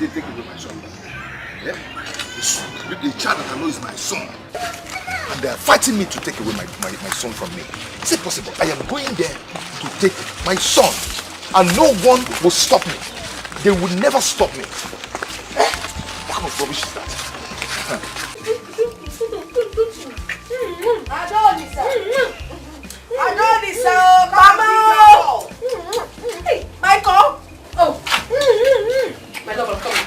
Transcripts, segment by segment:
they take away my son? Yeah? The child that I know is my son. And they are fighting me to take away my son from me. Is it possible? I am going there to take my son. And no one will stop me. They will never stop me. What kind of rubbish is that? Adolisa, Mama! Hey, Michael! Oh! My love, I'm coming.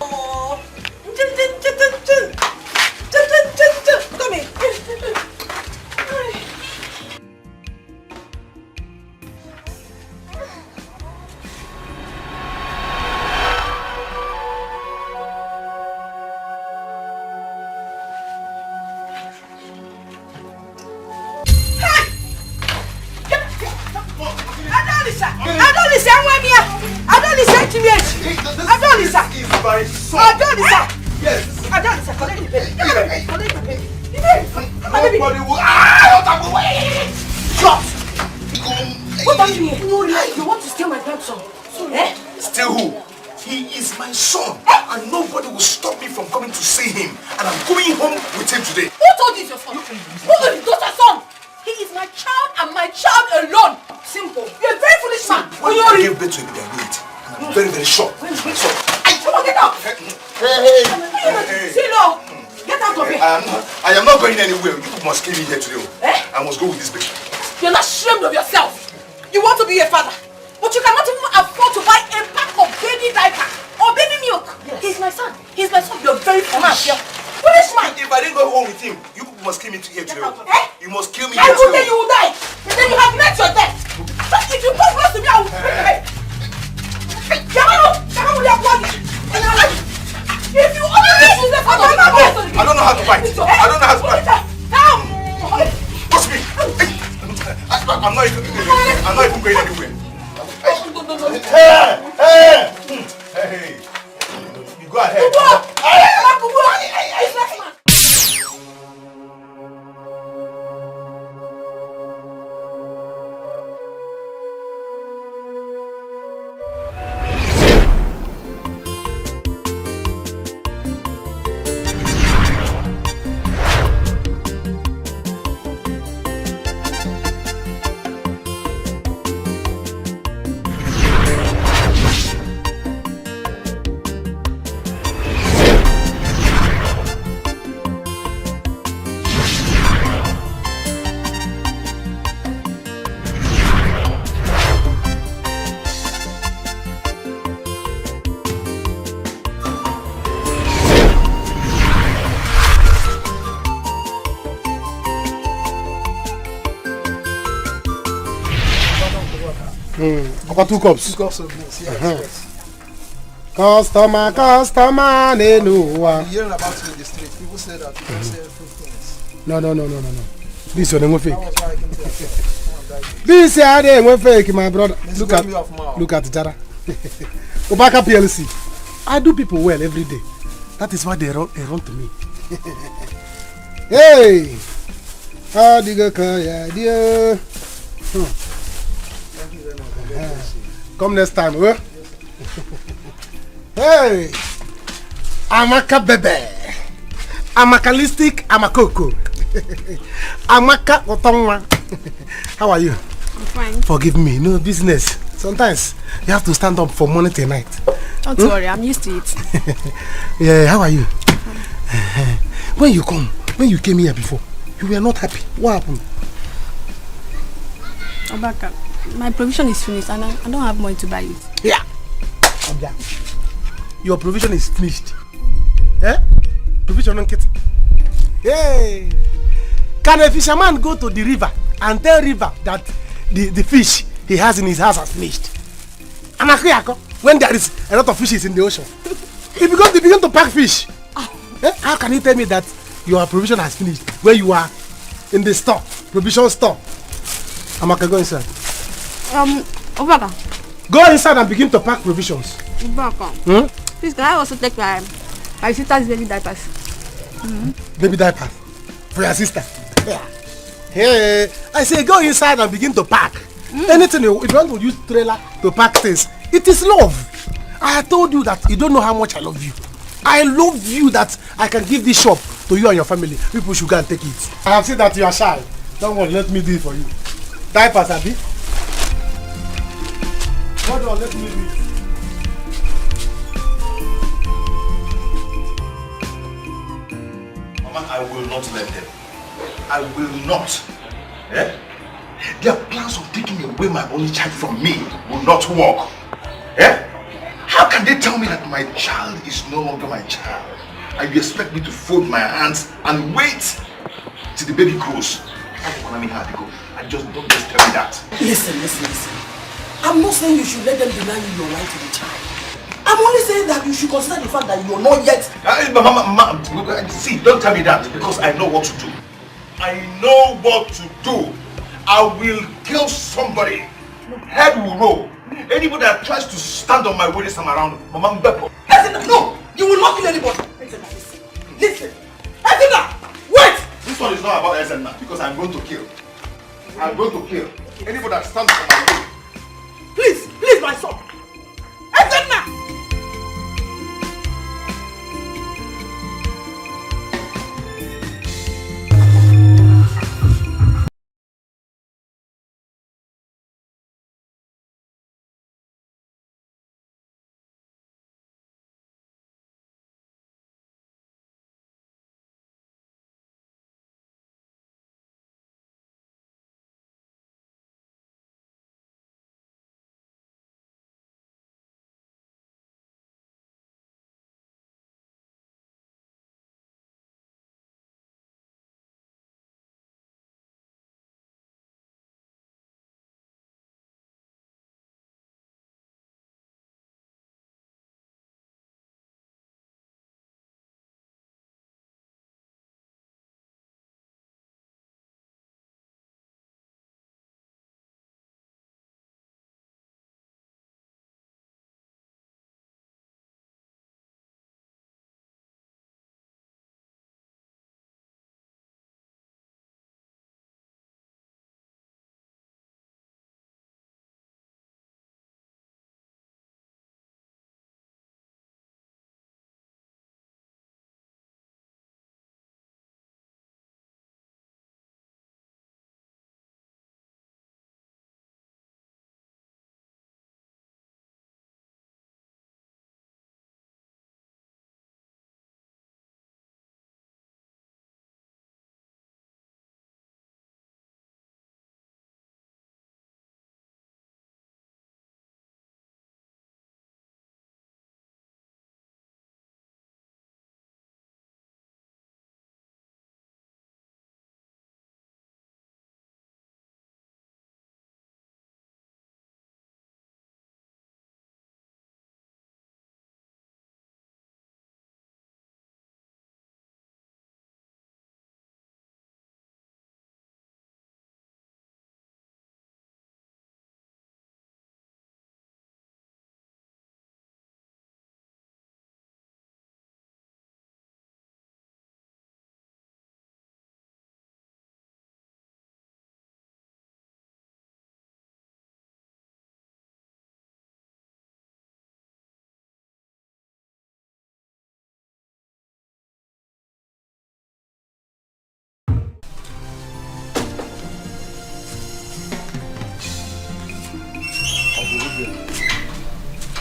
Oh! Come here. Still who? He is my son, and nobody will stop me from coming to see him. And I'm going home with him today. Who told you it's your son? Who told you it's your son? He is my child and my child alone. Simple. You're a very foolish man. When you give birth to him, I wait. And I'm very, very sure. Come on, get out. Hey. Say no. Get out of here. I am not going anywhere. You must kill me here today. I must go with this baby. You're not ashamed of yourself. You want to be a father, but you cannot even afford to buy a pack of baby diaper or baby milk. Yes. He's my son. He's my son. You're very foolish. Foolish man. If I didn't go home with him, you must kill me here today. You must kill me here today. I will tell you will die. And then you have met your death. But if you come close to me, I will break your head. If you only listen to the father, I don't know how to fight. I don't know how to fight. Watch me. I'm not even going anywhere. Hey. You go ahead. About 2 cups. 2 cups of this, yes. Customer, no. Hearing about it in the street, people say that you can say fruit things. No. This one ain't fake. That was why I came to your This here ain't fake, my brother. Look at Jara. Obaka PLC. I do people well every day. That is why they run to me. Hey! How do you go? Yeah, dear. Come next time, huh? Hey! Amaka bebe. Amakalistic, Amakoko. Amaka Otongwa. How are you? I'm fine. Forgive me, no business. Sometimes you have to stand up from morning till night. Don't worry, I'm used to it. Yeah, how are you? When you came here before, you were not happy. What happened? Obaka, my provision is finished and I don't have money to buy it. Yeah. Your provision is finished. Eh? Provision don't get. Hey! Can a fisherman go to the river and tell river that the fish he has in his house has finished? And when there is a lot of fishes in the ocean, he begin to pack fish. Eh? How can you tell me that your provision has finished where you are in the store, provision store? Amaka, go inside. Obaka. Go inside and begin to pack provisions. Obaka. Please, can I also take my sister's baby diapers? Baby diapers? For your sister? Yeah. Hey, I say go inside and begin to pack. Anything if you want to use trailer to pack things, It is love. I told you that you don't know how much I love you. I love you that I can give this shop to you and your family. People should go and take it. I have said that you are shy. Don't worry, let me do it for you. Diapers, Abi. Hold on, let me do it. Mama, I will not let them. I will not. Eh? Their plans of taking away my only child from me will not work. Eh? How can they tell me that my child is no longer my child? And you expect me to fold my hands and wait till the baby grows? I just don't just tell me that. Listen. I'm not saying you should let them deny you your right to the child. I'm only saying that you should consider the fact that you're not yet. Mama, see, don't tell me that because I know what to do. I know what to do. I will kill somebody. Head will roll. Anybody that tries to stand on my way this time around, Mama Mbepo. No, you will not kill anybody. Listen. Wait! This one is not about Ezenna because I'm going to kill. I'm going to kill anybody that stands on my way. Please, my son. Ezenna!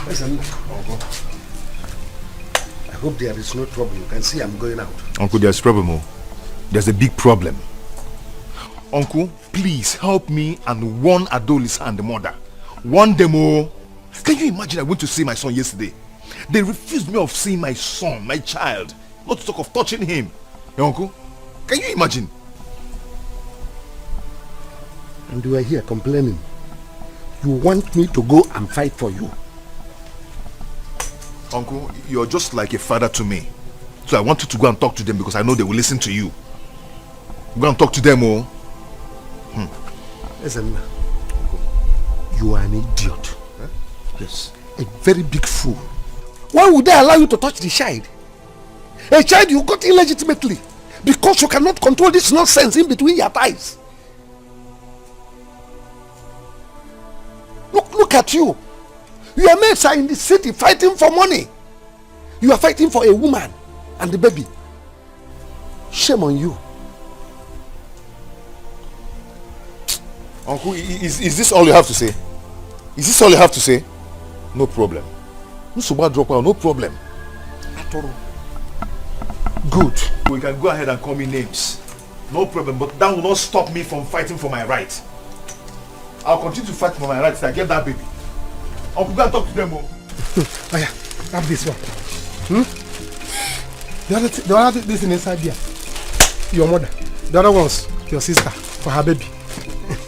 Listen, Uncle. I hope there is no trouble. You can see I'm going out. Uncle, there's problem. There's a big problem. Uncle, please help me and warn Adolisa and the mother. Warn them all. Can you imagine I went to see my son yesterday? They refused me of seeing my son, my child. Not to talk of touching him. Hey, Uncle, can you imagine? And you are here complaining. You want me to go and fight for you. Uncle, you're just like a father to me. So I want you to go and talk to them because I know they will listen to you. Go and talk to them, oh. Listen, you are an idiot. Huh? Yes, a very big fool. Why would they allow you to touch the child? A child you got illegitimately because you cannot control this nonsense in between your thighs. Look at you. Your mates are in the city fighting for money. You are fighting for a woman and the baby. Shame on you. Uncle, is this all you have to say? Is this all you have to say? No problem. No problem. Good. We can go ahead and call me names. No problem, but that will not stop me from fighting for my rights. I'll continue to fight for my rights till I get that baby. Uncle, go and talk to them. Oh yeah, have this one. The other this in inside here. Your mother. The other one's your sister for her baby.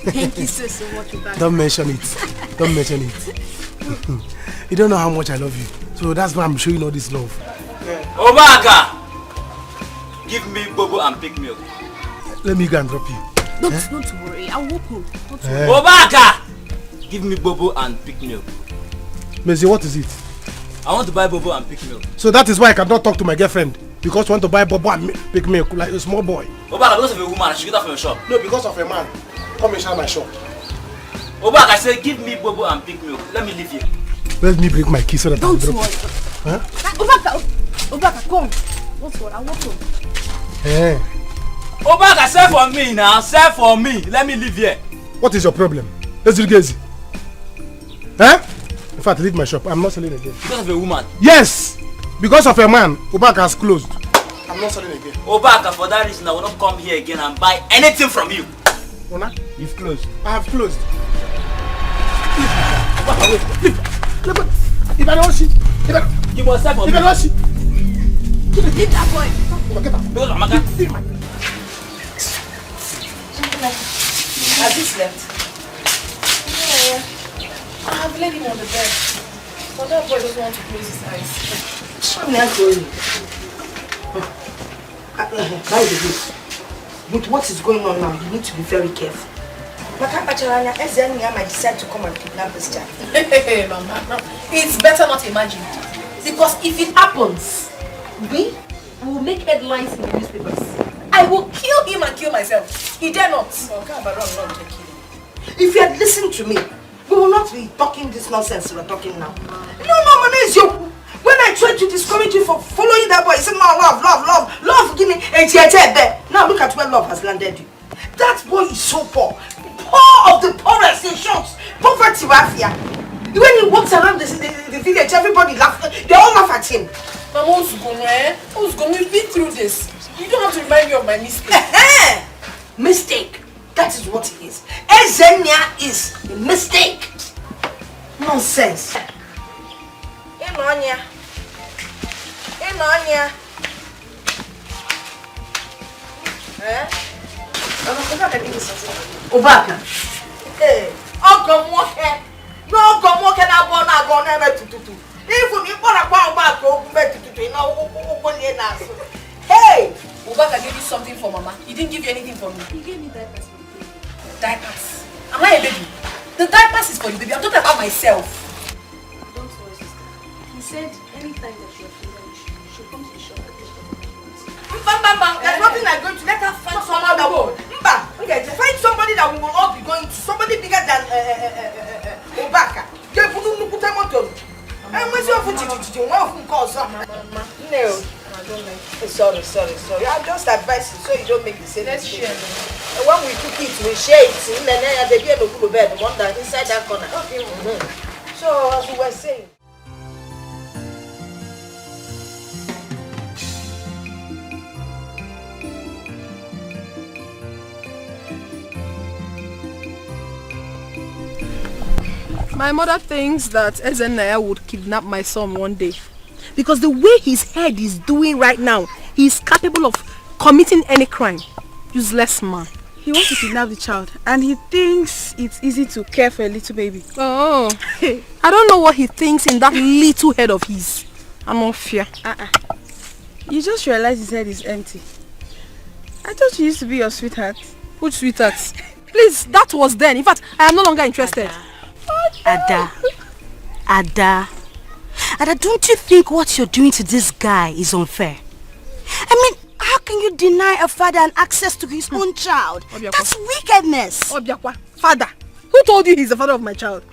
Thank you so much. Don't mention it. Don't mention it. You don't know how much I love you. So that's why I'm showing all this love. Obaka! Give me bobo and pick milk. Let me go and drop you. Don't worry, I'll walk home. Obaka! Give me bobo and pick milk. Mezi, what is it? I want to buy bobo and pick milk. So that is why I cannot talk to my girlfriend. Because I want to buy bobo and pick milk like a small boy. Obaka, because of a woman, I should get that from your shop. No, because of a man. Come and share my shop. Obaka, I said give me bobo and pick milk. Let me leave here. Let me break my key so that Don't I'll worry. Huh? Obaka, come. Don't worry, I'll walk home. Hey. Obaka, sell for me now. Sell for me. Let me live here. What is your problem? Let's do it easy. Huh? In fact, leave my shop. I'm not selling again. Because of a woman? Yes! Because of a man, Obaka has closed. I'm not selling again. Obaka, for that reason, I will not come here again and buy anything from you. Ona? You've closed. I have closed. Leave. If I don't see, you must sell for me. If I don't see, Leave that boy. forget that. Because of Amaka. Has this left? Yeah. I've laid him on the bed. But that boy doesn't want to close his eyes. With what is going on now, you need to be very careful. Might decide to come and kidnap this child. Hey, Mama, it's better not imagine. Because if it happens, we will make headlines in the newspapers. I will kill him and kill myself. He dare not. If you had listened to me, we will not be talking this nonsense we're talking now. No, Mama, you. When I tried to discourage you for following that boy, you said, no, love, give me a jet. Now look at where love has landed you. That boy is so poor. Poor of the poorest in short. Poverty mafia. When he walks around the village, everybody laughs. They all laugh at him. Mama, who's going to be through this? You don't have to remind me of my mistake. Mistake. That is what it is. Ezenia is a mistake. Nonsense. Inonya. Obaka. Hey. No, come walk and I go never to. Even if you want to go back, hey! Obaka gave you something for Mama. He didn't give you anything for me. He gave me diapers. Diapers. Am I a baby? The diapers is for the baby. I'm talking about myself. Don't worry, sister. He said anytime that you're free, she'll come to the shop and get whatever she wants. There's nothing I'm going to let her find someone that will. Okay, find somebody that we will all be going to. Somebody bigger than Obaka. No. Sorry. I'm just advising so you don't make the same mistake. When we cook it, we share it. One that inside that corner. Okay. So as we were saying. My mother thinks that Ezenaya would kidnap my son one day. Because the way his head is doing right now, he is capable of committing any crime. Useless man. He wants to kidnap the child and he thinks it's easy to care for a little baby. Oh, I don't know what he thinks in that little head of his. I'm not fear. You just realize his head is empty. I thought you used to be your sweetheart. Which sweetheart? Please, that was then. In fact, I am no longer interested. Ada, don't you think what you're doing to this guy is unfair? I mean, how can you deny a father an access to his own child? That's wickedness. Obiakwa, father. Who told you he's the father of my child?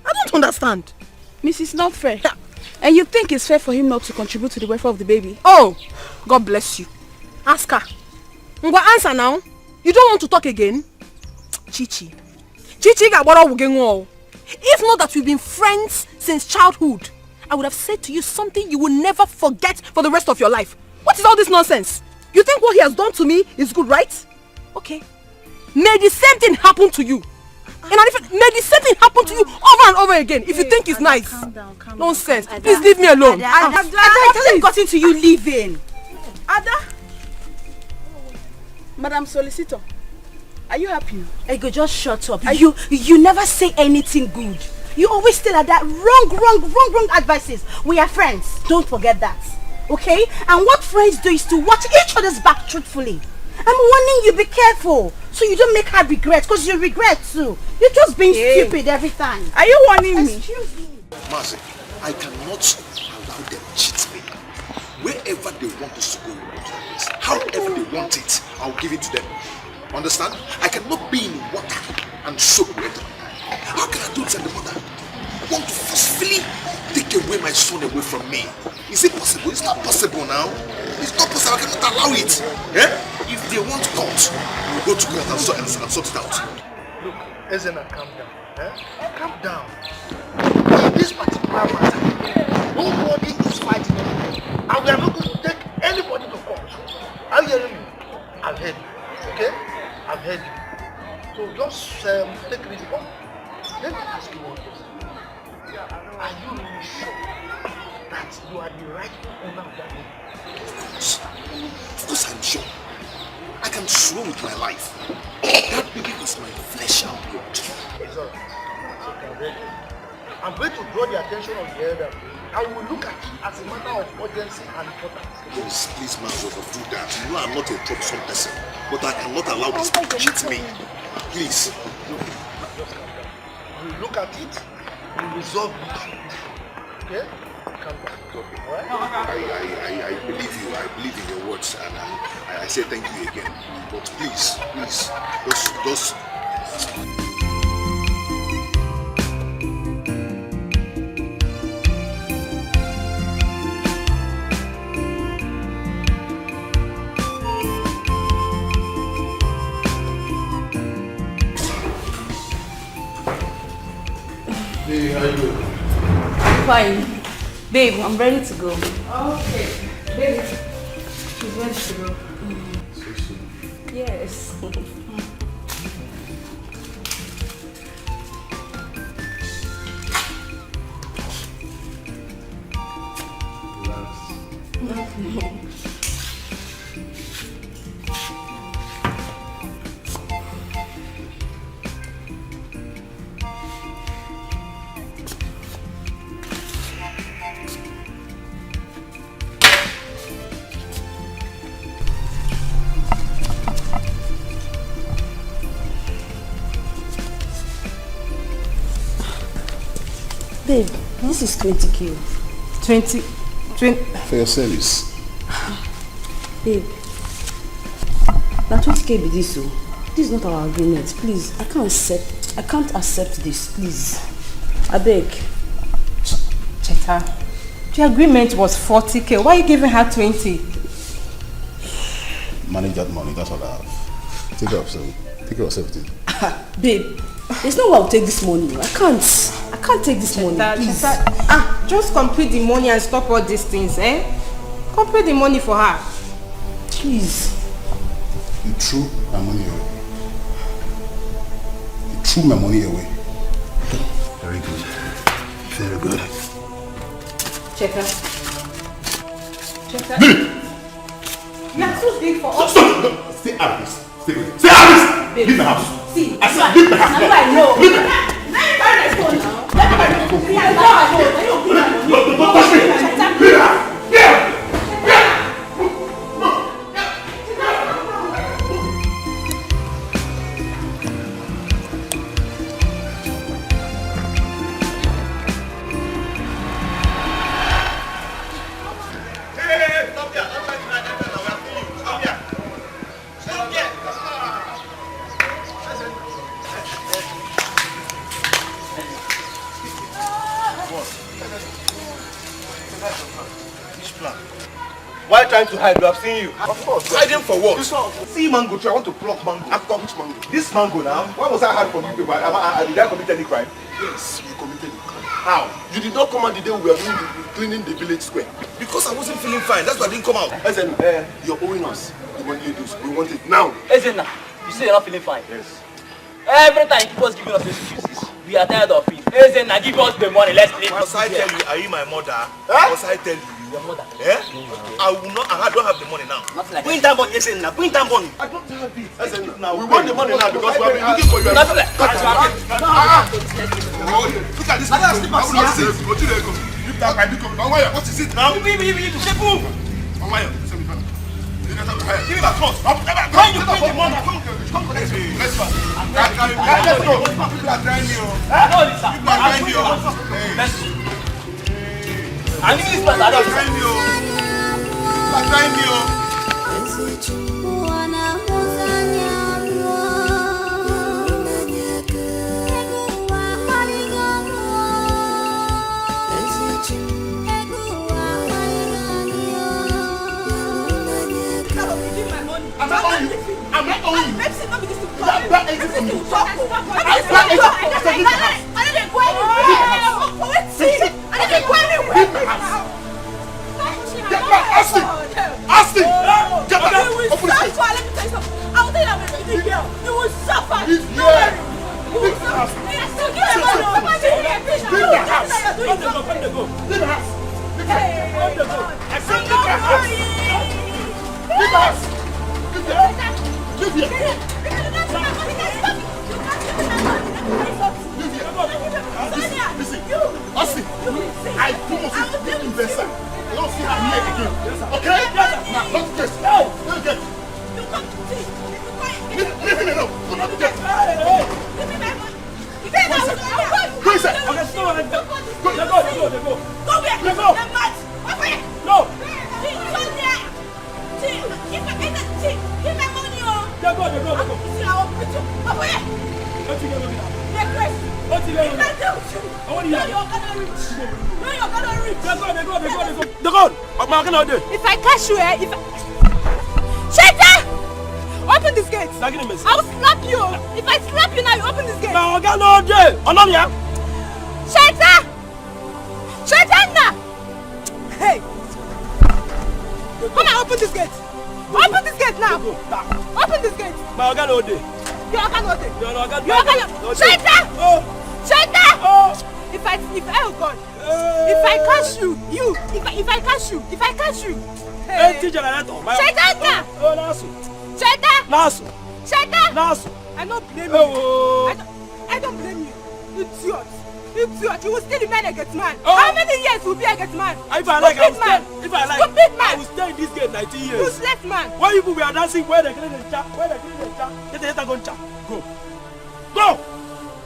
I don't understand. Mrs. Not fair. And you think it's fair for him not to contribute to the welfare of the baby? Oh, God bless you. Ask her. Ngwa, answer now. You don't want to talk again? Chichi. Chichi got what we If not that we've been friends since childhood, I would have said to you something you will never forget for the rest of your life. What is all this nonsense? You think what he has done to me is good, right? Okay. May the same thing happen to you. May the same thing happen to you over and over again if you think it's nice. Calm down. Nonsense. Please leave me alone. Ada, it hasn't gotten to you leaving. Ada? Madam Solicitor, are you happy? Ego, just shut up. You never say anything good. You always still at that wrong advices. We are friends. Don't forget that. Okay? And what friends do is to watch each other's back truthfully. I'm warning you, be careful. So you don't make her regret, because you regret too. You're just being stupid every time. Are you warning me? Excuse me. Mercy, I cannot allow them cheat me. Wherever they want us to go, we go to that place. However they want it, I'll give it to them. Understand? I cannot be in water and soak wet. How can I do it as the mother? I want to forcefully take away my son away from me. Is it possible? It's not possible now. It's not possible. I cannot allow it. If they want court, we'll go to court and sort it out. Look, Ezena, calm down. Calm down. In this particular matter, nobody is fighting anybody. And we are not going to take anybody to court. Are you hearing me? I've heard you. Okay? I've heard you. So just take it easy. Let me ask you one question. Are you really sure that you are the right owner of that baby? Of course I'm sure. I can swear with my life. That baby is my flesh and blood. It's all right. I'm going to draw the attention of the elder. I will look at it as a matter of urgency and importance. Please, man, do that. You know I'm not a troublesome person, but I cannot allow this to cheat me. Please. We look at it, we resolve it. Okay? Calm down. Alright? I believe you. I believe in your words, and I say thank you again. But please, just. Hey, how you doing? Fine. Babe, I'm ready to go. Okay. Baby, she's ready to go. Yes. Babe, this is 20k. 20. For your service. Babe, now 20k be this, so this is not our agreement. Please, I can't accept this. Please, I beg. Cheta, the agreement was 40k. Why are you giving her 20? Manage that money. That's all I have. Take care of everything. Babe, there's no way I'll take this money. I can't take this money. Please. Just complete the money and stop all these things, Complete the money for her. Please. You threw my money away. You threw my money away. Very good. Very good. Cheta. You are too big for us. Stop! Stay out of this. Stay out of this! Leave the house. See, I said leave the house. I know. Leave the house. Don't touch me! Leave the house. trying to hide? We have seen you. Of course. Hiding for what? See mango tree. I want to pluck mango. After which mango? This mango now. Why was I hiding from you people? Did I commit any crime? Yes, you committed a crime. How? You did not come out the day we were doing cleaning the village square. Because I wasn't feeling fine. That's why I didn't come out. Listen, You're owing us the money you do. We want it now. Ezenna, you say you're not feeling fine. Yes. Every time you keep us giving us excuses, we are tired of it. Ezenna, give us the money. Let's leave. Must I tell you, are you my mother? Must I tell you? Your mother. Yeah? I will not. I don't have the money now. Nothing like Bring that money, Ezenna. Bring that money. I don't have it. Listen, now we want the money now because we have been looking for you. Nothing like Look at this. Leave that pipe. What is it now? Give me the shampoo. Give me that cloth. When you bring the money, come collect me. Let's go. Let's go. People are trying you. No, Lisa. People are trying you. Let's go. I need this place. I don't Trying you. People are trying you. I'm not owing you. Pepsi, not because to That is from you. Austin! Get back! Open the gate! Let me tell you something. I will tell you that I'm a big girl. You will suffer. Leave No here. worry. You will suffer. Still give me money. Leave the house. Leave the house. Leave the house. I said leave the house. Leave the house. Leave here. Leave here. Listen, Austin, I promise you, this investor, I don't see her here again. Okay? Now, not this. Not this. Leave him alone. Do not do that. Go inside. Go where? Let go. The mat. No. Give me money, oh. Let go. If I catch you, Shaita! Open this gate! I will slap you! If I slap you now, you open this gate! Shaita! Shaita! Hey! Come on, open this gate! Open this gate now! Open this gate! Your organ no dey. Your organ no. Shaita! Shaita! If I catch you, if I catch you, hey. Shaita! Shaita! I don't blame you. I don't blame you. Idiot. You will still remain a get man. How many years will be a get man? If I like, I will stay in this gate 19 years. Useless man. Why you people are dancing where they clean the chat? Go!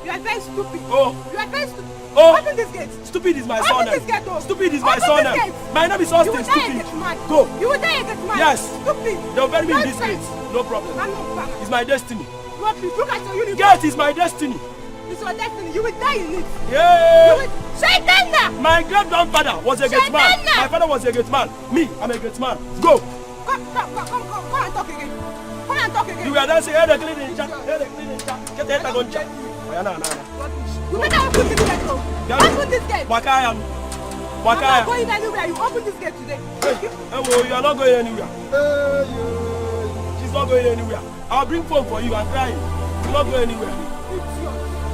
You are very stupid. Oh. You are very stupid. Oh. Open this gate. Stupid is my son. Open this gate, oh. Stupid is my Open son. this gate. My name is Austin. You will die a Stupid. get man. Go. You will die a get man. Yes. Stupid. They'll bury me in this Nonsense. gate. No problem. I'm not bad. It's my destiny. Look at your uniform. Gate is my destiny. It's your destiny. You will die in it. Yeah. You will. Shaitana! My great grandfather was a gate man. My father was a gate man. Me, I'm a gate man. Go. Come and talk again. Come and talk again. You were dancing. Hey, the cleaning chat. Get the head and go chat. You better open this gate, though. Open this gate. Wakayam. I'm not going anywhere. You open this gate today. Hey, you are not going anywhere. She's not going anywhere. I'll bring phone for you. I'm crying. You're not going anywhere.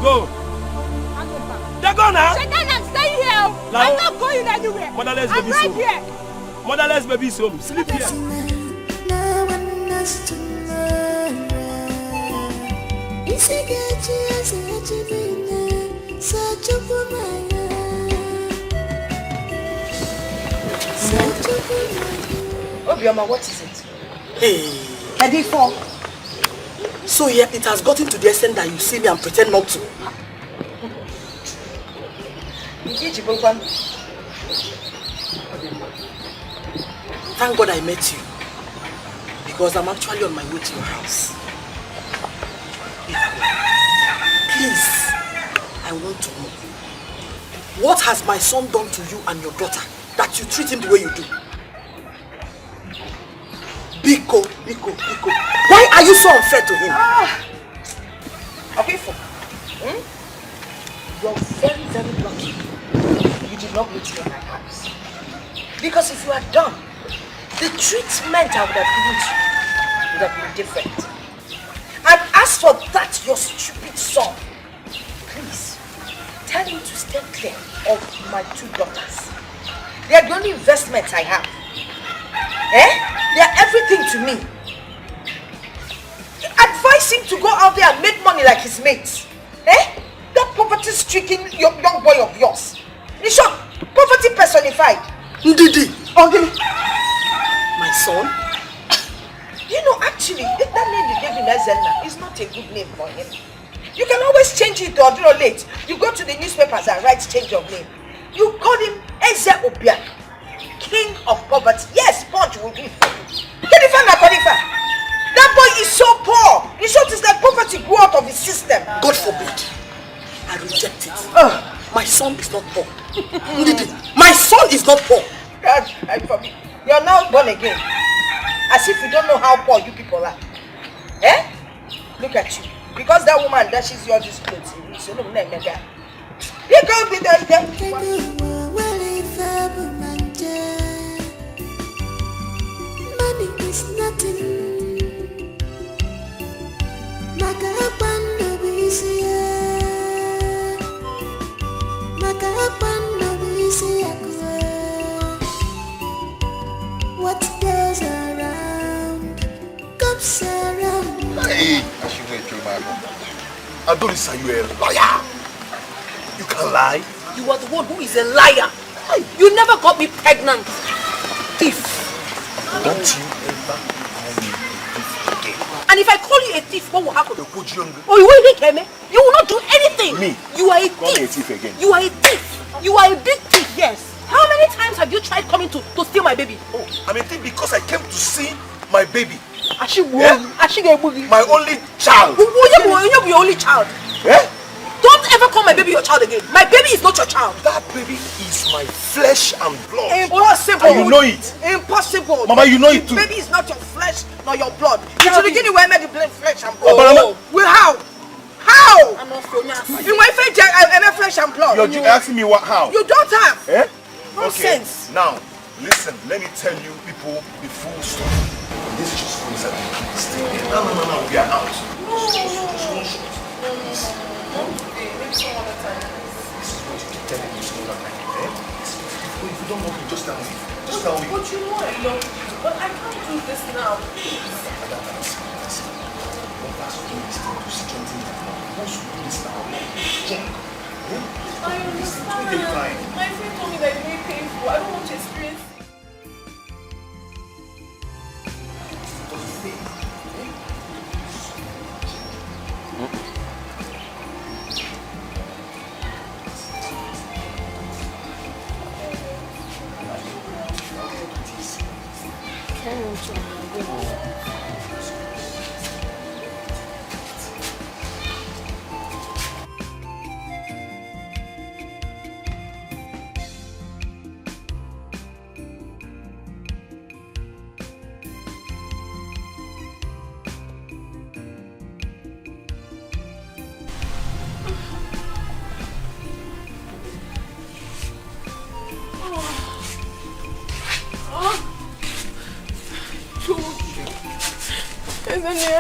Go. They're gone now. Shaitan, I'm staying here. I'm not going anywhere. Motherless I'm baby's right home. here. Motherless baby's home. Sleep here. Obioma, what is it? Hey. Heading for. So yeah, it has gotten to the extent that you see me and pretend not to. Thank God I met you. Because I'm actually on my way to your house. Please, I want to know. What has my son done to you and your daughter that you treat him the way you do? Biko. Why are you so unfair to him? Okay, you're very, very lucky. You did not meet me in my house. Because if you had done, the treatment I would have given to you would have been different. And as for that, your stupid son, please, tell him to stay clear of my 2 daughters. They are the only investment I have. They are everything to me. Advise him to go out there and make money like his mates. That poverty-stricken young boy of yours. In short, poverty personified. Ndidi. Okay. My son? You know, actually, that name you gave him, Ezenna, is not a good name for him. You can always change it or late. You go to the newspapers and write change of name. You call him Eze Obiak, king of poverty. Yes, Punch will do it for you. That boy is so poor. In short, it's like poverty grew out of his system. God forbid. I reject it. My son is not poor. My son is not poor. God, I forbid. You're now born again. As if you don't know how poor you people are. Look at you. Because that woman dashes you all these clothes. You know, you can't be there. Money is nothing. What goes around comes around. Hey, I should wait through my mouth. Adolisa, you a liar. You can lie. You are the one who is a liar. You never got me pregnant. Thief. Don't you ever call me a thief again. And if I call you a thief, what will happen? They'll put you on the... Oh, you won't hit me. You will not do anything. Me? You are a Call me a thief. thief again. You are a thief. You are a big thief, yes. How many times have you tried coming to steal my baby? Oh, I'm a thief because I came to see my baby. My only child. You're your only child. Don't ever call my baby your child again. My baby is not your child. That baby is my flesh and blood. Impossible. And you know it. Impossible. Mama, you know it too. Baby is not your flesh nor your blood. You should begin where made the flesh and blood. Well, how? How? I'm not you my flesh and blood. You're asking me what? How? You don't have. Nonsense. Okay. Now, listen. Let me tell you people the full story. This is just coincidence. No. We are out. This is what you keep telling me so long. If you don't want me, just tell me. Just tell me. But you know I love you. But I can't do this now. Listen. One person do this thing to strengthen my mom. Once you do this now, junk. I understand. My friend told me that it's very painful. I don't want to experience it.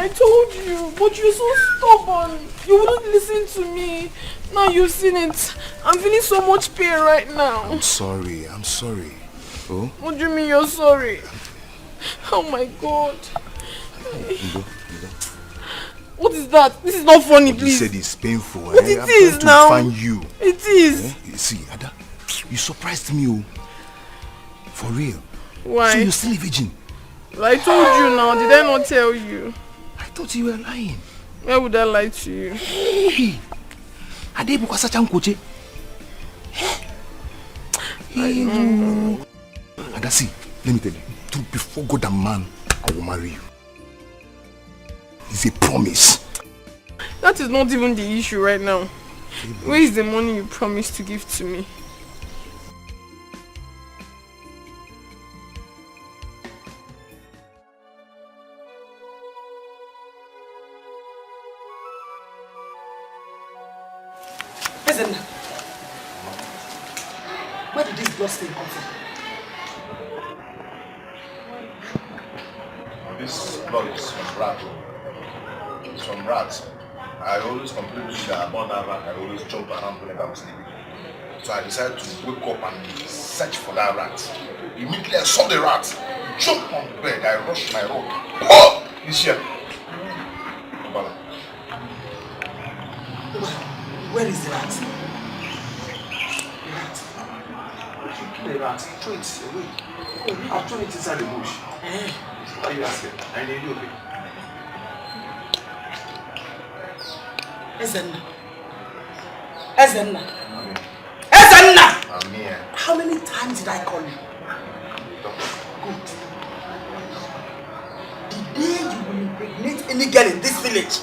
I told you, but you're so stubborn. You wouldn't listen to me. Now you've seen it. I'm feeling so much pain right now. I'm sorry. Oh? What do you mean you're sorry? Oh my God. Ido. What is that? This is not funny, what please. You said it's painful. But it is now. To find you. It is. See, Ada, you surprised me. For real. Why? So you're still a virgin. Well, I told you now. Did I not tell you? I thought you were lying. Why would I lie to you? Hey. Ade buka sacha nkoche. Ada, see, let me tell you. Before God and man, I will marry you. It's a promise. That is not even the issue right now. Where is the money you promised to give to me? Ezenna, where did this blood stain come from? This blood is from rat. It's from rats. I always complain about that rat. I always jump around whenever I'm sleeping. So I decided to wake up and search for that rat. Immediately I saw the rat. Jump on the bed. I rushed my rope. Oh! He's here. Where is the rat? The rat. Throw it away. I've thrown it inside the bush. Why are you asking? I need you. Ezenna. Ezenna. Ezenna! I'm here. How many times did I call you? Good. The day you will impregnate any girl in this village,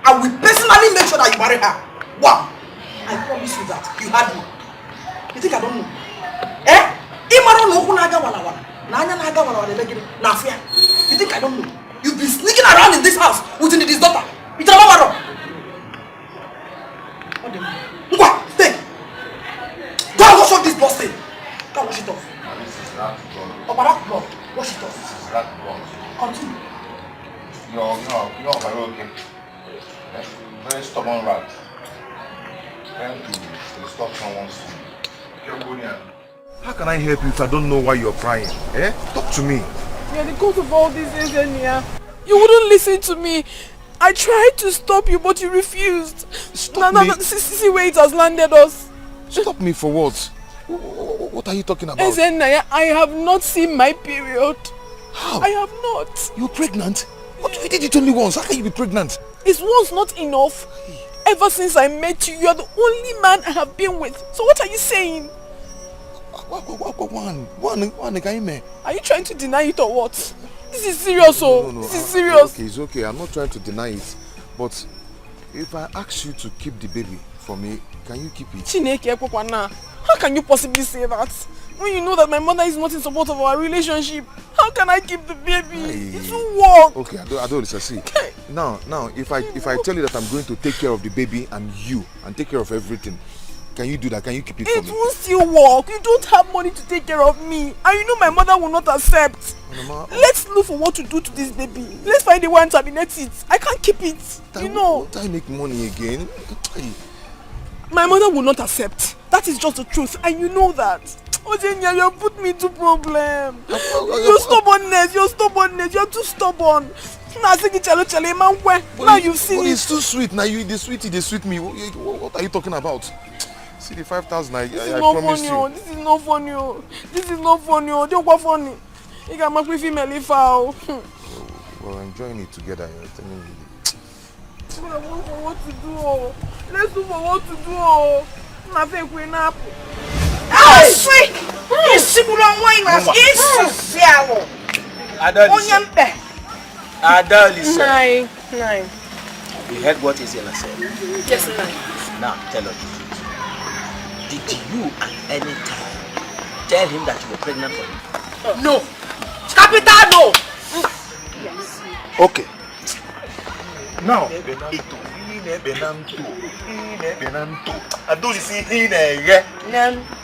I will personally make sure that you marry her. Wow! I promise you that. You had me. You think I don't know? Eh? You think I don't know? You've been sneaking around in this house with this daughter. It's a mama. Stay. Go and wash off this blood stain. Go and wash it off. This is rat blood. Rat blood. Wash it off. This is rat blood. Continue. You're okay. Very stubborn rat. Trying to stop someone's food. How can I help you if I don't know why you're crying? Eh? Talk to me. Yeah, the cause of all this is Enya. You wouldn't listen to me. I tried to stop you, but you refused. Stop me? See where it has landed us. Stop me for what? What are you talking about? Enya, I have not seen my period. How? I have not. You're pregnant? What? You did it only once. How can you be pregnant? Is once not enough? Ever since I met you, you are the only man I have been with. So what are you saying? One again. Are you trying to deny it or what? This is serious, No. This is serious. It's okay. I'm not trying to deny it. But if I ask you to keep the baby for me, can you keep it? Chineke, how can you possibly say that? When you know that my mother is not in support of our relationship, how can I keep the baby? It won't work. Okay, I don't see. Now, if I tell you that I'm going to take care of the baby and take care of everything, can you do that? Can you keep it for me? It will still work. You don't have money to take care of me. And you know my mother will not accept. Mama, let's look for what to do to this baby. Let's find a way to terminate it. I can't keep it. You know. Won't I make money again? My mother will not accept. That is just the truth. And you know that. Ojenya, you put me into problem. Your stubbornness. You're too stubborn. Now you've seen it. It's too sweet. Now they sweet me. What are you talking about? See the 5,000 I promised you. This is not funny. Don't go funny. You can make me female foul. We're enjoying it together. You're telling me. But I want for what to do. Let's do for what to do. Nothing will happen. Oh, sweet! It's Nine. You heard what Izela said? Yes, 9. Now, tell us. Did you at any time tell him that you were pregnant for him? No. Capital no. Yes. Okay. Now,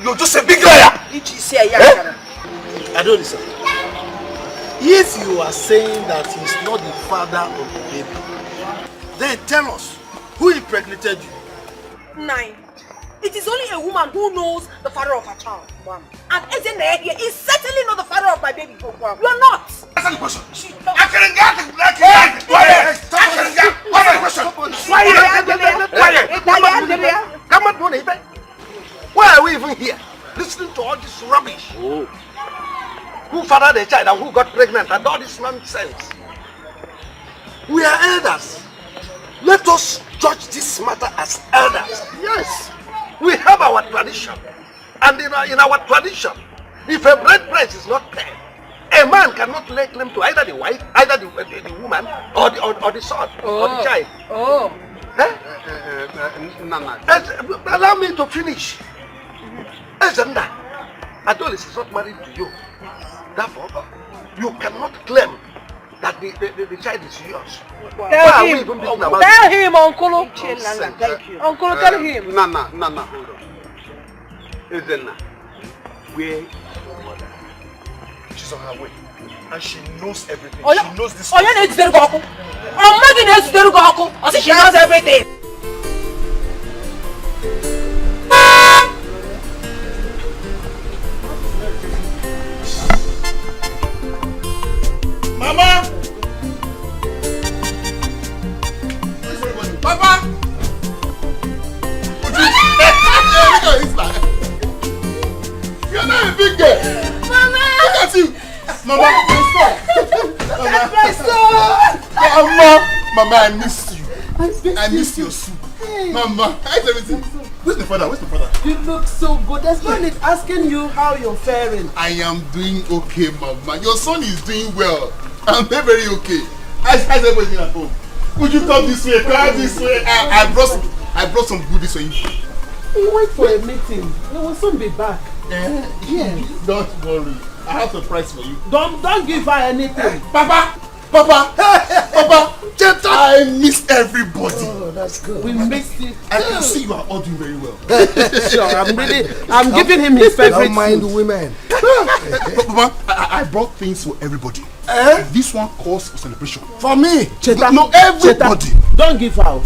you're just a big liar. Adolisa, if you are saying that he's not the father of the baby, then tell us who impregnated you. 9. It is only a woman who knows the father of her child. And Ezenna here is certainly not the father of my baby. You are not. Answer the question. Why are we even here? Listening to all this rubbish. Oh. Who fathered the child and who got pregnant and all this nonsense? We are elders. Let us judge this matter as elders. Yes. We have our tradition. And in our tradition, if a bride price is not paid, a man cannot lay claim to either the wife, either the woman, or the son, or the child. Oh. Allow me to finish. Ezenna, Adolis is not married to you. Therefore, you cannot claim that the child is yours. Tell him, Uncle. Thank you. Uncle, tell him. Nana, hold on. Ezenna, where is your mother? She's on her way. And she knows everything. Oh, she knows this. Oh, you need to go. I'm making to go. I say she knows everything. Mama! Papa! You're not a big girl! Mama! Look at you! Mama! That's my son! Mama, I miss you. I miss your soup. Mama, how's everything? Where's the father? You look so good. There's no need asking you how you're faring. I am doing okay, Mama. Your son is doing well. I'm very, very okay. How's everything at home? Would you come this way? Come this way. I brought some goodies for you. He went for a meeting. He will soon be back. Yes. Don't worry. I have a surprise for you. Don't give her anything. Papa! I miss everybody. Oh, that's good. We missed you. I can see you are all doing very well. Sure, I'm giving him his favorite. Don't mind women. Papa, I brought things for everybody. This one calls for celebration. For me? No, everybody. Don't give her.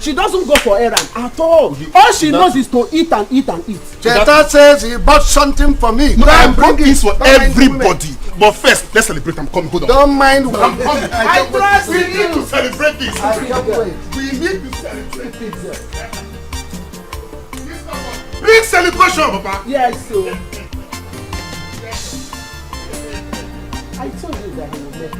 She doesn't go for errand at all. All she knows is to eat and eat and eat. Cheta says he bought something for me. No, I brought things for everybody. But first, let's celebrate. I'm coming. Hold on. Don't mind women. I'm coming. I trust we need to celebrate this. I can't wait. We need to celebrate this. Big celebration, Papa. Yes, sir. I told you that he would make it.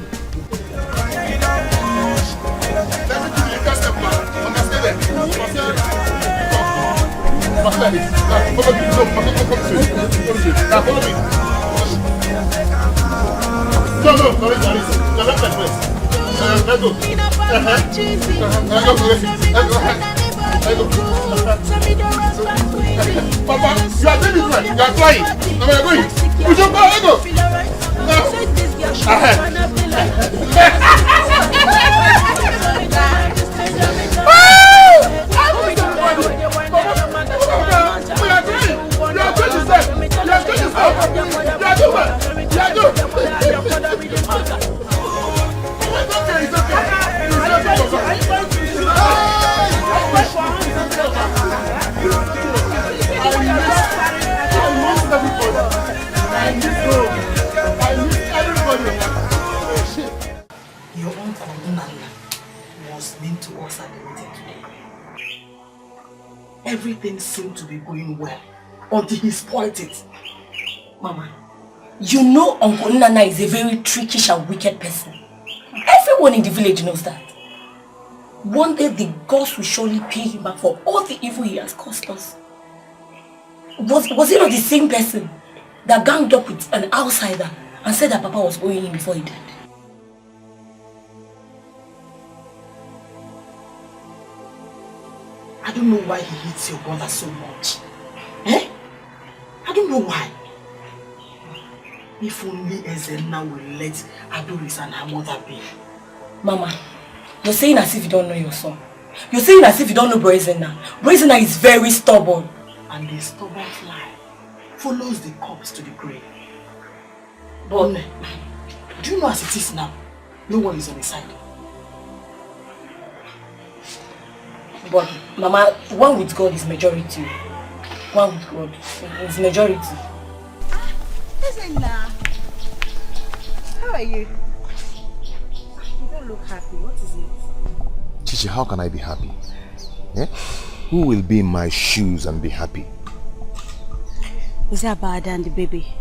Papa, you are doing it right. You are flying. Now we are going. We jump out. Let go. Your uncle Nana was mean to us at the meeting today. Everything seemed to be going well until he spoiled it. Mama, you know Uncle Nana is a very trickish and wicked person. Everyone in the village knows that. One day the gods will surely pay him back for all the evil he has caused us. Was he not the same person that ganged up with an outsider and said that Papa was owing him before he died? I don't know why he hates your brother so much. Eh? I don't know why. If only Ezenna will let Adoris and her mother be. Mama, you're saying as if you don't know your son. You're saying as if you don't know Ezenna. Ezenna is very stubborn. And the stubborn fly follows the corpse to the grave. But do you know as it is now? No one is on his side. But Mama, one with God is majority. One with God is majority. Ezenna, how are you? You don't look happy. What is it? Chichi, how can I be happy? Eh? Who will be in my shoes and be happy? Is that Bada and the baby?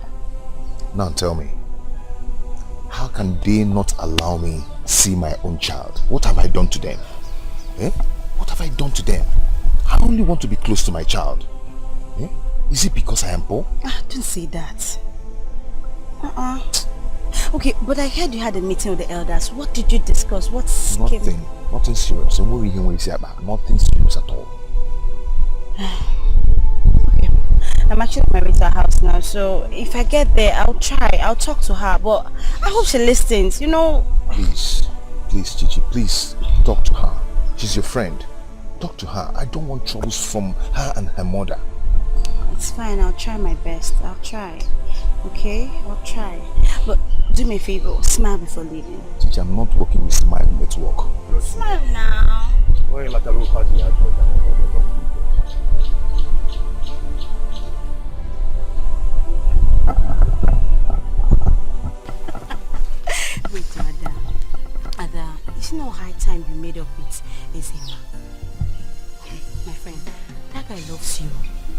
Now tell me, how can they not allow me see my own child? What have I done to them? Eh? What have I done to them? I only want to be close to my child. Eh? Is it because I am poor? Don't say that. Okay, but I heard you had a meeting with the elders. What did you discuss? What's nothing? Nothing serious. So nothing serious at all. Okay. I'm actually on my way to her house now, so if I get there, I'll talk to her, but I hope she listens, you know. Please, Chichi, please talk to her. She's your friend. Talk to her. I don't want troubles from her and her mother. It's fine, I'll try my best. I'll try. Okay? I'll try. But do me a favor, smile before leaving. Chichi, I'm not working with Smile Network. Smile now. Wait till Ada. Ada, it's not high time you made up with Ezema. My friend, that guy loves you.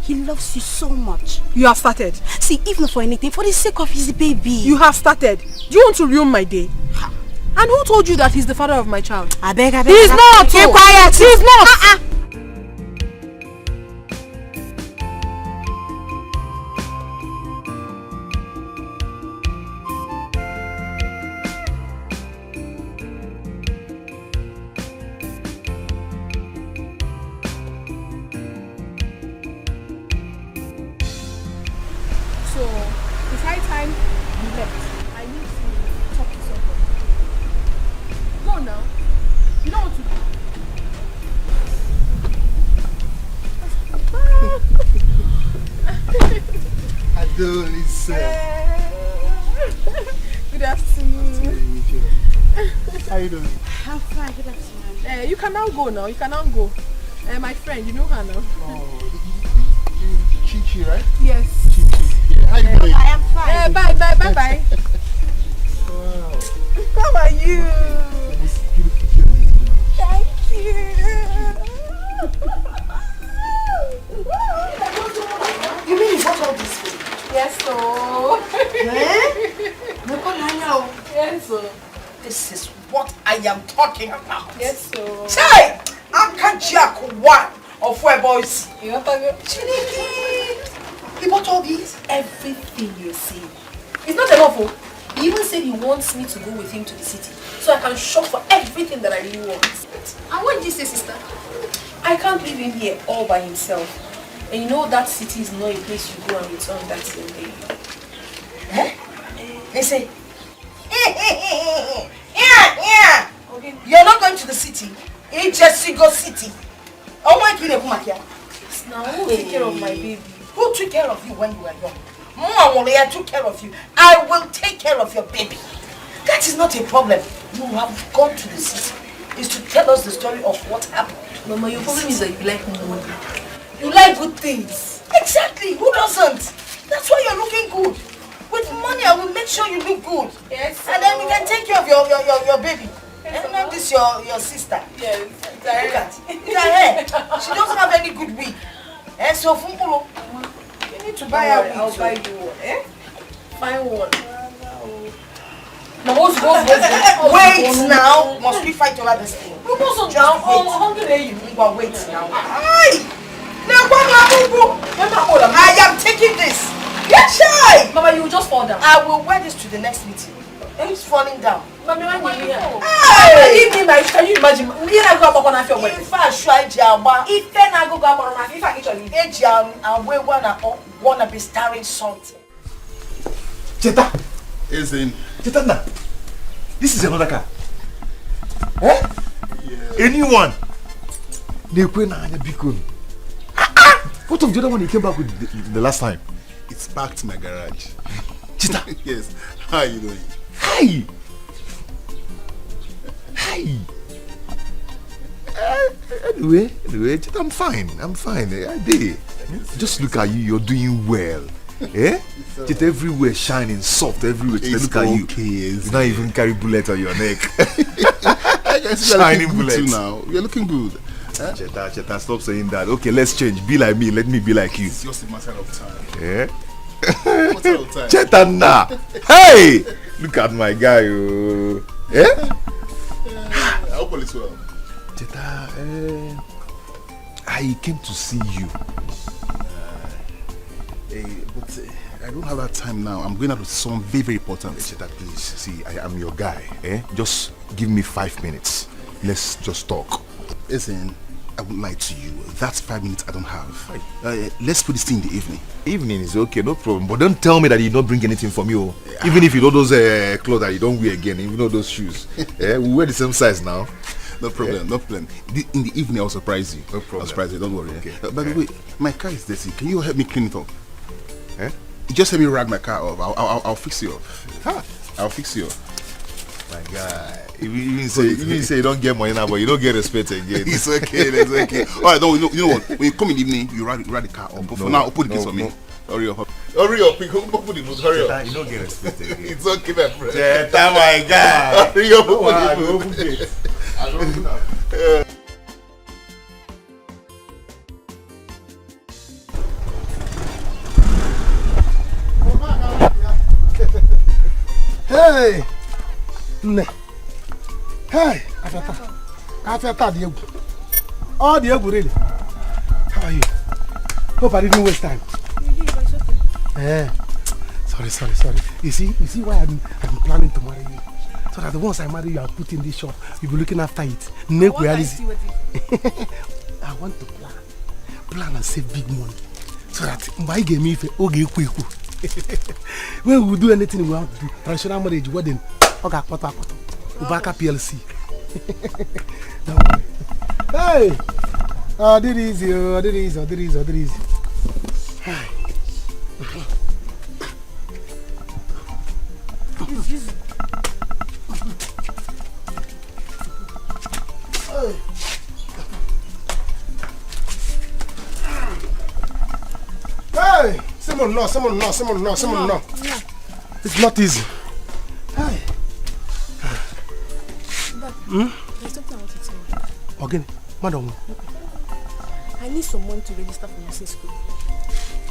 He loves you so much. You have started. See, if not for anything, for the sake of his baby. You have started. Do you want to ruin my day? And who told you that he's the father of my child? I beg. He's not! Keep quiet! He's not! So, it's high time you left. I need to talk to somebody. Go now. You know what to do. Adolescent. Good afternoon. How you doing? I'm fine, good afternoon. You can now go now. You can now go. My friend, you know her now. Oh, Chichi, right? Yes. Chichi. How you doing? I am fine. Bye. Wow. How are you? Thank you. You mean you bought all this food? Yes, so. Yes, so. This is what I am talking about. Yes, so. Chai! I can't jack one of where boys. You want to go? Chiniki! He bought all these? Everything you see. It's not enough. Oh. He even said he wants me to go with him to the city so I can shop for everything that I really want. And what did you say, sister? I can't leave him here all by himself. And you know that city is not a place you go and return that same day. They say, yeah. Okay. You're not going to the city. It's just go city. Oh my God, now who will take care of my baby? Who took care of you when you were young? Mom took care of you. I will take care of your baby. That is not a problem. You have gone to the city. Is to tell us the story of what happened. Mama, your problem is that you like money. You like good things. Exactly. Who doesn't? That's why you're looking good. With money, I will make sure you look good. Yes. And then we can take care of your baby. Yes, and now this your sister. Yes. Look at her. She doesn't have any good wig. So Funkulo, you need to buy her wig. I'll buy you one. Find one. Now wait now. Must we fight over this thing? We must now. Wait now. I am taking this. Get shy! Mama, you will just fall down. I will wear this to the next meeting. It's falling down. Mama, can you imagine? If I try Jamba, if then I go wanna be starring something. Cheta! Is in. Cheta, this is another car. Yeah. Anyone? What of the other one you came back with the last time? It's back to my garage. Chita. Yes. How are you doing? Hi. Anyway, Chita, I'm fine. I did. Just look at you. You're doing well. Eh? Chita, everywhere shining, soft everywhere. Chita, look at you. You not even carry bullet on your neck. I guess shining bullet now. You're looking good. Cheta, stop saying that. Okay, let's change. Be like me. Let me be like you. It's just a matter of time. Yeah. Matter of time. Cheta, nah. Hey, look at my guy. Oh. Yeah. I hope all is well. Cheta, I came to see you. But I don't have that time now. I'm going out with someone very, very important. Cheta, please. See, I am your guy. Just give me 5 minutes. Let's just talk. Listen, I won't lie to you. That's 5 minutes I don't have. Let's put this thing in the evening. Evening is okay, no problem. But don't tell me that you don't bring anything from you. Even if you know those clothes that you don't wear again, even know those shoes. We wear the same size now. No problem, no problem. In the evening I'll surprise you. No problem. I'll surprise you, don't worry. Okay. By the way, my car is dirty. Can you help me clean it up? Just help me rag my car off. I'll fix you up. I'll fix you up. My guy. Even say you don't get money now, but you don't get respect again. It's okay. Alright, no, you know what? When you come in the evening, you rag the car up. But for now, put the case on me. Hurry up. Hurry up. Put the notes. Hurry up. You don't get respect again. It's okay, my friend. Yeah, my guy. Hurry up. Open the notes. I don't know. Hey! Ne. Hey! After the egg. Oh, the egg really. How are you? Hope I didn't waste time. Sorry. You see why I'm planning to marry you. So that once I marry you, I'll put in this shop. You'll be looking after it. I want to plan and save big money. So that I get me quick. When we do anything we want to do, traditional marriage, wedding, okay, Ubaka PLC. Don't worry. Hey! Did easy. Hey! Someone no. It's not easy. Hey. There's something I want to tell you. Again, madam. I need some money to register for nursing school.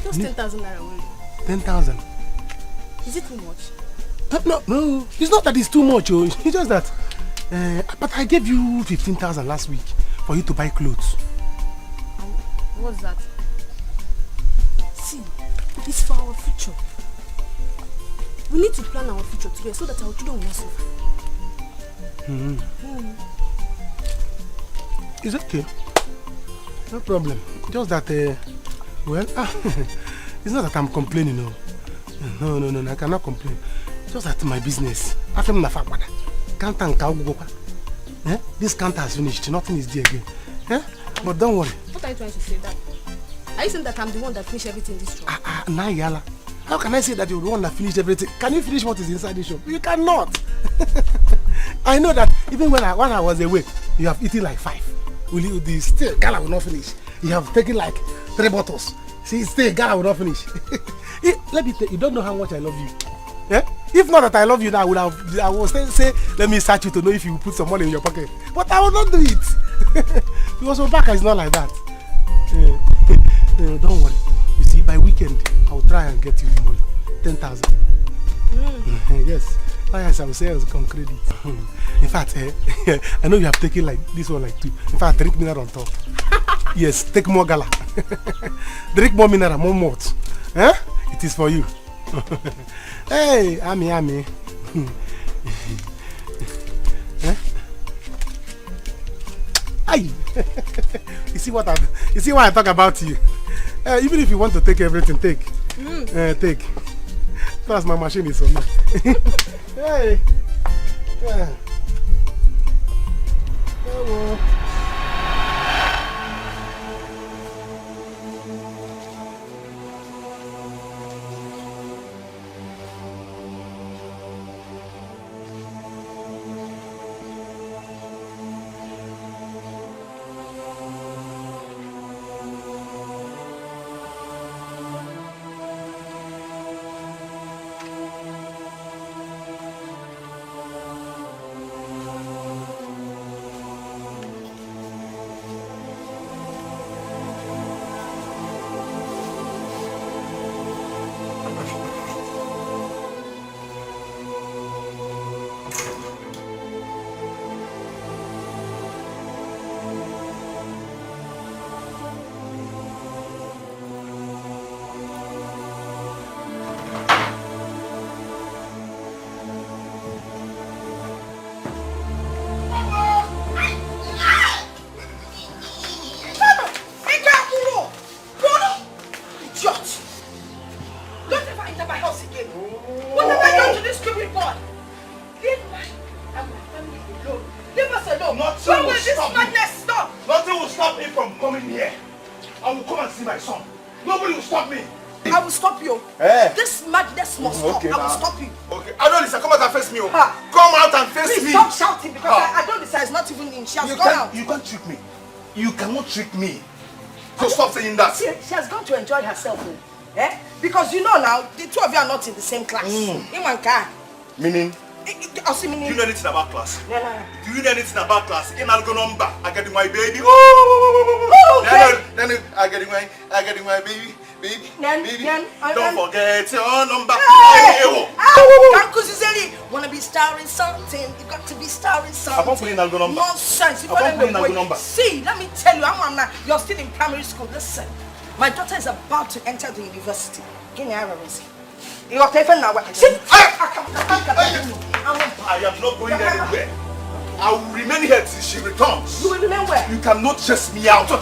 Just 10,000 naira only. 10,000. Is it too much? No. It's not that it's too much. It's just that. But I gave you 15,000 last week for you to buy clothes. What's that? See, it's for our future. We need to plan our future together so that our children will not suffer. It's okay. No problem. Just that, it's not that I'm complaining, no. No, I cannot complain. Just that my business. This counter has finished. Nothing is there again. But don't worry. What are you trying to say, Dad? Are you saying that I'm the one that finished everything in this shop? Nayala. How can I say that you're the one that finished everything? Can you finish what is inside the shop? You cannot. I know that even when I was away, you have eaten like 5. Will you? The still gala will not finish. You have taken like 3 bottles. See, still gala will not finish. Let me tell you, don't know how much I love you. Yeah? If not that I love you now, I would say, let me search you to know if you put some money in your pocket. But I will not do it. Because Obaka is not like that. Don't worry. You see, by weekend, I will try and get you the money. 10,000. Yes. Yes, I will say on credit. In fact, I know you have taken like this one like 2. In fact, drink mineral on top. Yes, take more gala. Drink more mineral, more malt. It is for you. Hey, Ami. Aye. You see why I talk about you. Even if you want to take everything, take. Take. Plus my machine is on me. Hey. Hello. in here. I will come and see my son. Nobody will stop me. I will stop you. This madness must stop. Okay, I will stop you. Okay. Adolisa, come out and face me. Come out and face Please me. stop shouting because Adolisa is not even in. She has gone out. You can't trick me. You cannot trick me. So stop saying that. She has gone to enjoy herself. Because you know now, the two of you are not in the same class. In one car. Meaning? Do you know anything about class? No. Do you know anything about class? In Algo number, I get my baby. I get my baby. Baby. Don't forget your number. Wanna be starring something? You got to be starring something. I'm putting Algo number. Nonsense. See, let me tell you, you're still in primary school. Listen, my daughter is about to enter the university. Give me a reason. I am not going anywhere. I will remain here till she returns. You will remain where? You cannot chase me out. I'll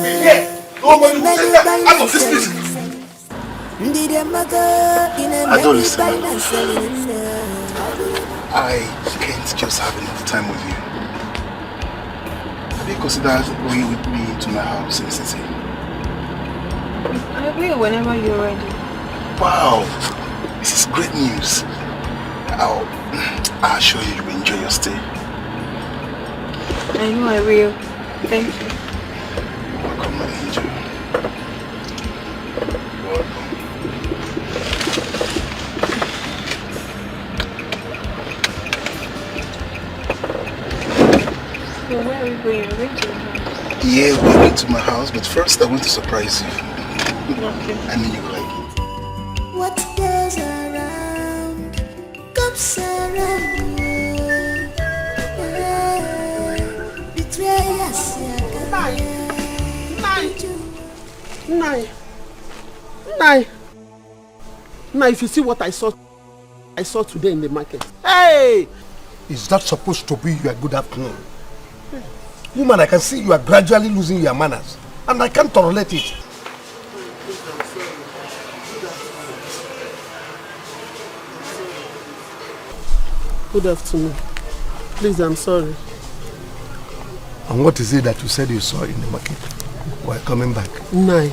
be here. Nobody will take that out of this place. Adolescent, I can't just have enough time with you. Have you considered going with me to my house in the city? I will whenever you're ready. Wow, this is great news. I'll assure you will enjoy your stay. I know I will. Thank you. Welcome, my angel. Welcome. So where are we going? We're going to your house. Yeah, we're going to my house, but first I want to surprise you. Okay. I mean you will like it. What goes around comes around. Betray us. Now, if you see what I saw today in the market. Hey! Is that supposed to be your good afternoon? Woman, I can see you are gradually losing your manners, and I can't tolerate it. Good afternoon. Please, I'm sorry. And what is it that you said you saw in the market while coming back? Nai.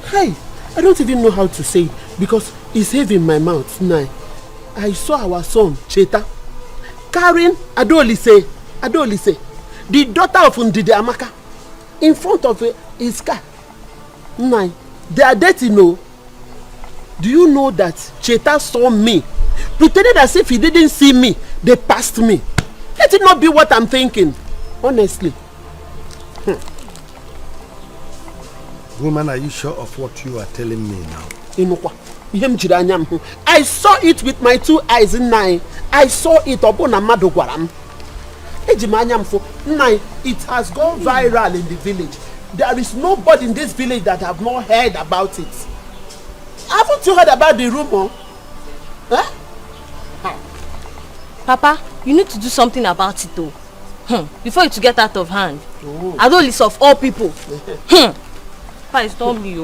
Hey, I don't even know how to say it because it's heavy in my mouth. Nai. I saw our son, Cheta, carrying Adolise, the daughter of Ndidi Amaka, in front of his car. Nai, they are dating, no? Do you know that Cheta saw me, pretended as if he didn't see me, they passed me? Let it not be what I'm thinking, honestly. Woman, are you sure of what you are telling me now? I saw it with my two eyes in nine. I saw it upon a madogwaram. It has gone viral in the village. There is nobody in this village that have not heard about it. Haven't you heard about the rumor? Huh? Papa, you need to do something about it though. Before it to get out of hand. Adolise of all people. Papa, it's not me.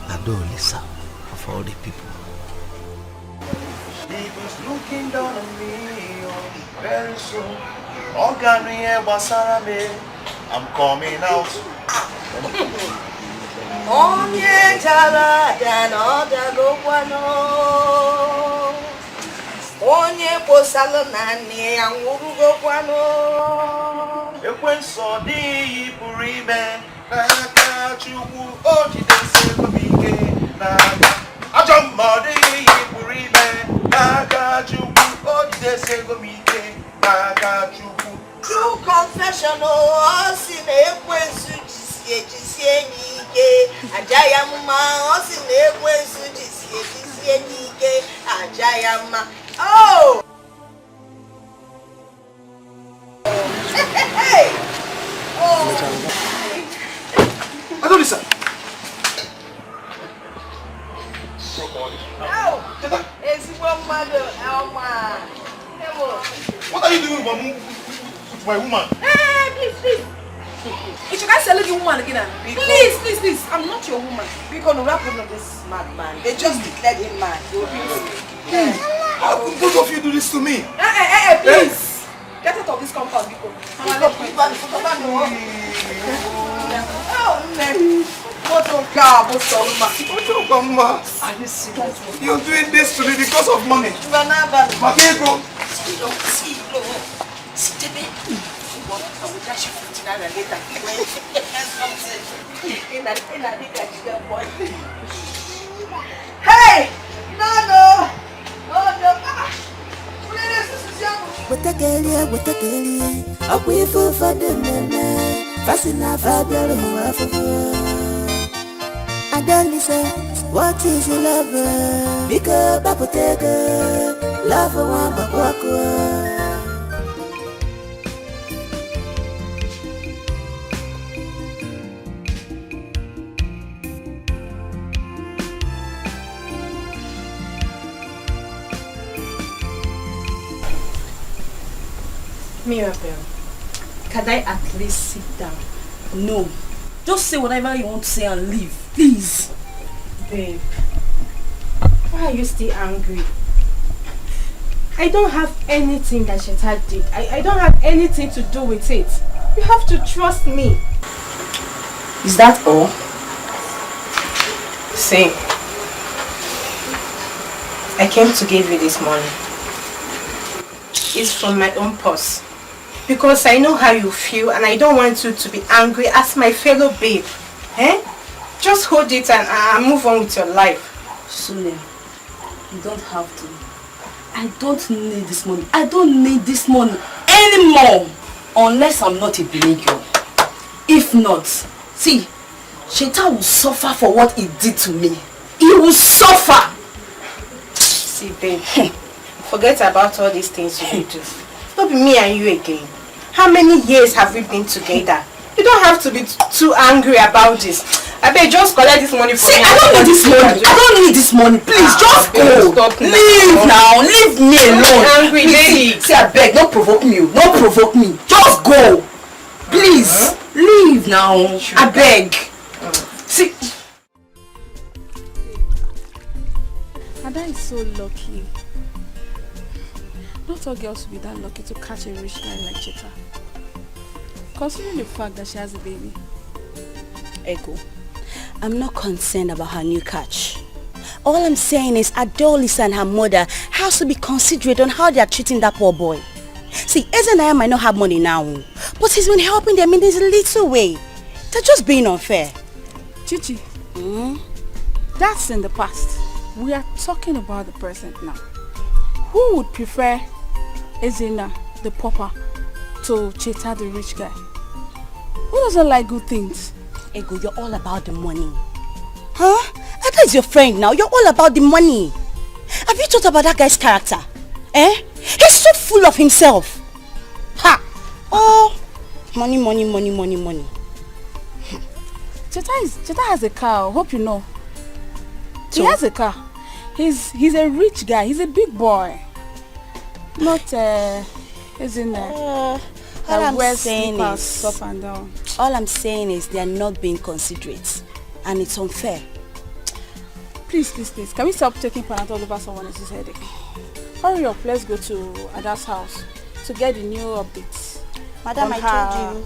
Adolise of all the people. He was looking down on me very soon. I'm coming out. Onye jara ya na odago kwano. Onye posalo na nne ya nwurugo kwano. Ekwenso dị pụrụ ime n'aka Chukwu o jidesi ego m ike n'aka. Ajọ mmadụ pụrụ ime n'aka Chukwu o jidesi ego m ike n'aka Chukwu. True confession o si na ekwensu jisie n'ike. Ajaya mma o si na ekwensu jisie n'ike. Ajaya mma. Oh! Hey! Oh! Adolisa! Oh! Ezigbo mmadụ Elma. Emo. What are you doing with my woman? Hey, please. If you guys sell the woman again, please, I'm not your woman. Because no happen on this madman. They just declared him mad. How could both of you do this to me? Hey, please. Get out of this compound, people. You're doing this to me because of money. Magego. I will dash you 59 and later. Hey! No! With the girl, up with for the man, fast enough, I don't listen. What is your lover? Because Papa take a love for one, but walk. Mirabel, can I at least sit down? No. Just say whatever you want to say and leave. Please. Babe, why are you still angry? I don't have anything that Sheta did. I don't have anything to do with it. You have to trust me. Is that all? See, I came to give you this money. It's from my own purse. Because I know how you feel and I don't want you to be angry as my fellow babe. Eh? Just hold it and move on with your life. Sule, you don't have to. I don't need this money. I don't need this money anymore. Unless I'm not a billionaire girl. If not, see, Sheta will suffer for what he did to me. He will suffer. See, babe, forget about all these things you do. Don't be me and you again. How many years have we been together? You don't have to be too angry about this. I bet just collect this money for me. I don't need this money. I don't need this money. Please, just go. Stop leave now. Leave me alone. Angry lady. See, I beg, don't provoke me. Don't provoke me. Just go. Please, leave now. I beg. See. Ada is so lucky. Not all girls will be that lucky to catch a rich guy like Cheta. Considering the fact that she has a baby. Ego, I'm not concerned about her new catch. All I'm saying is Adolis and her mother has to be considerate on how they are treating that poor boy. See, Ezenaya might not have money now, but he's been helping them in this little way. They're just being unfair. Chichi, that's in the past. We are talking about the present now. Who would prefer Ezena, the pauper, to Cheta, the rich guy? Who doesn't like good things? Ego, you're all about the money. Huh? Ada is your friend now. You're all about the money. Have you thought about that guy's character? Eh? He's so full of himself. Ha! Oh, money. Cheta has a car. Hope you know. So? He has a car. He's a rich guy. He's a big boy. Not isn't all I'm saying is up and down. All I'm saying is they are not being considerate, and it's unfair. Please. Can we stop taking Panadol over someone else's headache? Hurry up. Let's go to Ada's house to get the new updates. Madam, I told you.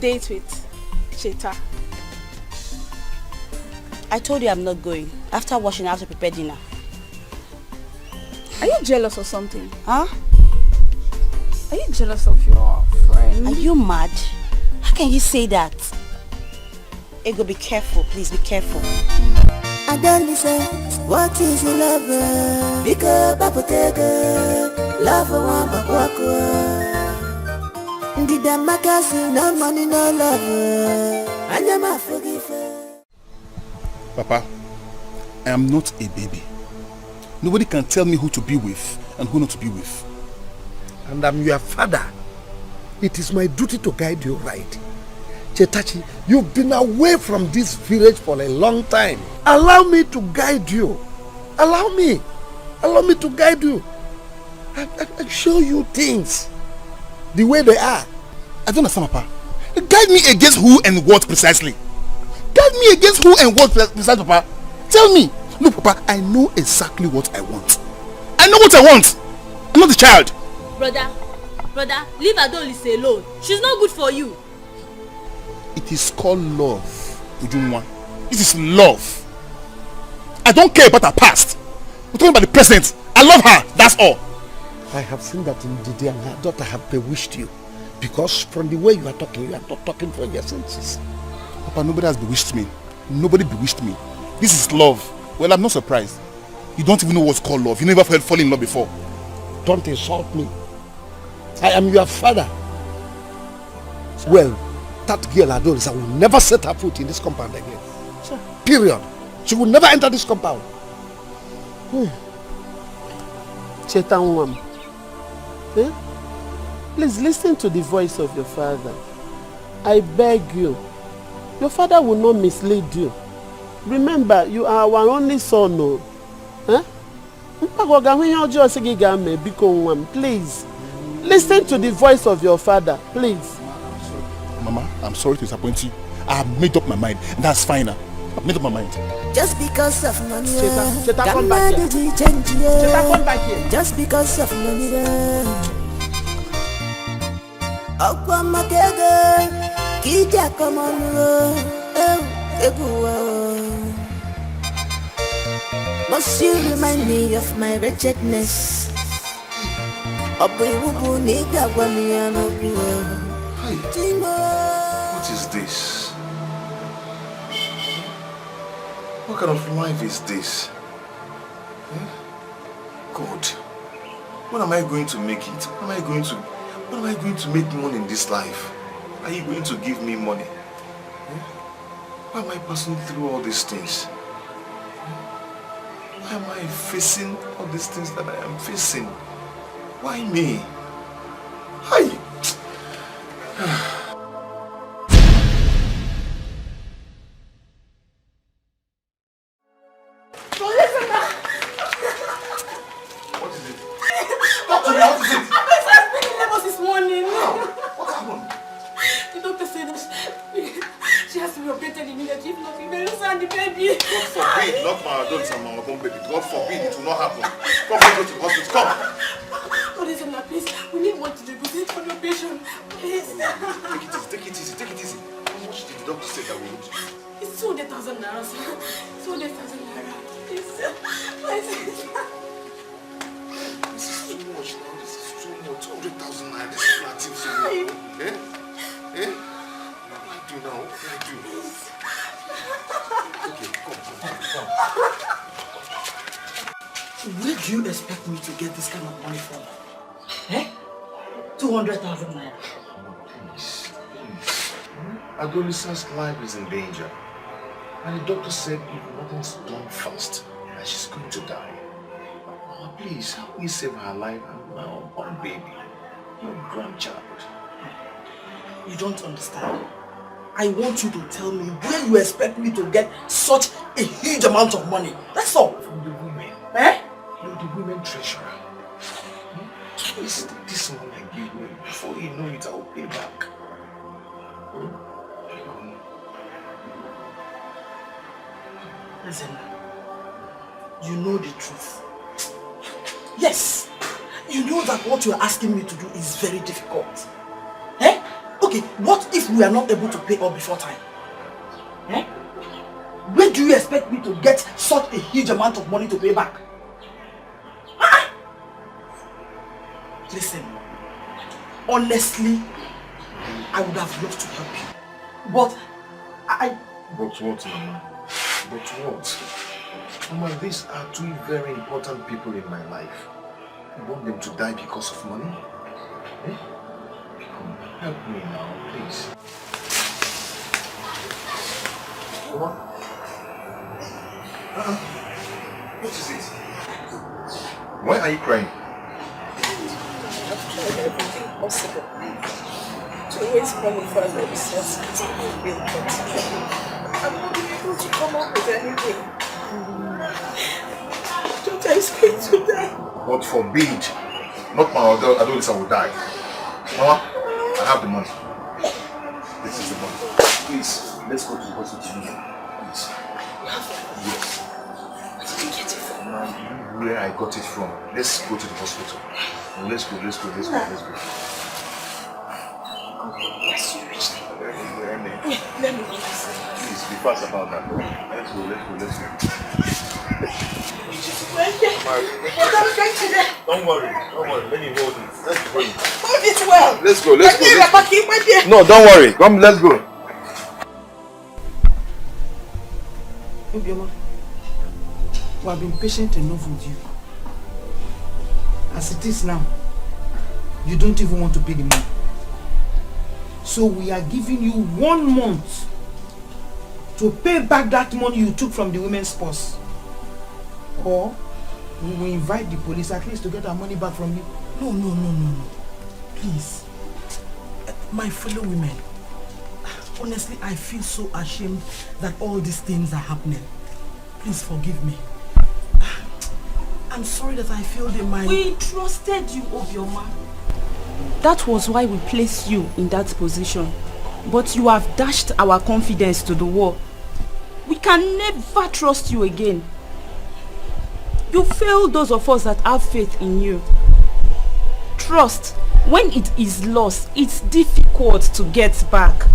Date with Cheta. I told you I'm not going. After washing, I have to prepare dinner. Are you jealous or something? Huh? Are you jealous of your friend? Are you mad? How can you say that? Ego, be careful. Please be careful. I don't listen. What is your lover? Because Papa take a love for one, but walk away. Did the magazine, no money, no love. I never forgive her. Papa, I am not a baby. Nobody can tell me who to be with and who not to be with. And I'm your father. It is my duty to guide you right. Chetachi, you've been away from this village for a long time. Allow me to guide you. Allow me to guide you. And show you things. the way they are. I don't understand, Papa. Guide me against who and what precisely? Guide me against who and what precisely, Papa? Tell me. Look, Papa, I know exactly what I want. I know what I want. I'm not a child. Brother, leave Adolise alone. She's not good for you. It is called love, Ujumwa. This is love. I don't care about her past. We're talking about the present. I love her, that's all. I have seen that in Didi and her daughter have bewitched you. Because from the way you are talking not talking from your senses. Papa, nobody has bewitched me. Nobody bewitched me. This is love. Well, I'm not surprised. You don't even know what's called love. You never felt falling in love before. Don't insult me. I am your father. Well, that girl Adolisa will never set her foot in this compound again. Sure. Period. She will never enter this compound. Chetanwam. Please listen to the voice of your father. I beg you. Your father will not mislead you. Remember, you are our only son. No? Please. Listen to the voice of your father, please. Mama, I'm sorry to disappoint you. I have made up my mind, and that's fine now. I've made up my mind. Just because of money, Cheta, come back here. Cheta, come back here. Just because of money, Aqua Makega, Kita come on, must you remind me of my wretchedness? What is this? What kind of life is this? God, when am I going to make it? When am I going to make money in this life? Are you going to give me money? Why am I passing through all these things? Why am I facing all these things that I am facing? Why me? Hi. Where do you expect me to get this kind of money from? 200,000 naira. Please. Adolisa's life is in danger. And the doctor said if nothing's done fast, that she's going to die. Oh, please, help me save her life and my unborn baby, your grandchild. You don't understand. I want you to tell me where you expect me to get such a huge amount of money. That's all. From the women. You're the women treasurer. Please take this money and give me. Before you know it, I will pay back. Listen, you know the truth. Yes, you know that what you're asking me to do is very difficult. Okay, what if we are not able to pay up before time? Where do you expect me to get such a huge amount of money to pay back? Listen, honestly, I would have loved to help you. But But what, Mama? But what? Mama, these are two very important people in my life. You want them to die because of money? Help me now, please. Mama? What is it? Why are you crying? I've tried everything possible to raise money for an obsessed bill, but I'm not able to come up with anything. Daughter is going to die. God forbid. Not my Adolisa will die. Mama, I have the money. This is the money. Please, let's go to the hospital. Please. Yes. Where did you get it from? Where I got it from. Let's go to the hospital. Let's go. Yes, you reached it. Let me go. Please, be fast about that. Let's go. Don't worry. Let me hold it. Let's go. Hold it well. Let's go. My dear. No, don't worry. Come, let's go. Obioma, we have been patient enough with you. As it is now, you don't even want to pay the money. So we are giving you 1 month to pay back that money you took from the women's purse. Or we will invite the police at least to get our money back from you. No. Please. My fellow women, honestly, I feel so ashamed that all these things are happening. Please forgive me. I'm sorry that I feel they might... We trusted you, Obioma. That was why we placed you in that position. But you have dashed our confidence to the wall. We can never trust you again. You failed those of us that have faith in you. Trust, when it is lost, it's difficult to get back.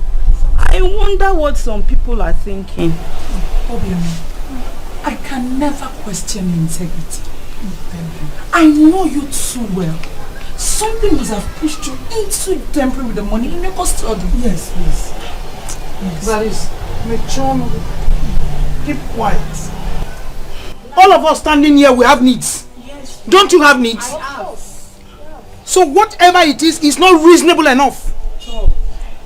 I wonder what some people are thinking. Obioma, I can never question your integrity. I know you too well. Something must have pushed you into temporary with the money in your custody. Yes. That is, Mechon, keep quiet. All of us standing here, we have needs. Yes. Don't you have needs? I have. So whatever it is not reasonable enough.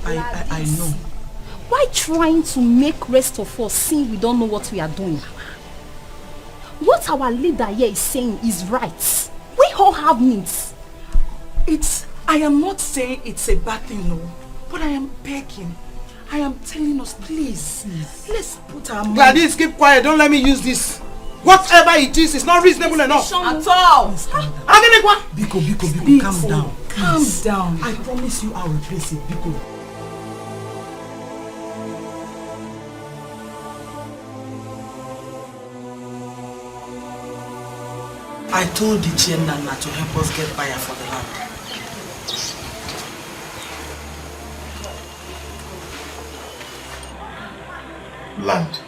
I know. Why trying to make rest of us see we don't know what we are doing? What our leader here is saying is right. We all have needs. I am not saying it's a bad thing, no. But I am begging. I am telling us, please. Let's put our money. Gladys, keep quiet. Don't let me use this. Whatever it is not reasonable enough. At all. Biko, calm down. Calm down. I promise you I'll replace it, Biko. I told the Nana to help us get buyer for the land. Land?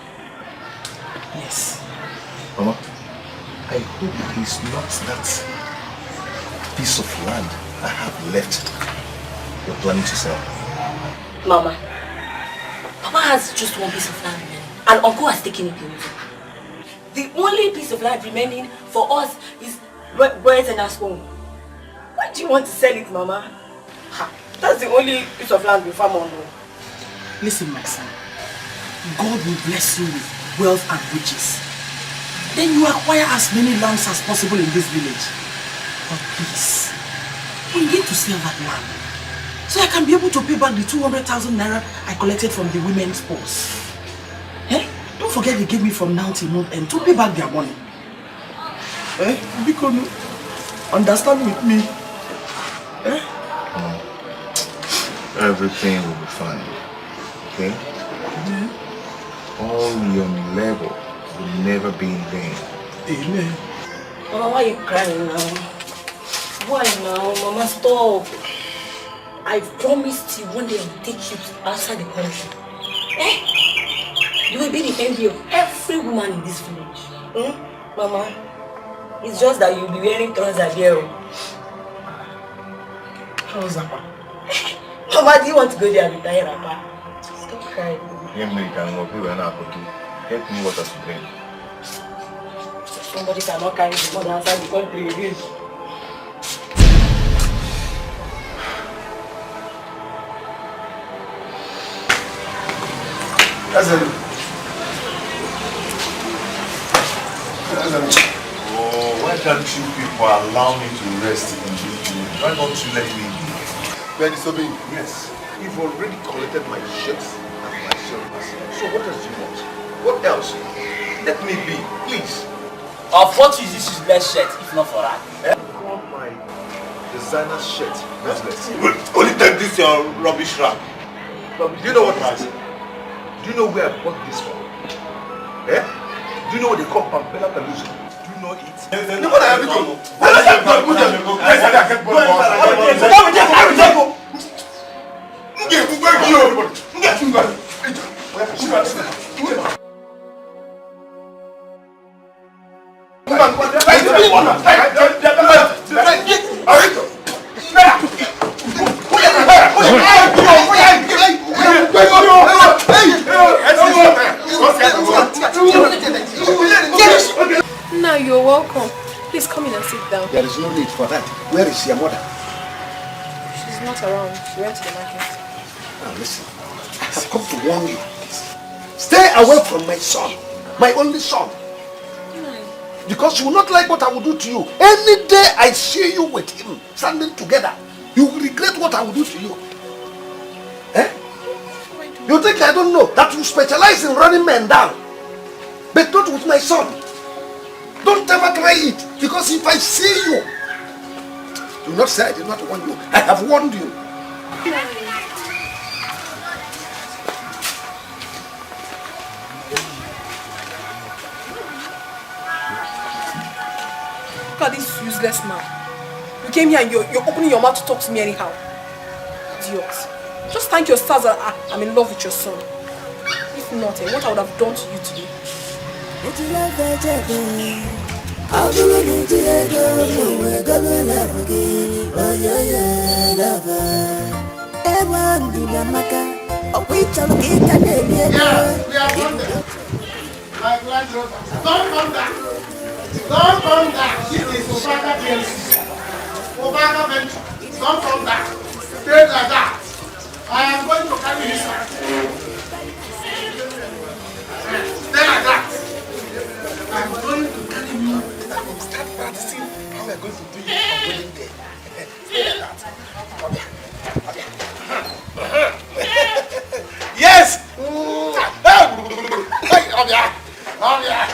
Yes. Mama, I hope it is not that piece of land I have left you're planning to sell. Mama, Papa has just one piece of land and Uncle has taken it away. The only piece of land remaining for us is Boys and us home. Why do you want to sell it, Mama? That's the only piece of land we farm on. Listen, my son. God will bless you with wealth and riches. Then you acquire as many lands as possible in this village. But please, we need to sell that land so I can be able to pay back the 200,000 naira I collected from the women's purse. Don't forget they gave me from now till month end to pay back their money. Because understand with me. Everything will be fine. Okay? All your labor will never be in vain. Amen. Mama, why are you crying now? Why now? Mama, stop. I promised you one day I will take you outside the country. You will be the envy of every woman in this village. Mama, it's just that you'll be wearing trousers here. Trousers? Mama, do you want to go there and retire, Papa? Stop crying. Help me what to drink. Somebody cannot carry the mother outside the country again. Oh, why can't you people allow me to rest in this room? Why don't you let me be? You're disobeying. Yes. You've already collected my shirts and my shoulders. So what else do you want? What else? Let me be, please. Of what is this useless shirt if not for that? I want my designer shirt. Useless. Only take this your rubbish rag. Do you know what this is? Do you know where I bought this from? Eh? Do you know what they call Pampela Peluso? Do you know it? You want to have it on? Now you're welcome. Please come in and sit down. There is no need for that. Where is your mother? She's not around. She went to the market. Now listen, I have come to warn you. Stay away from my son, my only son. Because you will not like what I will do to you. Any day I see you with him, standing together, you will regret what I will do to you. Eh? You think I don't know that you specialize in running men down? But not with my son. Don't ever try it. Because if I see you, do not say I did not warn you. I have warned you. Look at this useless man. You came here and you're opening your mouth to talk to me anyhow. Idiot. Just thank your stars that I'm in love with your son. If not, what I would have done to you today. My grandchildren, don't come back. Don't come back. This is Obaka PLC. Obaka Venture. Don't come back. Stay like that. I am going to carry this one. Stay like that. I am going to carry you and start practicing how we are going to do it on wedding day. Stay like that. Come here. Come here. Yes! Hey, come here. Come here.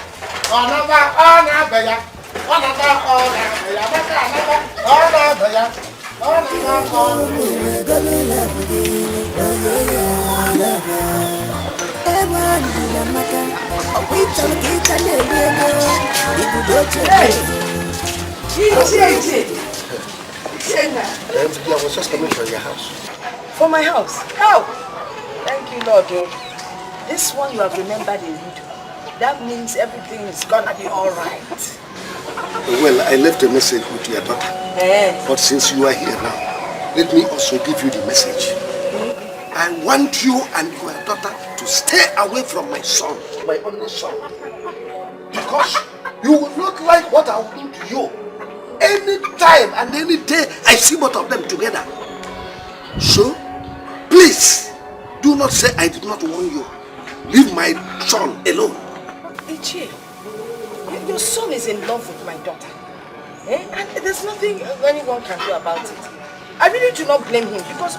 I was just coming from your house. For my house? How? Thank you, Lord. This one you have remembered a little. That means everything is gonna be alright. Well, I left a message with your daughter. But since you are here now, let me also give you the message. I want you and your daughter to stay away from my son, my only son. Because you will not like what I will do to you. Any time and any day I see both of them together. So, please, do not say I did not warn you. Leave my son alone. Ichie, your son is in love with my daughter. And there's nothing anyone can do about it. I really do not blame him because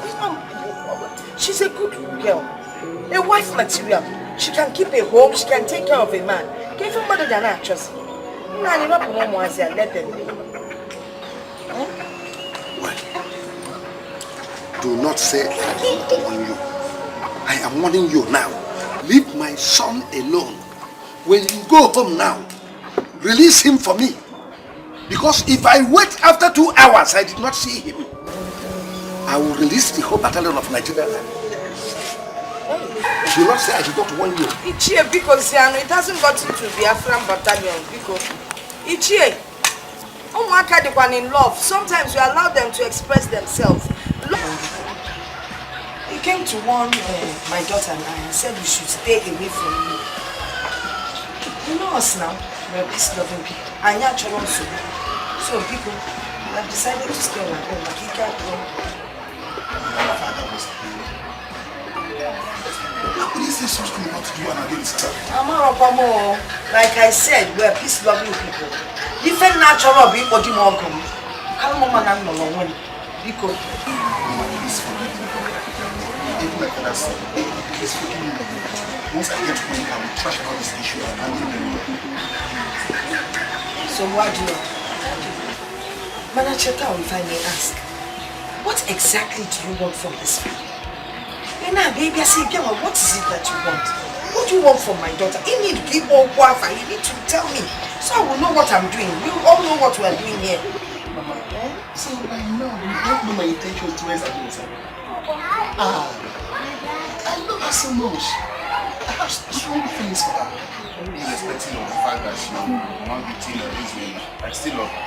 she's a good girl. A wife material. She can keep a home, she can take care of a man. Give him mother than actress. Let them be. Well, do not say I did not warn you. I am warning you now. Leave my son alone. When you go home now, release him for me. Because if I wait after 2 hours, I did not see him, I will release the whole battalion of Nigeria. Do not say I did not warn you. Ichie, because it hasn't gotten to the Afghan battalion. Because Ichie, in love, sometimes we allow them to express themselves. He came to warn my daughter and I said we should stay away from you. You know us now, we're peace-loving people. And you're children so. So people have decided to stay on our own. Like he can't go. What is this supposed not to do and against her? Like I said, we're peace-loving people. If a natural people do more come, how mama and no one because please forgive me. Even like that, please forgive me. Once I get home, I will trash about this issue and handle it. So what do you? Madam Cheta, if I may ask, what exactly do you want from this family? Now, baby, I say, what is it that you want? What do you want from my daughter? You need to give all water. You need to tell me, so I will know what I'm doing. We all know what we are doing here. Mama, so by now you don't know my intentions towards Adosa. I love her so much. I have strong feelings for her. Irrespective of the fact that she won't be teen or this way, I still love her.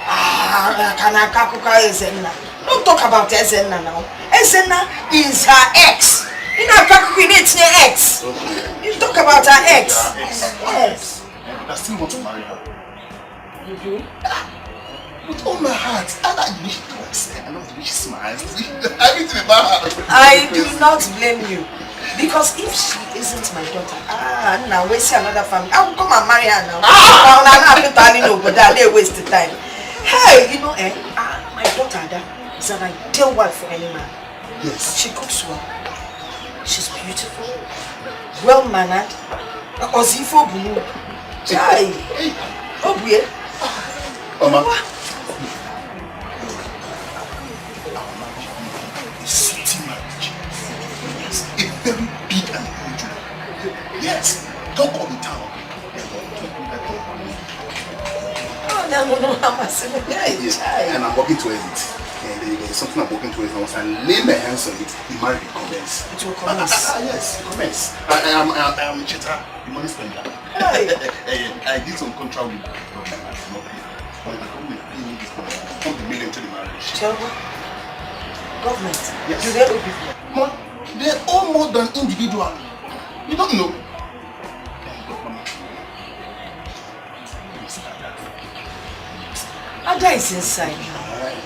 Don't talk about Ezenna now. Ezenna is her ex. You know, Kakuku needs her ex. You talk about her ex. Yes. I still want to marry her. You do? With all my heart. I like the way she talks. I love the way she smiles. Everything about her. I do not blame you. Because if she isn't my daughter, now we see another family. I will come and marry her now. Now I'm not telling you, but they waste the time. Hey, you know, my daughter Ada is an ideal wife for any man. Yes. She cooks well. She's beautiful, well-mannered. Ozifo Bunu. Chai. Obuye. Mama. Very big and huge. Yes, talk of the town. Oh, no, yes. And I'm walking towards it. And there's something I'm walking towards. And once I lay my hands on it, the marriage will commence. It will commence? Yes, it commence. I am a cheater, the money spender. I did some contract with the government. But the government paid me this money. $1 million to the marriage. Government? Yes. Do they owe people? They're all more than individual. You don't know. Ada is inside.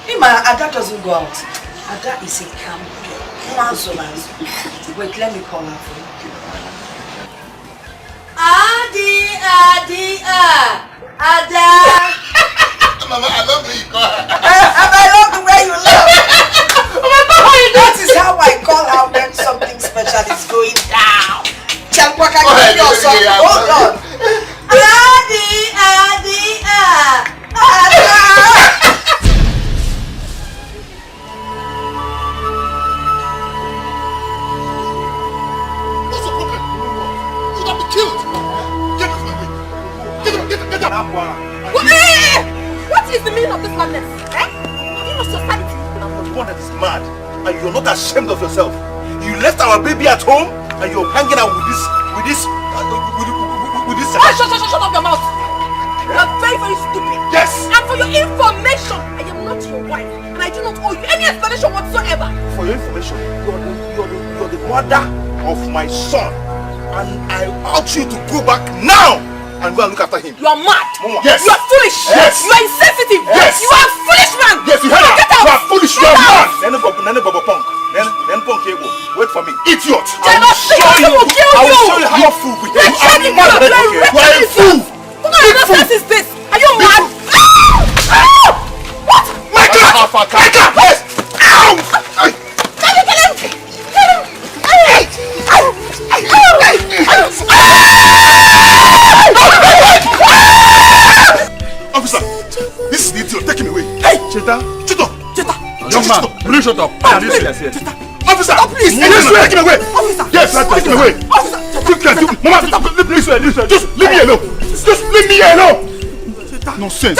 Ada doesn't go out. Ada is a calm girl. Wait, let me call her for you. Ada. Mama, I love the way you call her. And I love the way you laugh. That is how I call her when something special is going down. Hold on. What's the problem? You got me killed. Get off my way. Get up. What is the meaning of this madness? Have you lost your sanity? I'm the one that is mad, and you're not ashamed of yourself. You left our baby at home, and you're hanging out with this. Shut up your mouth! You are very, very stupid. Yes. And for your information, I am not your wife, and I do not owe you any explanation whatsoever. For your information, you're the mother of my son, and I urge you to go back now and go and look after him. You are mad. Mama. Yes. You are foolish. Yes. You are insensitive. Yes. You are a foolish man. Yes, you heard it. Get out. You are foolish. You are mad. Nene Bobo Punk. Then Punk Ego. Wait for me. Idiot. I will show you how fool we are. You are mad. You are a fool. What kind of nonsense is this? Are you mad? What? Michael! Yes! Ow! Officer, this is the idiot. Take him away. Hey! Cheta! Young man, will you shut up? Officer! Please! Take him away! Officer! Yes, take him away! Officer! Mama, please, just leave me alone! Just leave me alone! Nonsense!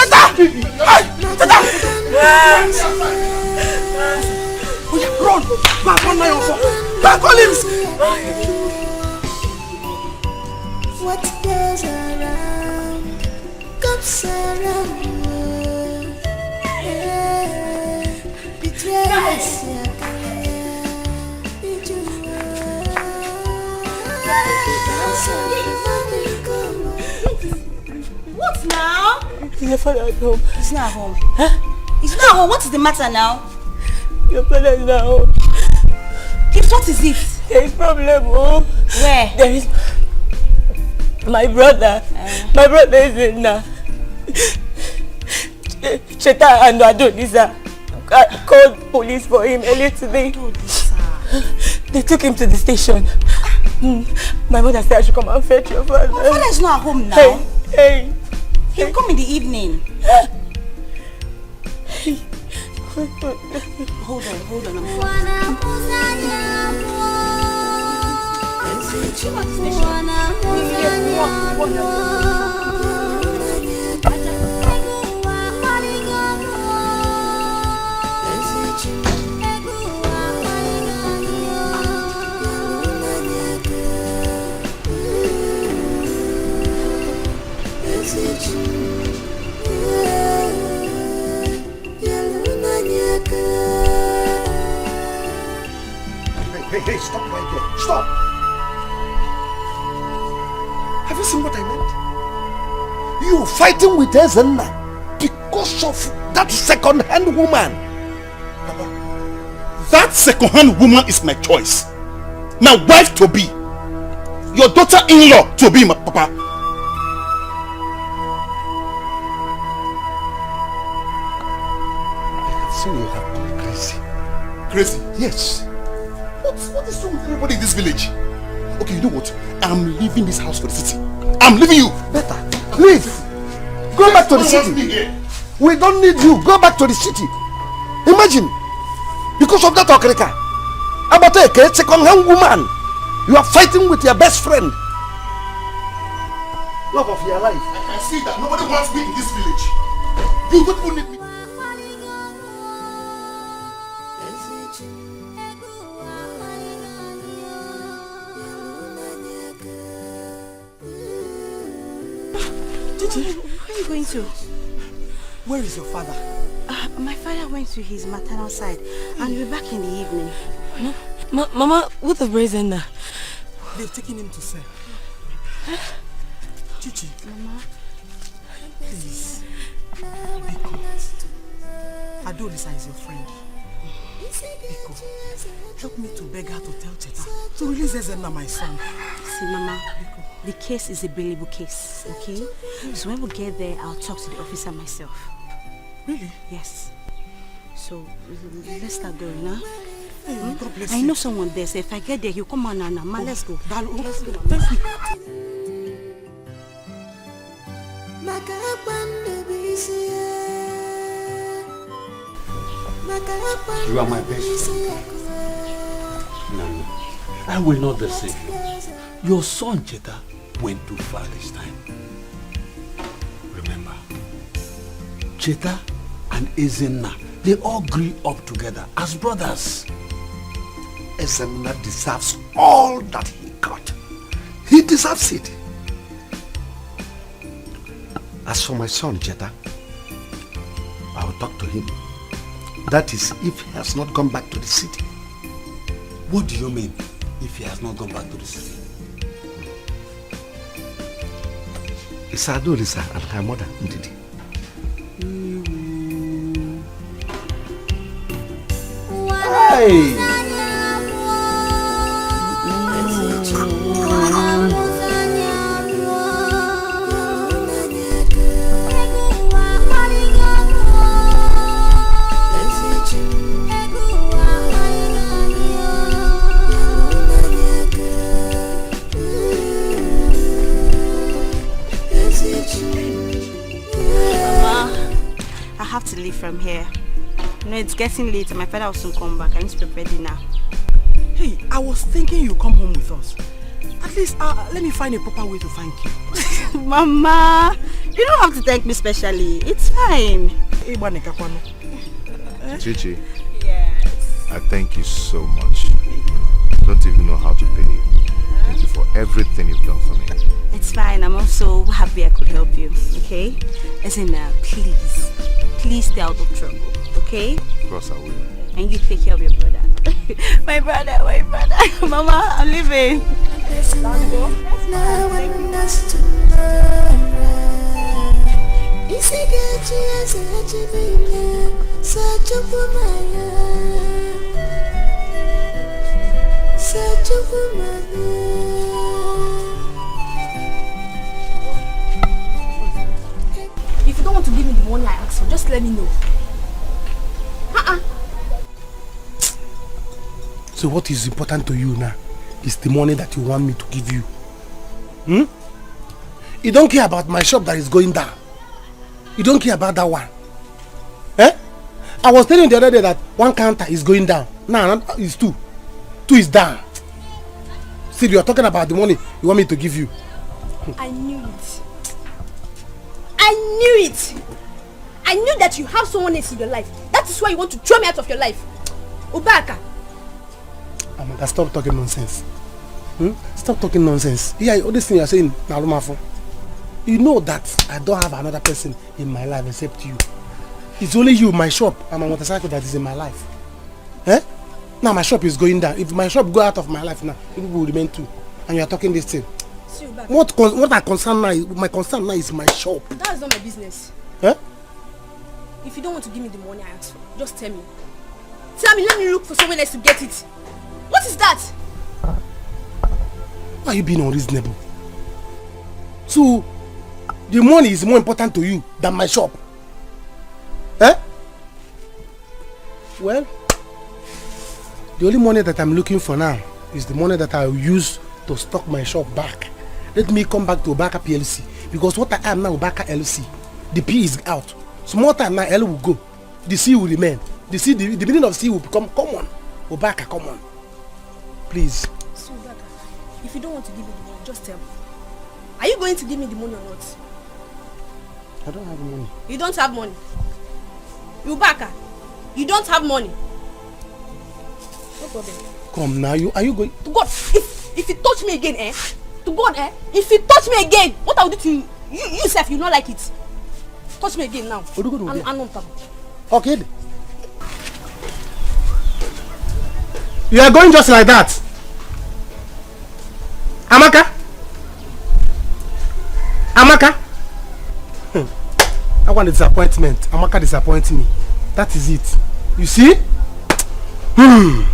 Run! Back on my offer! Back on him! What goes around comes around. Betrays your What now? Your father at home. He's not home. Huh? He's not home. What is the matter now? Your father is not home. Gift, what is it? There is problem home. Where? There is my brother. My brother is in Cheta and Adonisa called police for him earlier today. They took him to the station. My mother said I should come and fetch your father. My father is not at home now. Hey. He'll come in the evening. Hold on. Hey, stop right there. Stop! Have you seen what I meant? You fighting with Ezenna because of that second-hand woman. Papa, that second-hand woman is my choice. My wife to be. Your daughter-in-law to be, my papa. I have seen you have gone crazy. Crazy? Yes. What is wrong with everybody in this village? Okay, you know what? I'm leaving this house for the city. I'm leaving you. Better. Leave. Go back to the city. We don't need you. Go back to the city. Imagine. Because of that okrika. About a second-hand woman. You are fighting with your best friend. Love of your life. I can see that nobody wants me in this village. You don't need me. Where are you going to? Where is your father? My father went to his maternal side and we'll be back in the evening. Mama, what of Ezenna? They've taken him to sell. Chichi. Mama. Please. Biko. Adolisa is your friend. Biko, help me to beg her to tell Cheta to release Ezenna, my son. See, Mama, the case is a bailable case, okay? So when we get there, I'll talk to the officer myself. Really? Yes. So, let's start going, huh? Hey, God bless I you. know someone there, so if I get there, you come on, Nana. Ma, let's go. Let's go, Mama. Thank you. You are my best friend. Nana, I will not deceive you. Your son Cheta went too far this time. Remember, Cheta and Ezenna, they all grew up together as brothers. Ezenna deserves all that he got. He deserves it. As for my son, Cheta, I will talk to him. That is, if he has not gone back to the city. What do you mean, if he has not gone back to the city? It's Adolisa and her mother, Ndidi. Hey! I have to leave from here. You know, it's getting late and my father will soon come back. I need to prepare dinner. Hey, I was thinking you come home with us. At least, let me find a proper way to thank you. Mama, you don't have to thank me specially. It's fine. Chichi. Yes. I thank you so much. I don't even know how to pay you. Thank you for everything you've done for me. It's fine. I'm also happy I could help you. Okay? Ezenna, please stay out of trouble. Okay? Of course I will. And you take care of your brother. my brother. Mama, I'm leaving. If you don't want to give me the money I asked for, just let me know. So what is important to you now is the money that you want me to give you. You don't care about my shop that is going down. You don't care about that one. I was telling you the other day that one counter is going down. Now it's 2. 2 is down. See, you are talking about the money you want me to give you. I knew it. I knew it. I knew that you have someone else in your life. That is why you want to throw me out of your life. Ubaka. Amanda, stop talking nonsense. Stop talking nonsense. Yeah, all this thing you are saying, you know that I don't have another person in my life except you. It's only you, my shop, and my motorcycle that is in my life. Eh? Now my shop is going down. If my shop go out of my life now, people will remain too. And you are talking this thing. What I concern now, my concern now is my shop. That is not my business. Eh? If you don't want to give me the money I asked for, just tell me. Tell me, let me look for someone else to get it. What is that? Why are you being unreasonable? So, the money is more important to you than my shop. Eh? Well, the only money that I'm looking for now is the money that I will use to stock my shop back. Let me come back to Obaka PLC. Because what I am now, Obaka LC, the P is out. Small time now, L will go. The C will remain. The meaning of C will become common. Obaka common. Please. So, Obaka, if you don't want to give me the money, just tell me. Are you going to give me the money or not? I don't have money. You don't have money. Ubaka, you don't have money. No problem. Come now, are you going? To God, if you touch me again, to God, if you touch me again, what I will do to you? You yourself, you not like it. Touch me again now. Okay. You are going just like that. Amaka? I want a disappointment. Amaka disappoints me. That is it. You see? Hurry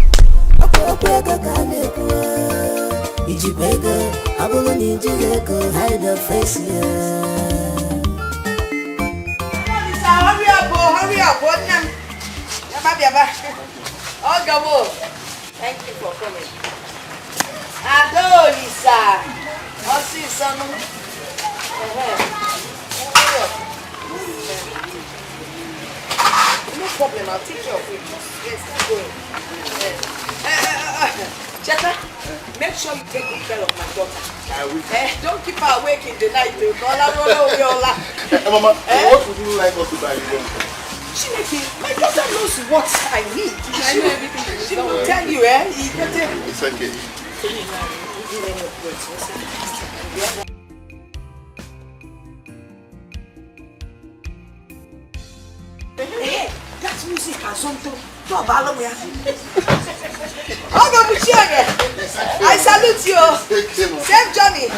up, Thank you for coming. Adolisa. I'll see you son. No problem, I'll take care of it. Yes, keep going. Cheta, make sure you take good care of my daughter. Don't keep her awake in the night. Mama, what would you like us to buy you? My daughter knows what I need. I know everything. She will tell you, It's okay. That music has something. I salute you. Safe journey.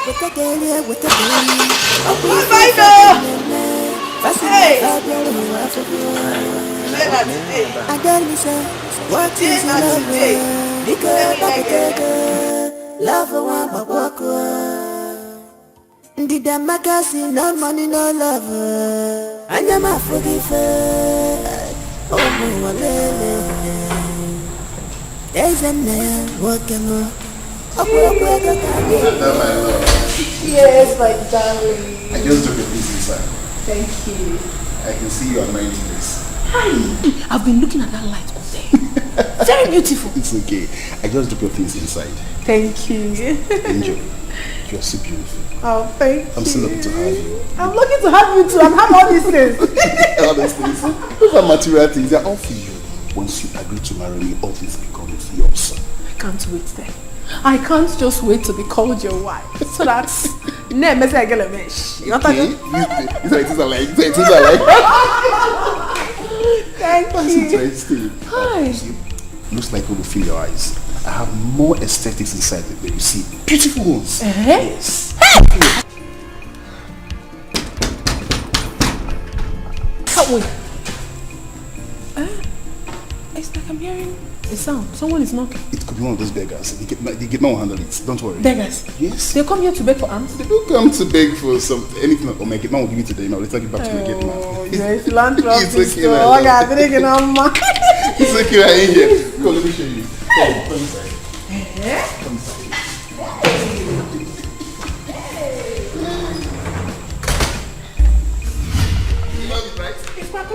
With the girl, with the girl. Hey. I don't listen. What is love? Because love one but walk one. Did the magazine no money no love? And I'm a forgive. Oh my there's a man walking on. Yes, my darling. I just took a piece inside. Thank you. I can see you admiring this. Hi. I've been looking at that light all day. Very beautiful. It's okay. I just took your things inside. Thank you. Angel, you're so beautiful. Oh, thank you. I'm so lucky to have you. I'm lucky to have you too. I'm having all these things. All these things. Those are material things. They're all for you. Once you agree to marry me, all this becomes yours. I can't wait then. I can't just wait to be called your wife. So that's name is a girl mesh. You It is like. Thank That's you. interesting. Hi. See, looks like you will feel your eyes. I have more aesthetics inside than you see. Beautiful ones. Yes. Can't wait. It's like I'm hearing a sound. Someone is knocking. It could be one of those beggars. The gate man will handle it. Don't worry. Beggars? Yes. They come here to beg for alms? They don't come to beg for something. Anything. Oh, my gate man will give it to them. I'll return it back to my gate man. You're a philanthropist. It's okay. It's okay. I ain't here. Come, let me show you. Come inside. Come inside.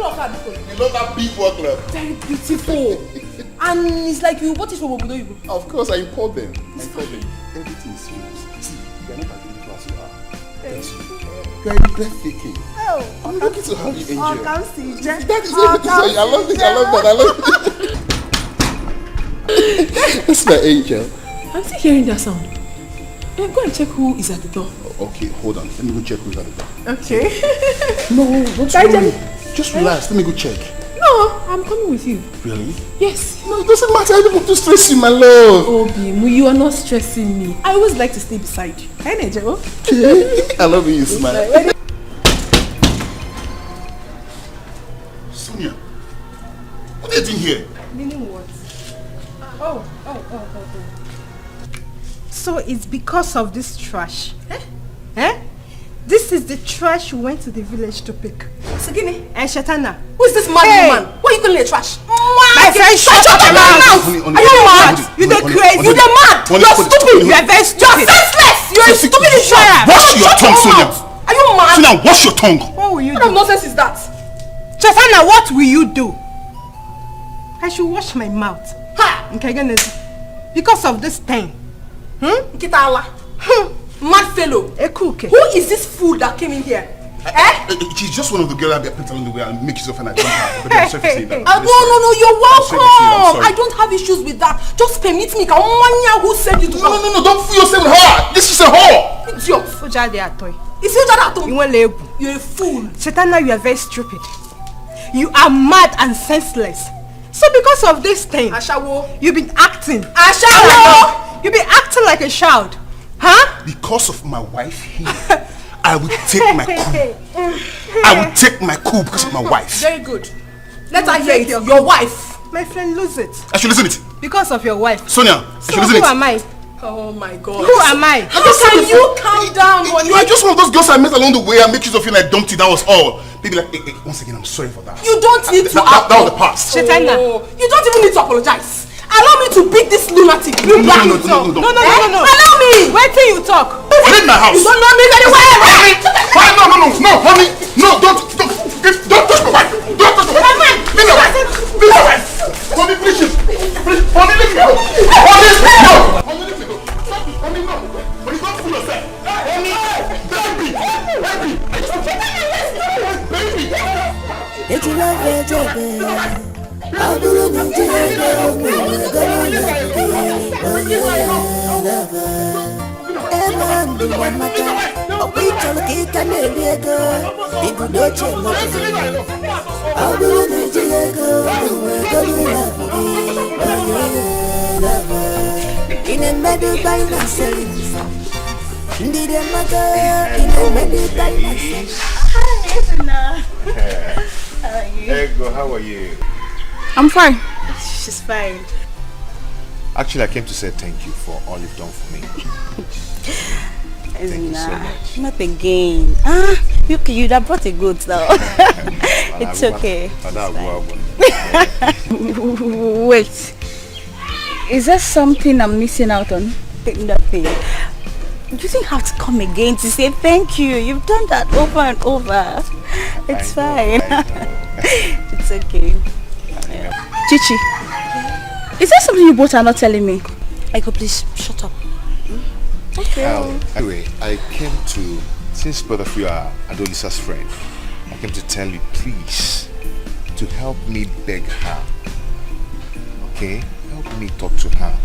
You love that beef work club? Very beautiful. And it's like you bought it from Obodo Igbo. Of course, I import them. Everything is yours. See, you are not as beautiful as you are. Thank you. You are breathtaking. Oh. I'm lucky to have you, Angel. Oh, come see, Jack. That is everything. I love this. I love that. That's my angel. I'm still hearing that sound. Go and check who is at the door. Okay, hold on. Let me go check who's at the door. Okay. No, don't worry. Just relax. Let me go check. No, I'm coming with you. Really? Yes. No, it doesn't matter. I don't want to stress you, my love. Oh, Bimu, you are not stressing me. I always like to stay beside you. Hey, Nejo. I love you, smile. Sonia, what are you doing here? Meaning what? Oh. So it's because of this trash. Eh? This is the trash you went to the village to pick. Sagini. And Shatana. Who is this mad woman? Why are you calling her trash? My friend, shut your mouth! Are you mad? You're crazy. You're mad. You're stupid. You're very stupid. You're senseless. You're a stupid insurer. Wash your tongue, Sonia. Are you mad? Sonia, wash your tongue. What will you do? What kind of nonsense is that? Shatana, what will you do? I should wash my mouth. Ha! Okay, because of this thing. Kitala. Mad fellow. Who is this fool that came in here? She's just one of the girls that picked along the way and make yourself and I don't have. But I'm sorry for saying that. No, you're welcome. I'm sorry. I don't have issues with that. Just permit me. Who sent you to No, don't fool yourself with her. This is a whore. Idiot. Is it that? You're a fool. Shatana, you are very stupid. You are mad and senseless. So because of this thing, Ashawo, you've been acting. Ashawo! You've been acting like a child. Huh? Because of my wife here, I will take my coup. I will take my coup because of my wife. Very good. Let her hear it. Your wife. My friend, lose it. I should listen it. Because of your wife. Sonia, I should listen it. Who am I? Oh my God. Who am I? How can you calm down? You are just one of those girls I met along the way and make use of you like dumpty. That was all. Baby, like, hey, once again, I'm sorry for that. You don't need to that was the past. Shatana. You don't even need to apologize. Allow me to beat this lunatic. No. Allow me. Wait till you talk. Leave my house. You don't know me very well. No, honey. No, don't touch my wife. Don't touch my wife. Leave my wife. Leave my wife. Honey, please. Honey, leave me alone. Honey, no. Honey, no. But you don't fool yourself. Honey, baby. If you love it, I'll do the thing Ego, how are you? I'm fine. She's fine. Actually, I came to say thank you for all you've done for me. Thank you so much. Not again. You have brought a good now. It's okay. Wait. Is there something I'm missing out on? Nothing. You didn't have to come again to say thank you. You've done that over and over. It's fine. It's okay. Chichi, is there something you both are not telling me? Ego, please shut up. Okay. Anyway, I came to, since both of you are Adolisa's friend, I came to tell you, please, to help me beg her. Okay? Help me talk to her.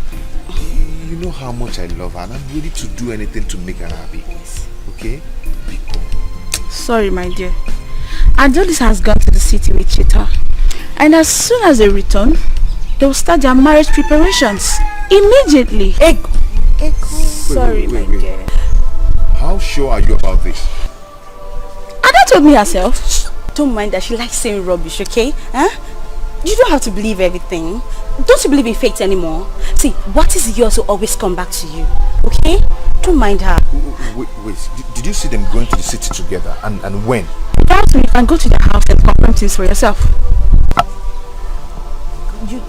You know how much I love her and I'm ready to do anything to make her happy. Okay? Sorry, my dear. Adolisa has gone to the city with Chita. And as soon as they return, they will start their marriage preparations. Immediately. Ego. Sorry, my dear. How sure are you about this? Ada told me herself. Don't mind that, she likes saying rubbish, okay? Huh? You don't have to believe everything. Don't you believe in fate anymore? See, what is yours will always come back to you, okay? Don't mind her. Wait. Did you see them going to the city together? And when? Perhaps you can go to their house and confirm things for yourself. You...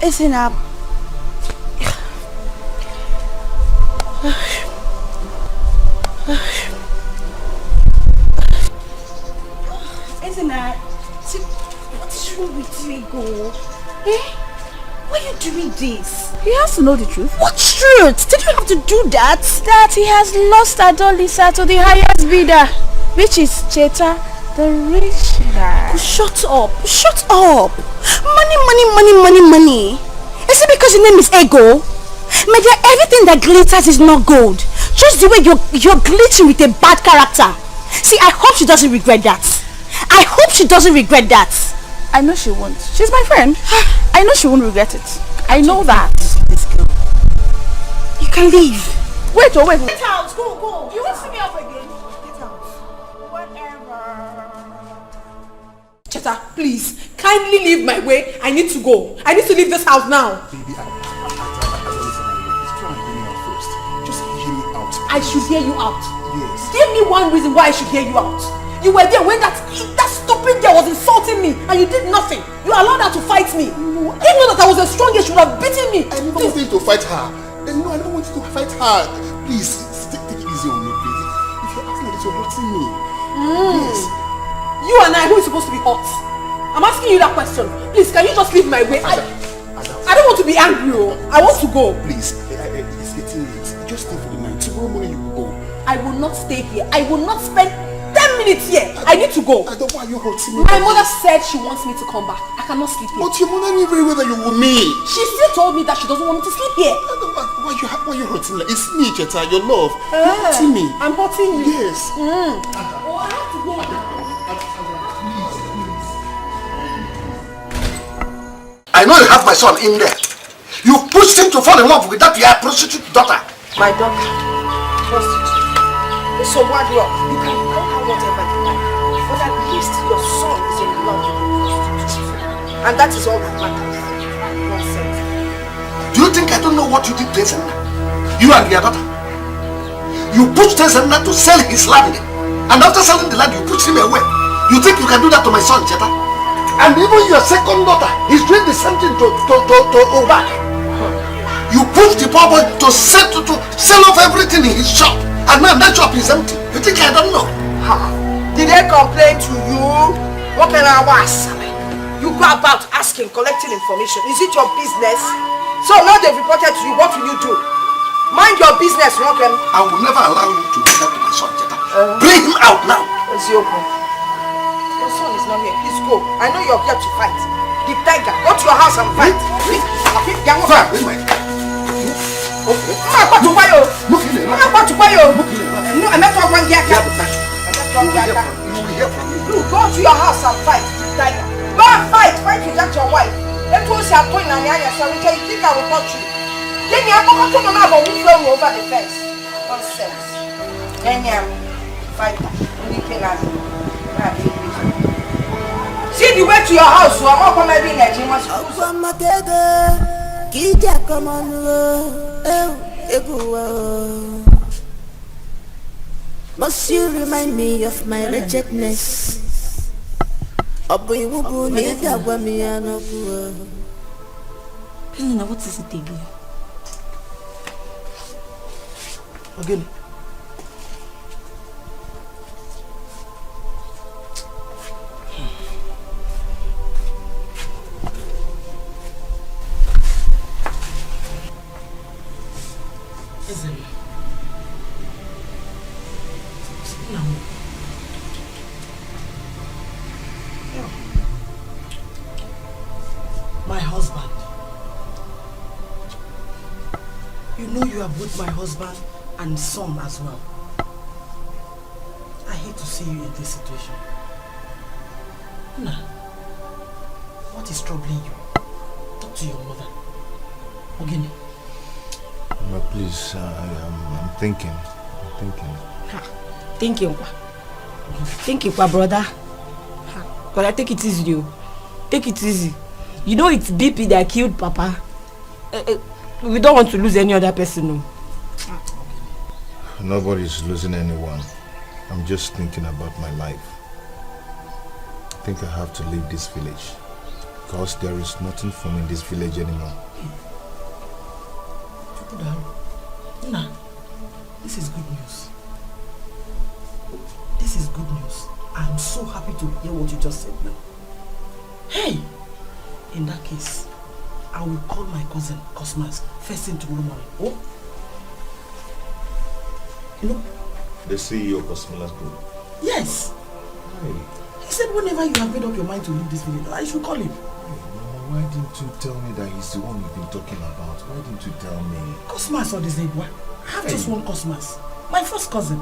Listen up. Isn't that? See, what is wrong with you, Ego? Eh? Why are you doing this? He has to know the truth. What truth? Did you have to do that? That he has lost Adolisa to the highest bidder, which is Cheta, the rich guy. Shut up. Shut up. Money, money, money, money, money. Is it because your name is Ego? My dear, everything that glitters is not gold. Just the way you're glitching with a bad character. See, I hope she doesn't regret that. I hope she doesn't regret that. I know she won't. She's my friend. I know she won't regret it. I know that. This girl. You can leave. Wait, wait. Get out. Go, go. You won't see me up again. Get out. Whatever. Cheta, please, kindly leave my way. I need to go. I need to leave this house now. Baby, just hear me out. I should hear you out. Yes. Give me one reason why I should hear you out. You were there when that stupid girl was insulting me and you did nothing. You allowed her to fight me. Even though that I was a strong girl, she would have beaten me. I never wanted you to fight her. No, I never wanted you to fight her. Please, take it easy on me, please. If you're asking me this, you're hurting me. Yes. You and I, who is supposed to be hot? I'm asking you that question. Please, can you just leave my way? I don't want to be angry. I want to go. Please, it's getting late. Just stay for the night. Tomorrow morning you will go. I will not stay here. I will not spend 10 minutes here. I need to go. I don't want you hurting me. My mother said she wants me to come back. I cannot sleep here. But your mother knew very well that you were me. She still told me that she doesn't want me to sleep here. Why you hurting me? It's me, Cheta, your love. You're hurting me. I'm hurting you. Yes. Oh, I have to go. I know you have my son in there. You pushed him to fall in love with that your prostitute daughter. My daughter, prostitute. So what you can call her whatever you like, but at least your son is in love with the prostitute. And that is all that matters. Nonsense. Do you think I don't know what you did to Ezenna? You and your daughter. You pushed Ezenna to sell his land. And after selling the land, you pushed him away. You think you can do that to my son, Cheta? And even your second daughter is doing the same thing to Obak. You pushed the poor boy to sell off everything in his shop. And now that shop is empty. You think I don't know? Did they complain to you? What can I ask? You go about asking, collecting information. Is it your business? So now they've reported to you. What will you do? Mind your business, Roken. I will never allow you to do that to my son, Cheta. Bring him out now. Ezioku. Your son is not here. Please go. I know you're here to fight. The tiger, go to your house and fight. Go to your house and fight. Tiger. Go and fight. Fight with that your wife. Let us have point and so we can think I will punch you. Then you have to come over the fence. Nonsense. Then you fight. See the way to your house, so I'm not coming in Nigeria. Must you remind me of my wretchedness? Elena, what is it again? Again. My husband. You know you are both my husband and son as well. I hate to see you in this situation. Nah. What is troubling you? Talk to your mother. Ogini. But please, I'm thinking. Thinking what, brother? But I take it easy, you. Take it easy. You know it's BP that killed Papa. We don't want to lose any other person, no. Nobody's losing anyone. I'm just thinking about my life. I think I have to leave this village. Because there is nothing for me in this village anymore. Nah, this is good news. This is good news. I'm so happy to hear what you just said now. Hey! In that case, I will call my cousin, Cosmas, first thing tomorrow morning. Oh? You know? The CEO of Cosmos Group? Yes! Hey. He said whenever you have made up your mind to leave this village, I should call him. Why didn't you tell me that he's the one you've been talking about? Why didn't you tell me? Cosmas or this neighbor? I have just one Cosmas. My first cousin.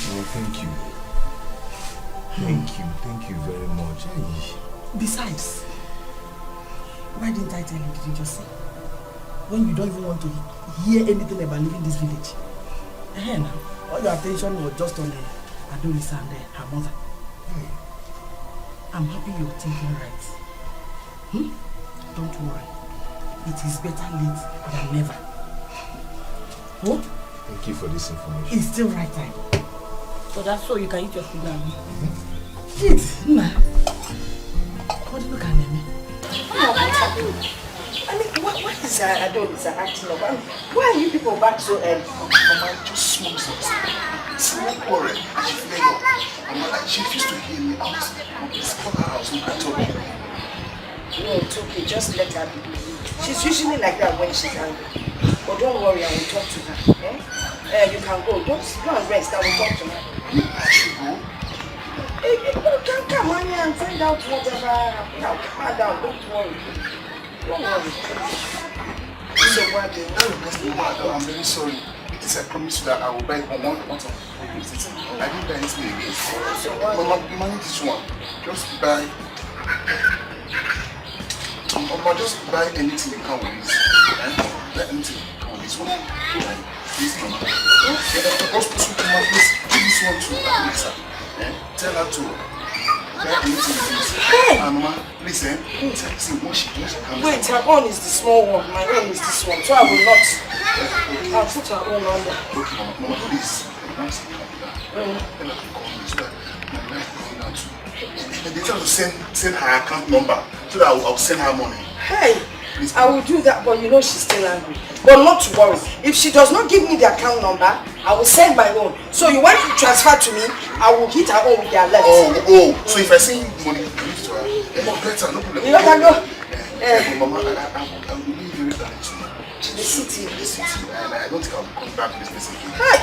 Oh, thank you. Thank you very much. Besides, why didn't I tell you? Did you just say? When you don't even want to hear anything about leaving this village. Now, all your attention was just on Adolisa and her mother. I'm happy you're thinking right. Don't worry. It is better late than never. Oh? Thank you for this information. It's still right time. So that's so you can eat your food now. Eat. Nah. What do you look at me? I mean, why is Adolisa acting up? Why are you people back so early? Mama, just small things. Small quarrel. She refused to hear me out. Please call her house. I told you. No, it's okay. Just let her be. She's usually like that when she's angry. But don't worry, I will talk to her. You can go. Just go and rest. I will talk to her. I should go? Come on here and find out whatever. Now, calm down. Don't worry. Don't worry. So, I'm very sorry. Because I promised you that I will buy one of the things. I didn't buy anything again. So, Mama, manage this one. Just buy. Mama, just buy anything you can with this. Buy anything you can with this one. Please, Mama. Just put some Mama, please. Give this one to Lisa. Tell her to buy anything with this. Mama, listen. See what she comes. Wait, her own is the small one. My own is this one. So I will not. I'll put her own on there. Okay, Mama, please. They tell to send her account number so that I'll send her money. Hey, please, I will do that, but you know she's still angry. But not to worry. If she does not give me the account number, I will send my own. So you want to transfer to me, I will hit her own with their left. So if I send money, give it to her. Better, no problem. You know that go? Mama, I will be very direct. The city. I don't think I'll come back to this place again. Hi,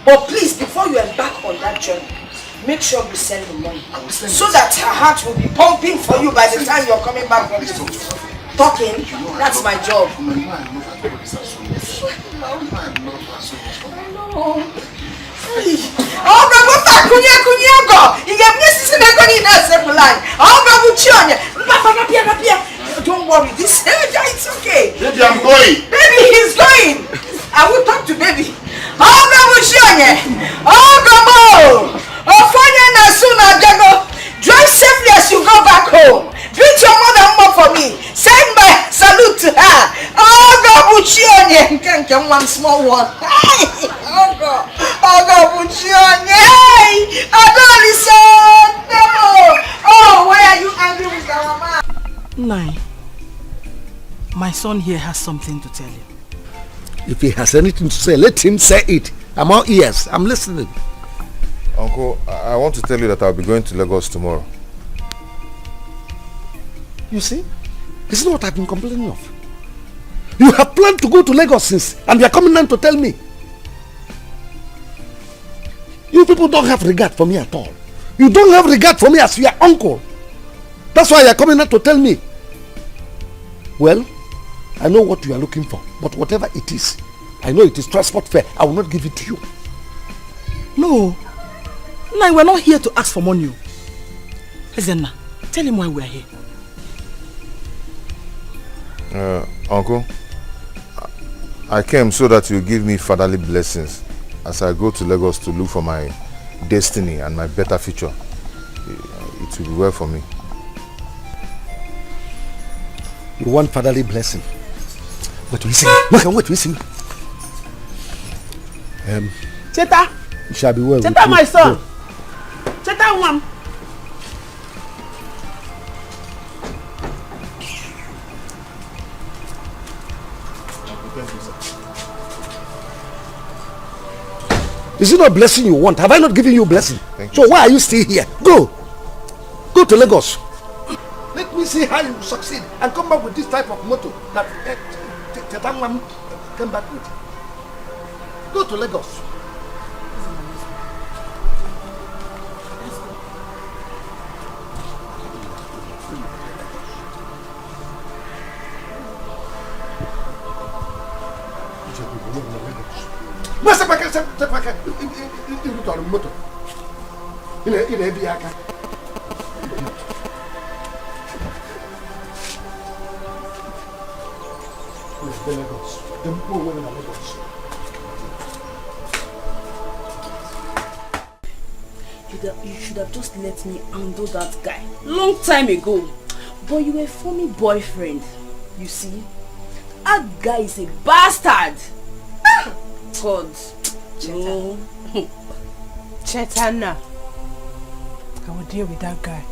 but please, before you embark on that journey, make sure you send the money. I will send so that her heart will be pumping for you by the time you're coming back from talking. That's my job. I know don't worry, this it's okay. Baby, I'm going. Baby, he's going. I will talk to baby. Drive safely as you go back home. Greet your mother for me. Send my salute to her. One small one. Oh, why are you angry with our mama? Nai, my son here has something to tell you. If he has anything to say, let him say it. I'm all ears. I'm listening. Uncle, I want to tell you that I'll be going to Lagos tomorrow. You see? This is what I've been complaining of. You have planned to go to Lagos since, and you are coming down to tell me. You people don't have regard for me at all. You don't have regard for me as your uncle. That's why you are coming down to tell me. Well, I know what you are looking for, but whatever it is, I know it is transport fare. I will not give it to you. No. No, we're not here to ask for money. Ezenna, tell him why we're here. Uncle, I came so that you give me fatherly blessings as I go to Lagos to look for my destiny and my better future. It will be well for me. You want fatherly blessing? Wait, listen. Wait, listen. Cheta! You shall be well. Cheta, my son! Go. Cheta, one! Is it not blessing you want? Have I not given you a blessing? Thank you. So why are you still here? Go to Lagos. Let me see how you succeed and come back with this type of motto that Tetanwam came back with. Go to Lagos. Moto. Ine biaka. Lagos. The poor women of Lagos. You should have just let me handle that guy long time ago. But you were a funny boyfriend. You see? That guy is a bastard. God. No. Chetana. I will deal with that guy.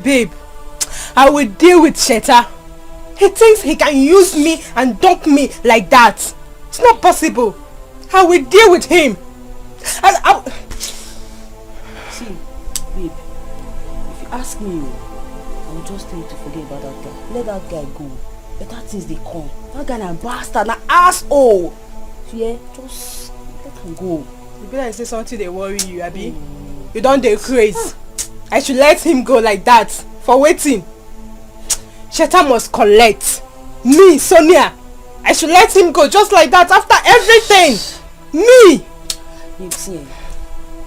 Babe, I will deal with Cheta. He thinks he can use me and dump me like that. It's not possible. I will deal with him. See, babe, if you ask me, I will just tell you to forget about that guy. Let that guy go. Better things they come. That guy is a bastard, an asshole. Yeah, just let him go. You better say something they worry you, Abi. You don't dey craze. I should let him go like that. For waiting. Sheta must collect. Me, Sonia. I should let him go just like that after everything. Me. You see,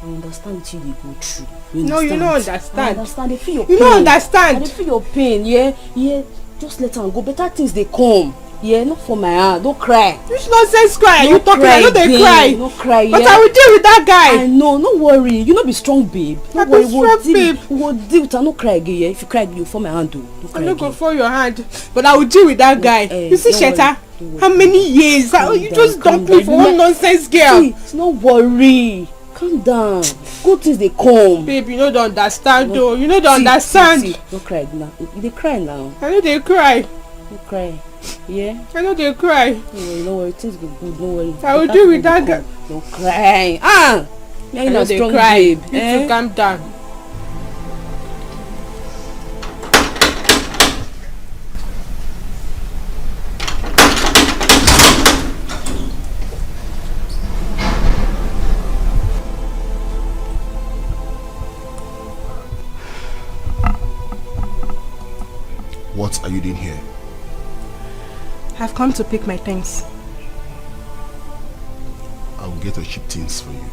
I understand what you go through. No, you don't understand. I understand. They feel your pain. You don't understand. They feel your pain. Yeah. Just let him go. Better things they come. Yeah, not for my hand. Don't cry. Which nonsense cry? You talking? I know they cry. Don't cry. But I will deal with that guy. I know. No worry. You not be strong, babe. No worry. We will deal with her. No cry again. Yeah? If you cry, you fall my hand. I'm not gonna fall your hand. But I will deal with that guy. You see, Sheta? How many years? You just dumped me for one nonsense girl. See, no worry. Calm down. Good things they come. Babe, you don't understand though. You don't understand. See. Don't cry now. They cry now. I know they cry. Don't cry. Yeah? I know they cry. No worry, things go good, don't worry. I will deal with that guy. Don't cry. I know they cry. You to calm down. What are you doing here? I've come to pick my things. I will get a cheap things for you.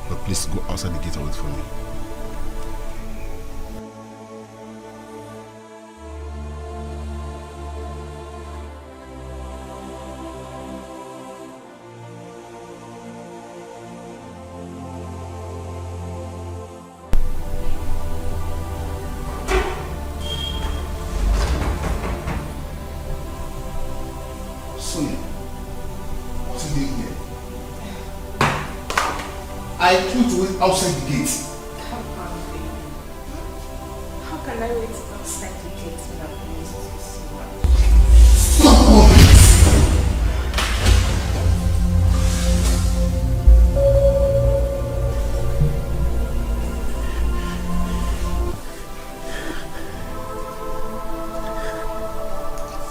But please go outside the gate and wait for me. I told you to wait outside the gate. Come on, baby. How can I wait outside the gate without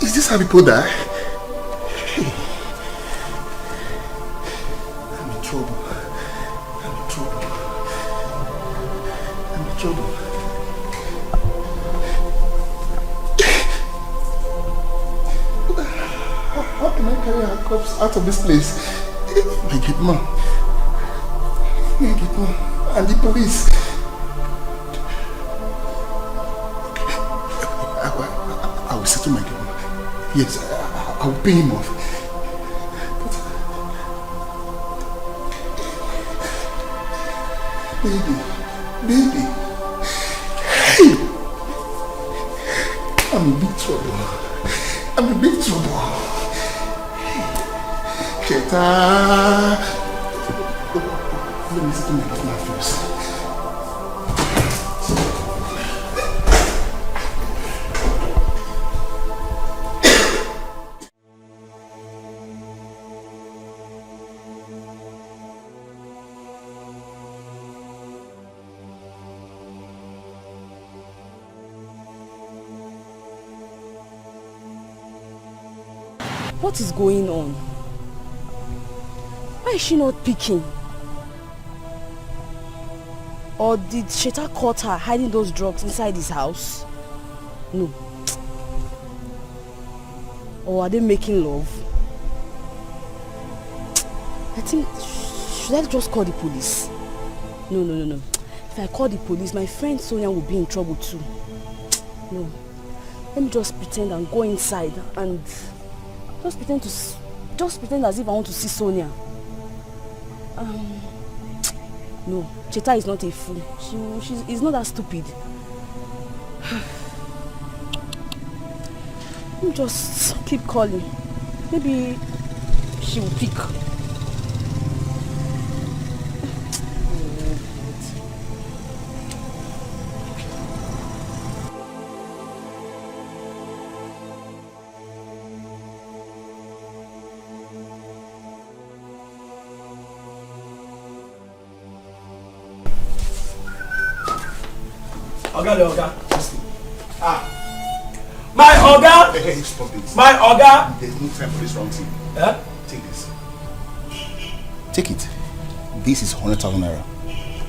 Is this how people die? I'm in trouble. How can I carry our corpse out of this place? My gate man. And the police. I will settle my gate man. Yes, I will pay him off. Baby. Hey! I'm in big trouble. Cheta! Let me settle my gate man first. What is going on? Why is she not picking? Or did Sheta caught her hiding those drugs inside his house? No. Or are they making love? I think, should I just call the police? No. If I call the police, my friend Sonia will be in trouble too. No. Let me just pretend and go inside and just pretend as if I want to see Sonia. No, Cheta is not a fool. She's not that stupid. Let me just keep calling. Maybe she will pick. Oga. My Oga! Hey, stop this. My Oga! There's no time for this wrong thing. Yeah? Take this. Take it. This is 100,000 naira.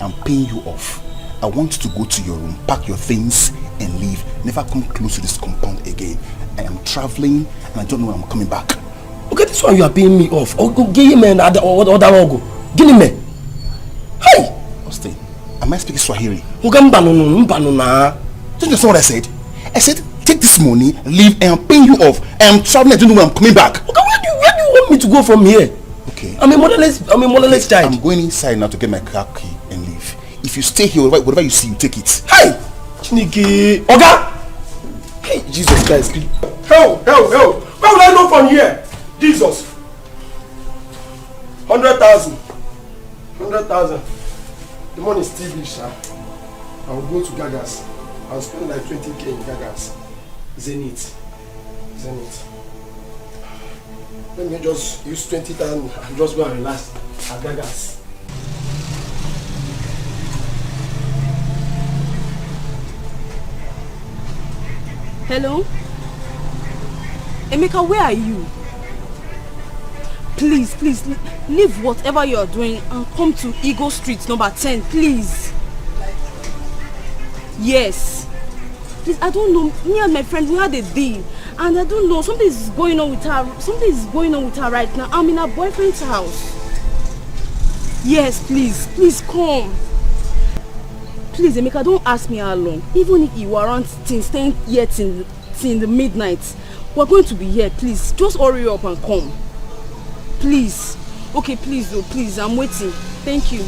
I'm paying you off. I want you to go to your room, pack your things, and leave. Never come close to this compound again. I am traveling, and I don't know when I'm coming back. Okay, this one you are paying me off. Oh, go give him another logo. Give him me. Hey! Austin, am I speaking Swahili? Don't you understand what I said? I said, take this money, leave, and I'm paying you off. I am traveling, I don't know when I'm coming back. Okay, where do you want me to go from here? Okay. I'm a motherless child. I'm going inside now to get my car key and leave. If you stay here, whatever you see, you take it. Hey! Chineke! Oga! Hey, Jesus Christ. Help! Where will I go from here? Jesus! 100,000. 100,000. The money is still rich, sir. I will go to Gagas. I'll spend like 20k in Gagas. Zenith. Let me just use 20,000 and just go and relax at Gagas. Hello? Emeka, where are you? Please, leave whatever you are doing and come to Eagle Street number 10, please. Yes. Please, I don't know. Me and my friend, we had a deal. And I don't know. Something is going on with her. Something is going on with her right now. I'm in her boyfriend's house. Yes, please come. Please, Emeka, don't ask me how long. Even if you aren't staying here till the midnight, we're going to be here. Please, just hurry up and come. Please. Okay, please, though, please. I'm waiting. Thank you.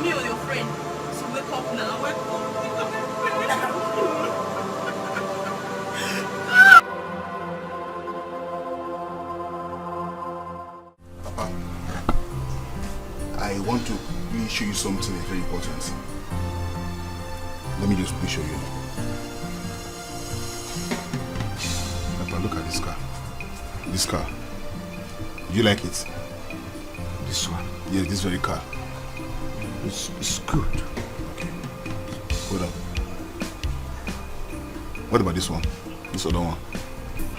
me or your friend. So wake up now, wake up. I want to really show you something very important. Let me just show you. Papa, look at this car. This car. Do you like it? This one? Yeah, this very car. It's good. Okay. Hold on. What about this one? This other one?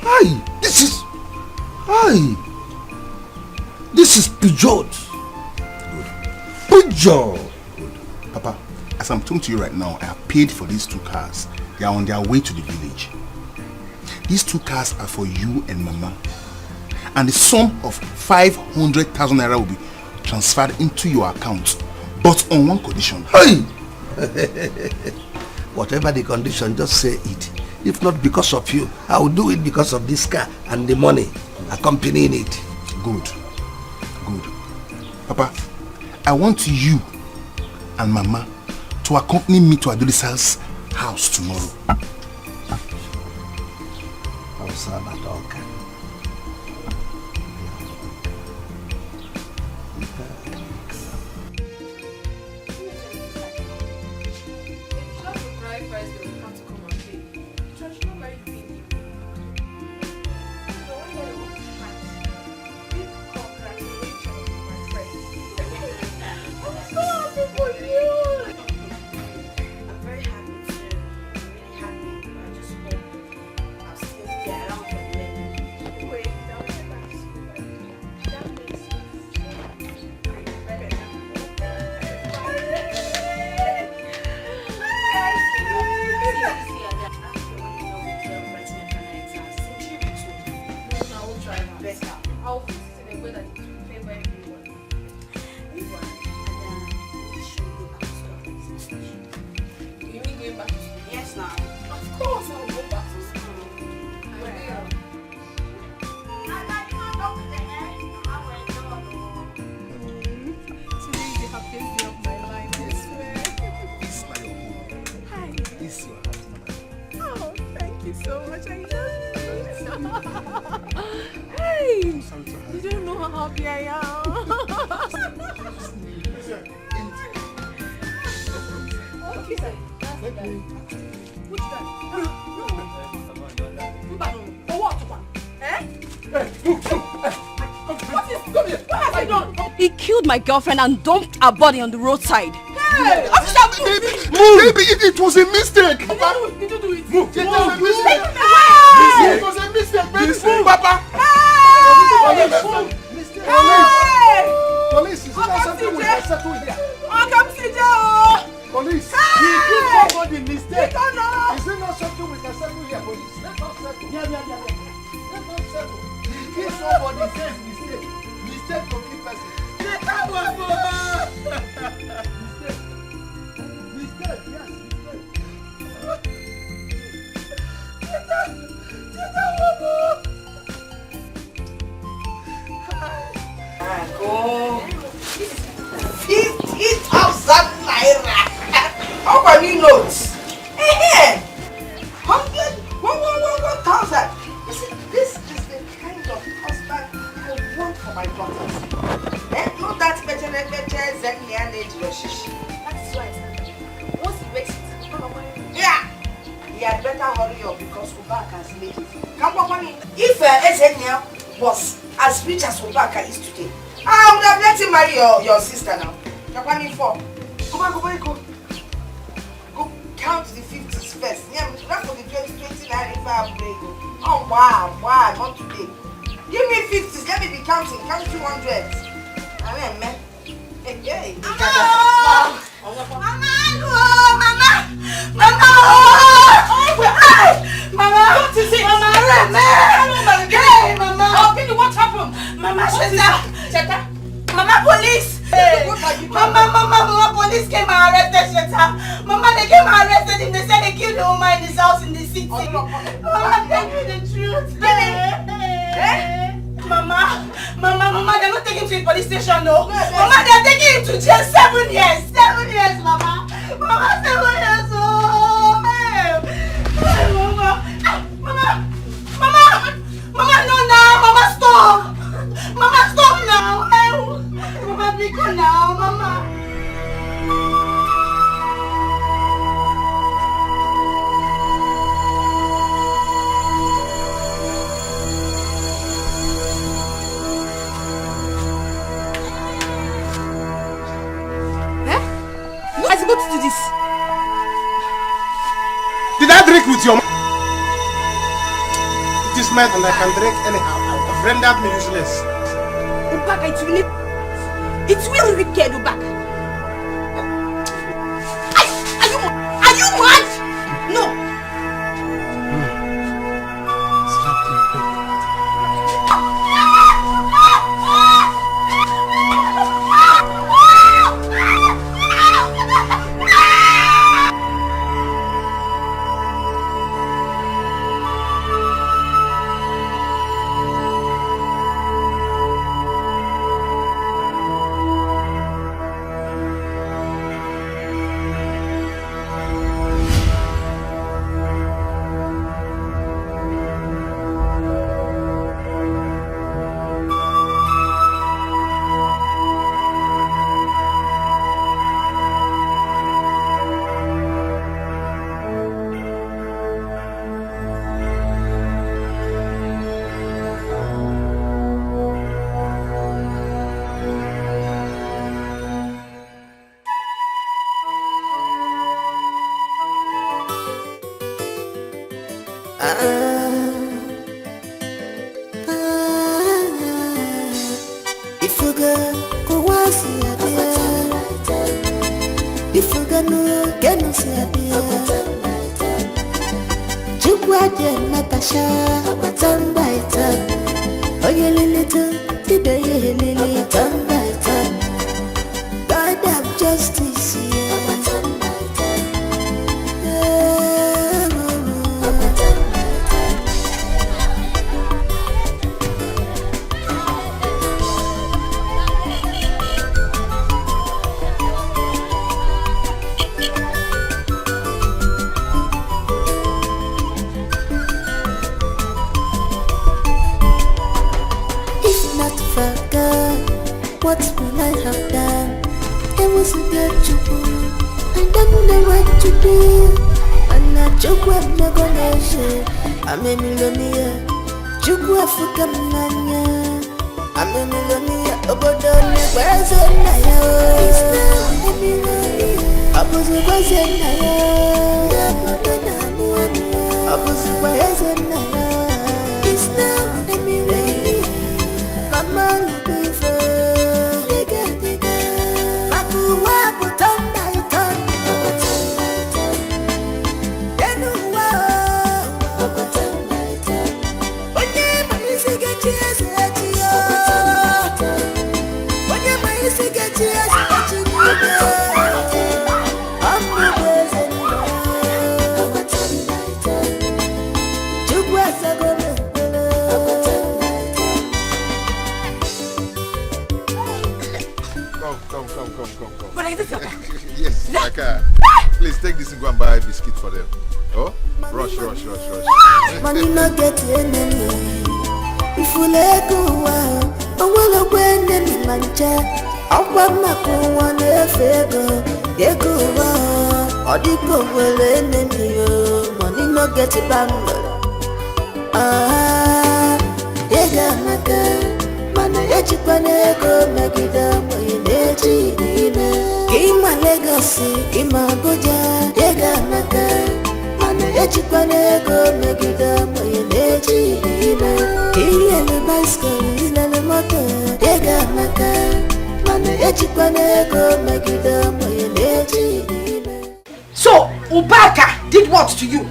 Hi! This is... Hi! This is Peugeot. Good. Peugeot! Good. Papa, as I'm talking to you right now, I have paid for these 2 cars. They are on their way to the village. These 2 cars are for you and Mama. And the sum of 500,000 naira will be transferred into your account. But on one condition. Hey! Whatever the condition, just say it. If not because of you, I will do it because of this car and the money accompanying it. Good. Good. Papa, I want you and Mama to accompany me to Adolisa's house tomorrow. He killed my girlfriend and dumped her body on the roadside. Hey! Baby, it was a mistake! Papa! Did you do it? Move! It was a mistake! It was a mistake, baby! Papa! Police, is that something we can settle here? Come sit down! Police, he did somebody mistake. Is it not something we can settle here, police? Let us settle. Yeah. Let us settle. He did somebody says mistake. Mistake to keep person. Mistake, yes, Go. 50,000 naira. How many notes? 1,000. You see, this is the kind of husband I want for my daughters. Not that better That's why once he makes it, yeah, he had better hurry up because Ubaka has made it. Come on, if Ezenia was as rich as Ubaka is today, I would have let him marry your sister now. Go count the 50s first. Yeah, that's for the 2020 break. Oh wow, not today. Give me 50s, let me be counting. Count 200s. I mean, man. Hey. Mama! What is it? Mama! Hey, Mama! Oh, Billy, what happened? Mama, Sheta. Mama, police! Hey. Mama, police came and arrested Sheta. Mama, they came and arrested him. They said they killed the woman in his house in the city. Mama, tell me the truth. Hey. Mama, they're not taking him to the police station, no. Mama, they're taking him to jail 7 years. 7 years, Mama. Mama, 7 years. Oh, hey, Mama, no, now. Mama, stop. Mama, stop now. Hey, Mama, be good now. forgot to do this. Did I drink with your It is meant and I can drink anyhow. I've rendered me useless. Ubaka, it's really wicked, Ubaka. Are you mad? No. Yes, Dikeh. Please take this and go and buy a biscuit for them. Oh, rush. Money not get enemy. If you let go, I will go enemy mancha. I want my go one favor. They go or the go will enemy. Money not get it bang. Ega maka. Mana echikwane go megida moyeneji ine. Ima legacy, ima goja. Ega maka. Mana echikwane go megida moyeneji ine. Ile bicycle, ile motor. Ega maka. Mana echikwane go megida moyeneji ine. So Ubaka did what to you?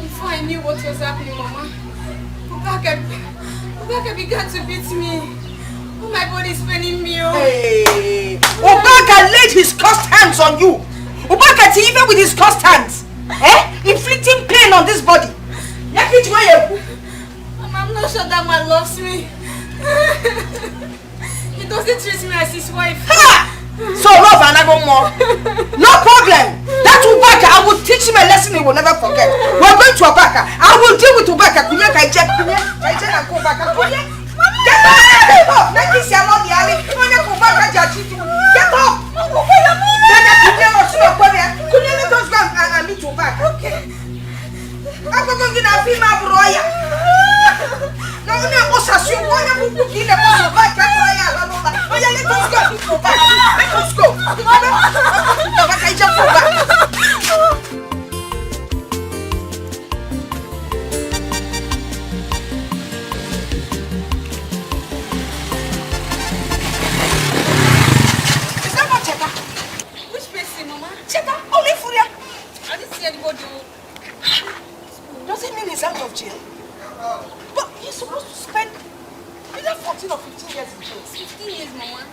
Before I knew what was happening, Mama, Ubaka began to beat me. Oh, my body is paining me. Oh. Hey, Ubaka laid his cursed hands on you. Ubaka, even with his cursed hands, inflicting pain on this body. Mama, I'm not sure that man loves me. He doesn't treat me as his wife. Ha! So love and I go more. No problem. That Ubaka, I will teach him a lesson he will never forget. We're going to Ubaka. I will deal with Ubaka. Get up. Get up. Let me see how the alley. Get up. Let us go and meet Ubaka. Okay. I'm going to be a broya. No, no, no, no, no, no, no, no, no, no, Go back. Let us go. Go back. Is that not Cheta? Which person, Mama? Cheta, only Furia. I didn't see anybody. Does it mean he's out of jail? But he's supposed to spend either 14 or 15 years in jail. 15 years, Mama.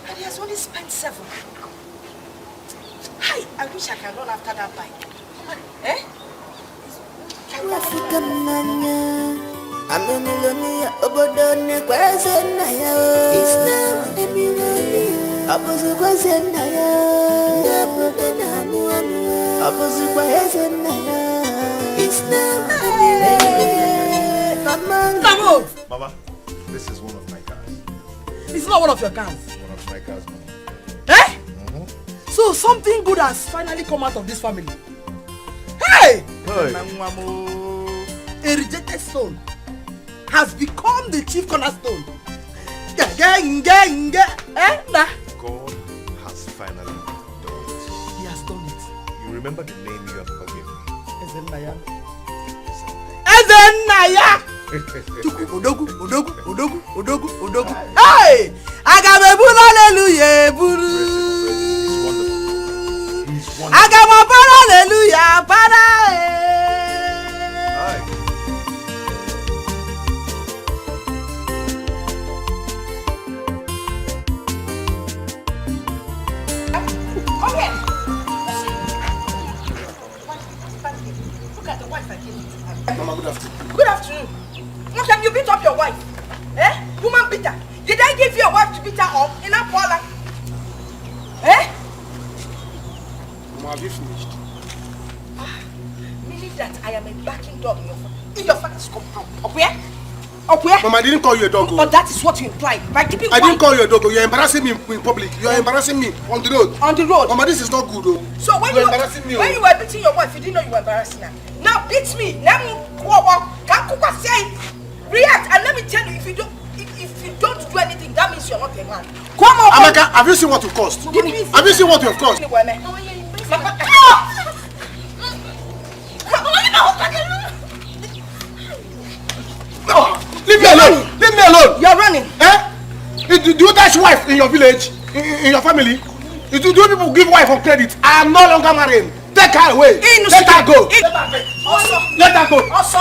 And he has only spent 7. Hi, I wish I can run after that bike. Eh? Mama, this is one of my cars. It's not one of your cars. One of my cars, Mama. Eh? So something good has finally come out of this family. Hey! A rejected stone has become the chief cornerstone. Eh? Nah. God has finally done it. He has done it. You remember the name you have ever given me? Ezenaya. Ezenaya! Odogu. Hey! Agamebulu hallelujah, buru. Agamabara hallelujah, para. Come here. Look at the wife I gave you. Mama, good afternoon. Good afternoon. What time you beat up your wife? Eh? Woman beater. Did I give your wife to beat her up in a parlor? Eh? Mama, have you finished? Meaning that I am a backing dog in your father's compound. Up where? Up where? Mama, I didn't call you a dog. Oh, that is what you implied. By keeping I didn't call you a dog. You're embarrassing me in public. You're embarrassing me on the road. On the road? Mama, this is not good, though. So when you're embarrassing me. When you were beating your wife, you didn't know you were embarrassing her. Now beat me. Let me react and let me tell you, if you don't do anything, that means you're not a man. Come on. Amaka, have you seen what you cost? Have you seen what you have cost? No, leave me alone. Leave me alone. You're running. Eh? Do you dash wife in your village? In your family? Do people give wife on credit? I am no longer married. Take her away. Let her go. Let her go. Also.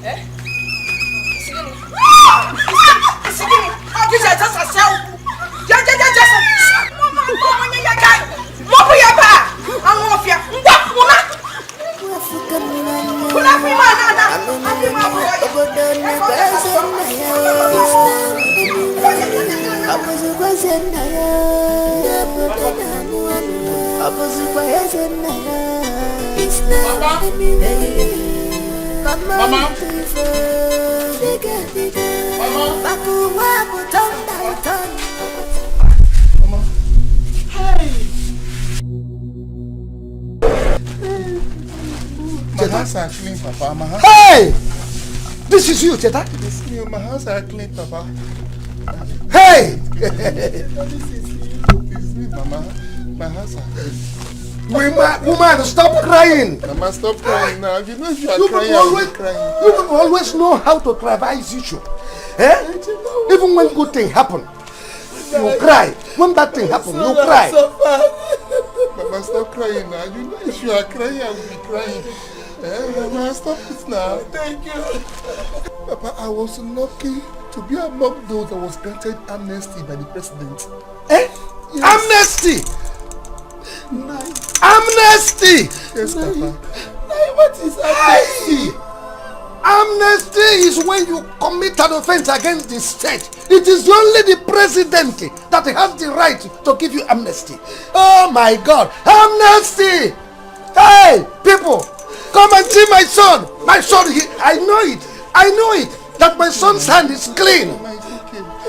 Eh? Mama. My hands are clean, Papa. My hands. Hey! This is you, Cheta. It's you. My hands are clean, Papa. Hey! This is you. It's me, Mama. My hands are clean. Woman, stop crying. Mama, stop crying now. You know you are You crying. always, Crying. you always know how to trivialize issue. Eh? Even when good thing happen, you cry. When bad thing happen, you cry. Mama, stop crying now. You know if you are crying, I will be crying. Mama, stop it now. Thank you. Papa, I was lucky to be among those that was granted amnesty by the president. Eh? Yes. Amnesty! Nice. Amnesty! Yes, Papa. What is amnesty? Amnesty is when you commit an offense against the state. It is only the president that has the right to give you amnesty. Oh my God! Amnesty! Hey, people, come and see my son. My son, I know it. I know it. That my son's hand is clean.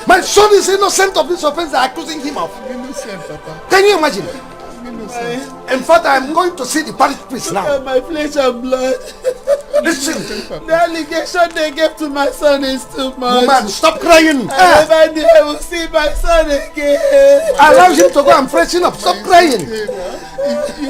My son is innocent of this offense they are accusing him of. Innocent, Papa. Can you imagine? In fact, I am going to see the parish priest now. My flesh and blood. Listen. The allegation they gave to my son is too much. Woman, stop crying. I never knew I will see my son again. Allow him to go and freshen up. Stop crying. You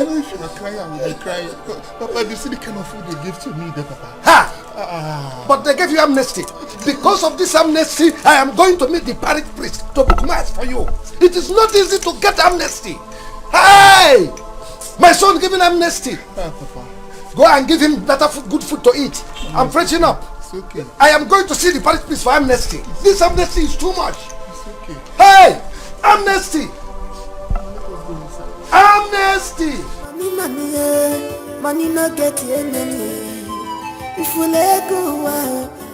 know, if you are crying, I will be crying. Papa, you see the kind of food they give to me there, Papa. Ha! But they gave you amnesty. Because of this amnesty, I am going to meet the parish priest to book mass for you. It is not easy to get amnesty. Hey! My son given amnesty. Papa. Go and give him better food, good food to eat. I'm freshening up. It's okay. I am going to see the parish priest for amnesty. This amnesty is too much. It's okay. Hey! Amnesty! Amnesty! Money no get enemy. If we let go, I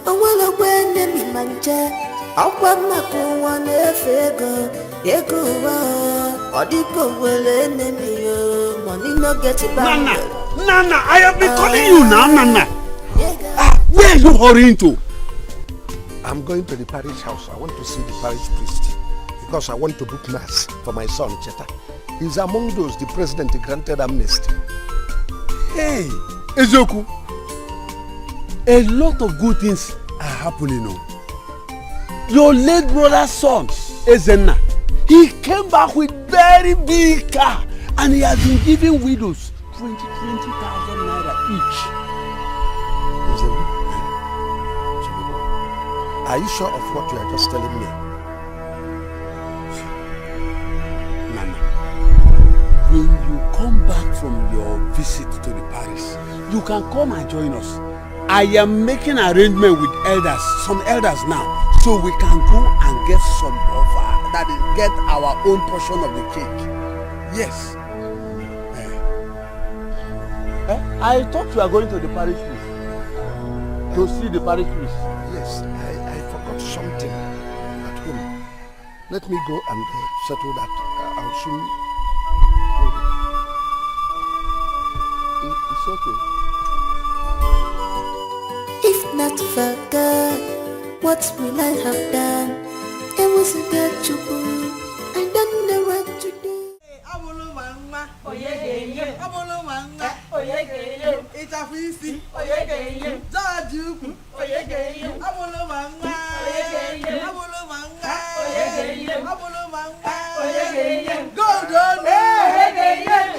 wanna win enemy manja. I want my go one ego. Odiko will enemy. Money no get it back. Nana, I have been calling you now, Nana. Where are you hurrying to? I'm going to the parish house. I want to see the parish priest because I want to book mass for my son Cheta. He's among those the president granted amnesty. Hey, Ezoku, a lot of good things are happening now. Your late brother's son, Ezenna, he came back with very big car and he has been giving widows 20,000 naira each. Are you sure of what you are just telling me? Nana, when you come back from your visit to the parish, you can come and join us. I am making arrangement with elders, some elders now, so we can go and get some of that is get our own portion of the cake. Yes. I thought you are going to the parish priest to see the parish priest. Yes, I forgot something at home. Let me go and settle that. I'll soon. It's okay. If not for God, what will I have done? It was a good job. I don't know what to do. It's a feast. Zajuku. Abulumanga. Abulumanga. Abulumanga. Golden.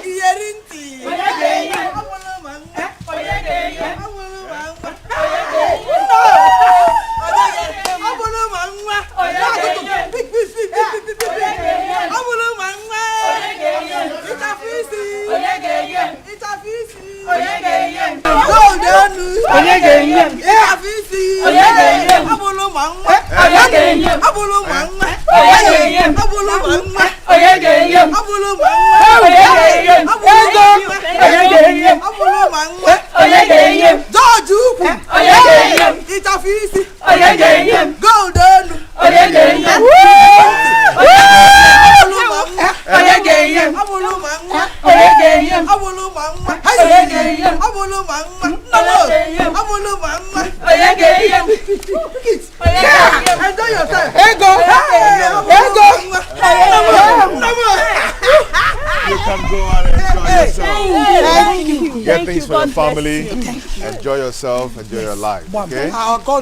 Yerinti. Abulumanga. Abulumanga. Enjoy yourself. Ego. You can go and enjoy yourself. Thank you. Get things for your family. Enjoy yourself. Enjoy your life. Okay?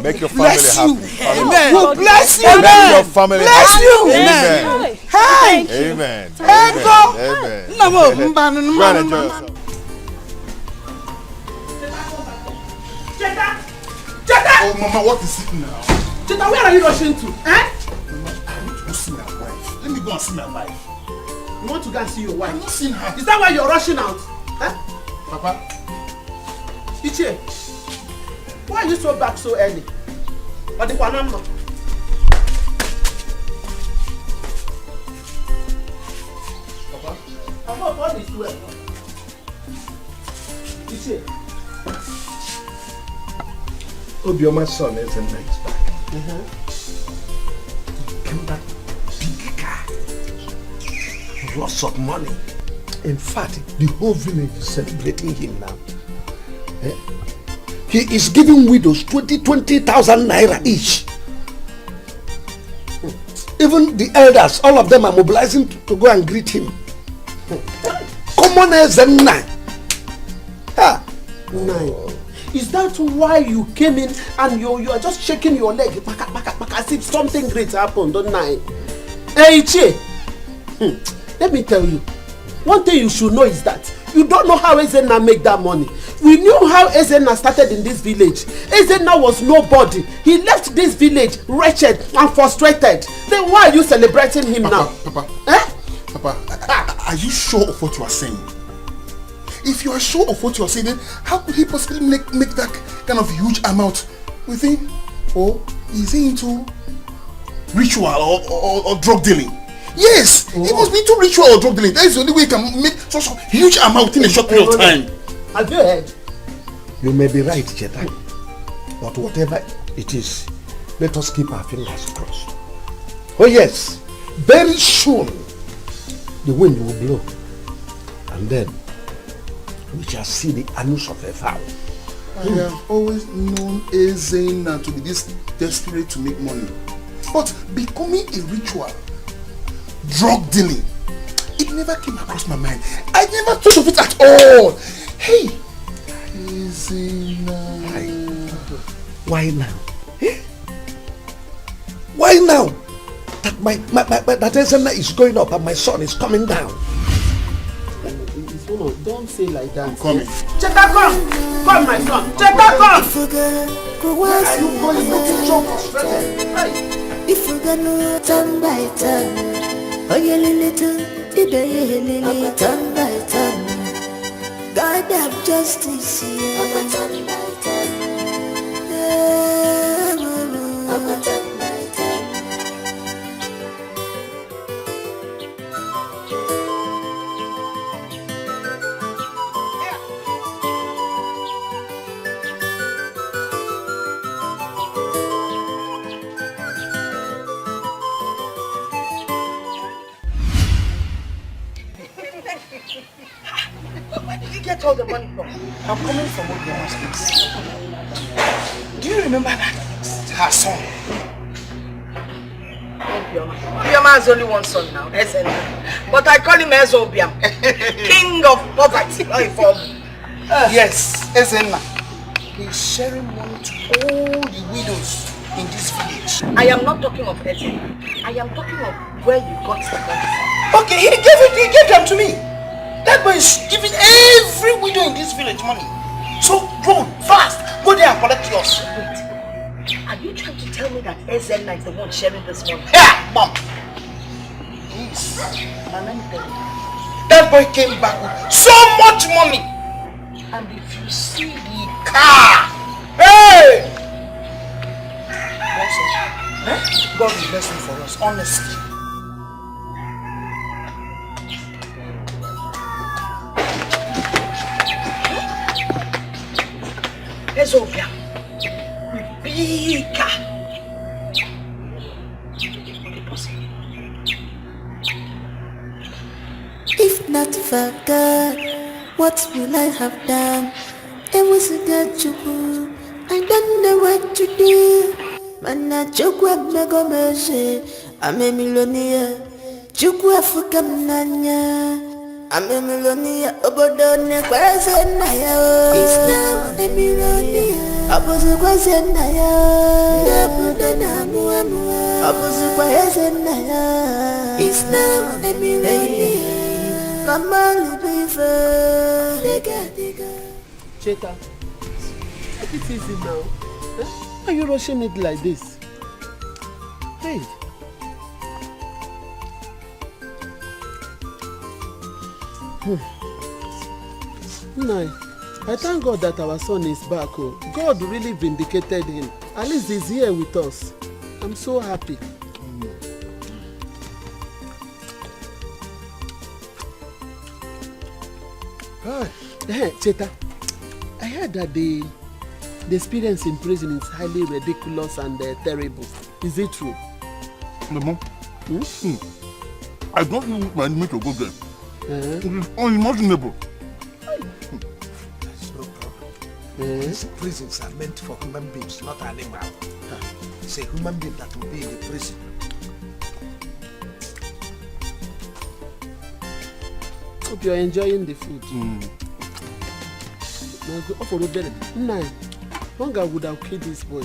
Make your family happy. Amen. God bless you. Make your family happy. Amen. Hey. Amen. Ego. Amen. No more. Go and enjoy yourself. Oh, Mama, what is it now? Cheta, where are you rushing to? Mama, I want to go see my wife. Let me go and see my wife. You want to go and see your wife? I've not seen her. Is that why you're rushing out? Papa? Ichie, why are you so back so early? Or the Panama? Papa? Papa, what is well? Ichie. Obioma's son is in nice back. Came back big car. Lots of money. In fact, the whole village is celebrating him now. He is giving widows 20,000 naira each. Even the elders, all of them are mobilizing to go and greet him. common as a nine. Nine. Is that why you came in and you are just shaking your leg as if something great happened, don't I? Hey, Che. Let me tell you, one thing you should know is that you don't know how Ezenna make that money. We knew how Ezenna started in this village. Ezenna was nobody. He left this village wretched and frustrated. Then why are you celebrating him now? Papa, eh? Papa, are you sure of what you are saying? If you are sure of what you are saying, then how could he possibly make that kind of huge amount with him? Or is he into ritual or drug dealing? Yes, he must be into ritual or drug dealing. That is the only way he can make such a huge amount in a short period of time. Have you heard? You may be right, Cheta. But whatever it is, let us keep our fingers crossed. Oh yes, very soon the wind will blow. And then we shall see the anus of a fowl. I have always known Ezenna to be this desperate to make money. But becoming a ritual, drug dealing, it never came across my mind. I never thought of it at all. Hey, Ezenna. Why now? Why now? That Ezenna is going up and my son is coming down. Don't say like that. I'm coming. Cheta, come! Come, my son! Cheta, come! Where are you going? Looking so frustrated. If you gonna turn by turn, oh yeah, little, lily, turn by turn. God have justice here. Turn by turn. Turn by turn. Where did you get all the money from? I'm coming from Obiama's. Do you remember her son? Obiama has only one son now, Ezenna. But I call him Ezobiam, king of poverty. Yes, Ezenna. He's sharing money to all the widows in this village. I am not talking of Ezenna. I am talking of where you got the money. Okay, he gave them to me. That boy is giving every widow in this village money. So go fast, go there and collect yours. Wait, are you trying to tell me that Ezenna is the one sharing this money? Yeah, mom. Yes. Now let me tell you. That boy came back with so much money. And if you see the car, hey! God will bless me for us, honestly. Ezobia, big car. If not for God, what will I have done? It was a God to I don't know what to do. Mana chukwa mego meshe, ame millionaire. Chukwa fuka mnanya, ame millionaire. Obodone kwa Ezenna ya. He's now a millionaire. Abuzu kwa Ezenna ya. Abudana muamua. Abuzu kwa Ezenna ya. He's now a millionaire. Mama libifa. Diga. Cheta, take it easy now. Why are you rushing it like this? Hey. No, I thank God that our son is back. Oh. God really vindicated him. At least he's here with us. I'm so happy. Hey, Cheta, I heard that the experience in prison is highly ridiculous and terrible. Is it true? Mama, I don't even want me to go there. It is unimaginable. There's no problem. These prisons are meant for human beings, not animals. It's a human being that will be in the prison. Hope you're enjoying the food. Now go up for the bed. Nah, hunger would have killed this boy.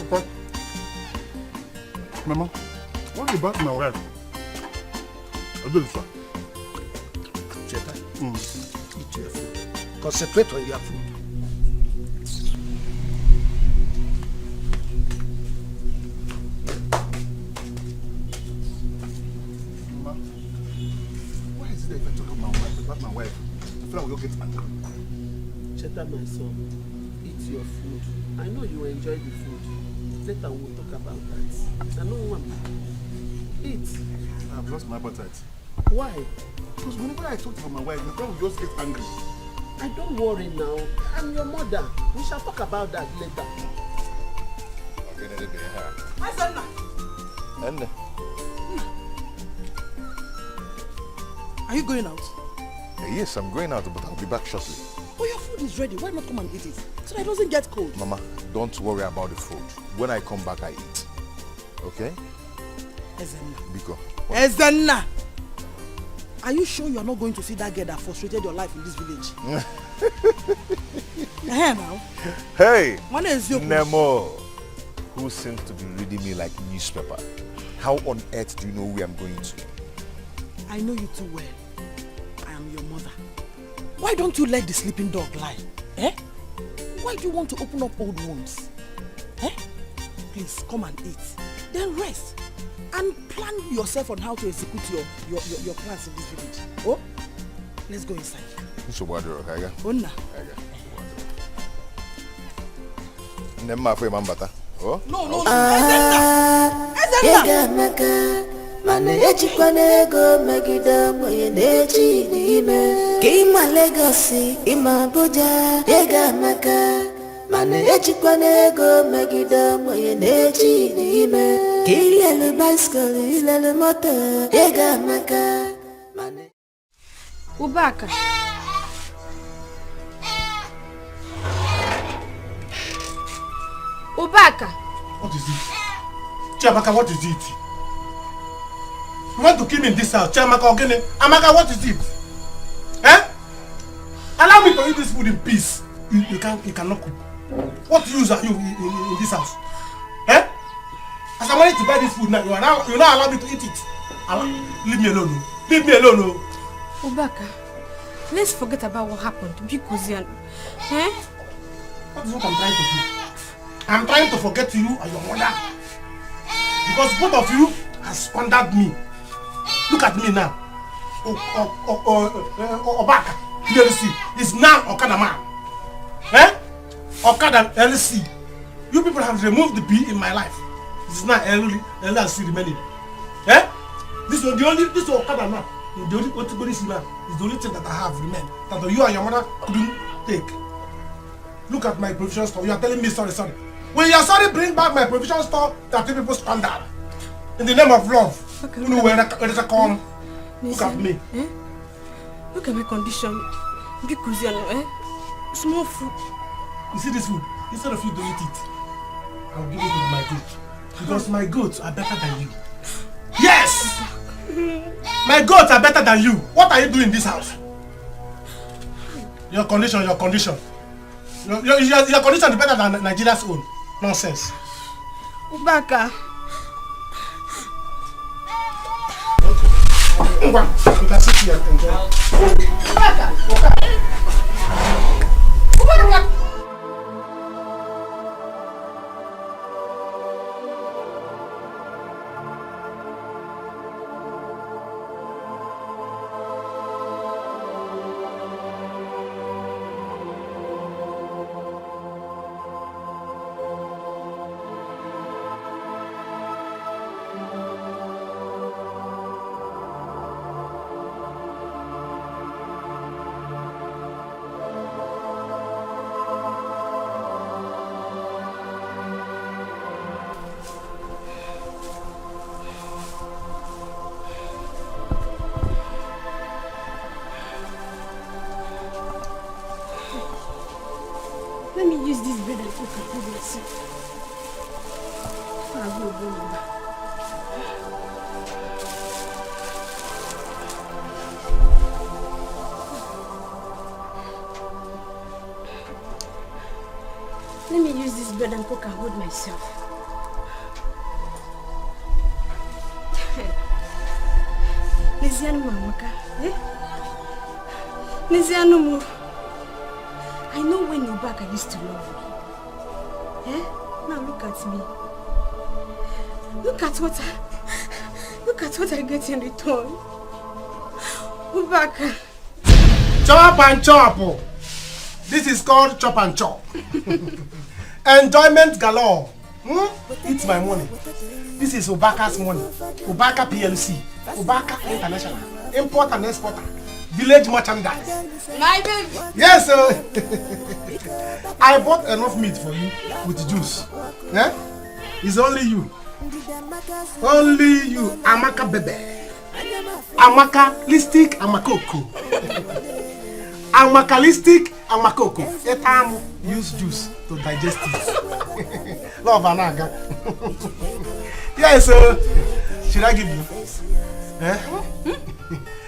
Papa, Mama, what about my wife? I do this one. Cheta, eat your food. Concentrate on your food. Mama, why is it that if I talk about my wife, I feel like we'll get angry? Cheta, my son, eat your food. I know you enjoy the food. Later we'll talk about that. I know one. Eat. I've lost my appetite. Why? Because whenever I talk to my wife, my friend will just get angry. I don't worry now. I'm your mother. We shall talk about that later. Are you going out? Yes, I'm going out, but I'll be back shortly. Oh, your food is ready. Why not come and eat it? So that it doesn't get cold. Mama, don't worry about the food. When I come back, I eat. Okay? Ezenna. Biko. Ezenna! Are you sure you are not going to see that girl that frustrated your life in this village? Now. Hey! One is your Nemo, who seems to be reading me like newspaper. How on earth do you know where I'm going to? I know you too well. I am your mother. Why don't you let the sleeping dog lie? Eh? Why do you want to open up old wounds? Eh? Please come and eat. Then rest. And plan yourself on how to execute your plans in this village. Oh? Let's go inside. Onna. Oh? No. Mana ejikwana ego megide mwenye na-eji n'ime ka ịma Legosi ịma Abuja ego maka mana ejikwana ego megide mwenye na-eji n'ime ka ilele bicycle ilele moto ego maka mana Ubaka. What is it? Chiamaka, what is it? You want to kill me in this house, Chiamaka Ogene? Amaka, what is it? Eh? Allow me to eat this food in peace. You cannot cook. What use are you in this house? Eh? As I wanted to buy this food now, you not allow me to eat it. Leave me alone. Leave me alone. Ubaka, let's forget about what happened. Because eh? That is what I'm trying to do. I'm trying to forget you and your mother. Because both of you have squandered me. Look at me now. Obaka, LC, is now Okada man. Eh? Okada LC. You people have removed the B in my life. This is now LC remaining. Eh? This is the only, this Okada man. The only man is the only thing that I have remained. That you and your mother couldn't take. Look at my provision store. You are telling me sorry. When you are sorry, bring back my provision store that you people squandered. In the name of love. Okay, you know where it's a come. Look at me. Eh? Look at my condition. Because small food. You see this food? Instead of you to eat it, I'll give it to my goat. Because my goats are better than you. Yes! My goats are better than you. What are you doing in this house? Your condition. Your condition is better than Nigeria's own. Nonsense. Ubaka. You can sit here and enjoy. Ubaka. Let me use this bread and cook and hold myself. Nizianu Mamaka, eh? Nizianu, I know when you're back I used to love you. Eh? Now look at me. Look at what I get in return. Ubaka. Chop and chop. This is called chop and chop. Enjoyment galore. It's my money. This is Ubaka's money. Ubaka PLC. Ubaka International. Import and exporter. Village merchandise. My baby. Yes, sir. I bought enough meat for you with juice. Eh? It's only you. Only you. Amaka bebe. Amaka listic amakoko. Amakalistic amakoko. Etam use juice to digest it. Love anaga. Yes, sir. Should I give you? Eh?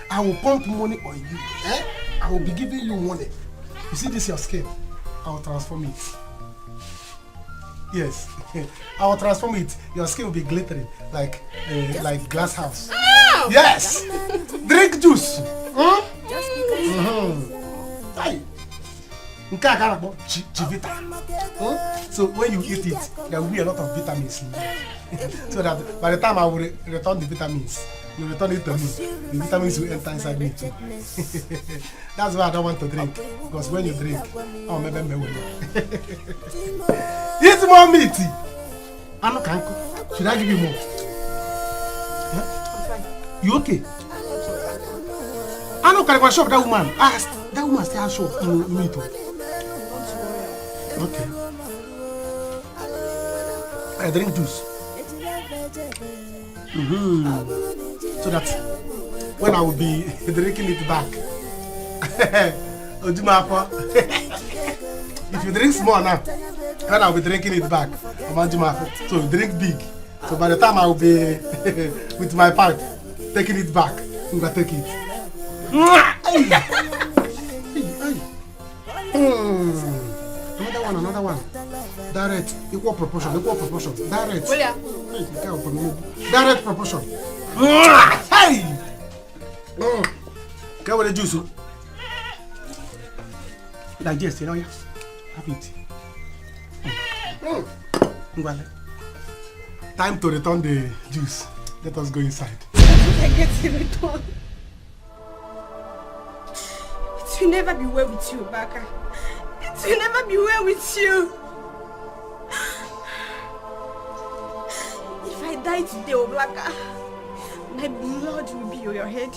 I will pump money on you. Eh? I will be giving you money. You see this your skin? I will transform it. Yes. I will transform it. Your skin will be glittering like glass house. Oh! Yes. Drink juice. So when you eat it, there will be a lot of vitamins in it. So that by the time I will return the vitamins, you return it to me. The vitamins will enter inside me too. That's why I don't want to drink. Because when you drink, oh, maybe eat more meat. I'm not canko. Should I give you more? Huh? You okay? I know can I shop that woman. That woman still has shop meat. Okay. I drink juice. So that when I will be drinking it back, if you drink small now, when I will be drinking it back, so you drink big. So by the time I will be with my pipe, taking it back, we will take it. Another one. Direct, equal proportion. Direct. Direct proportion. Hey! Get with the juice. Digest, you know, yeah. Have it. Time to return the juice. Let us go inside. I get in return. It will never be well with you, Baka. It will never be well with you. If I die today, Oblaka, my blood will be on your head.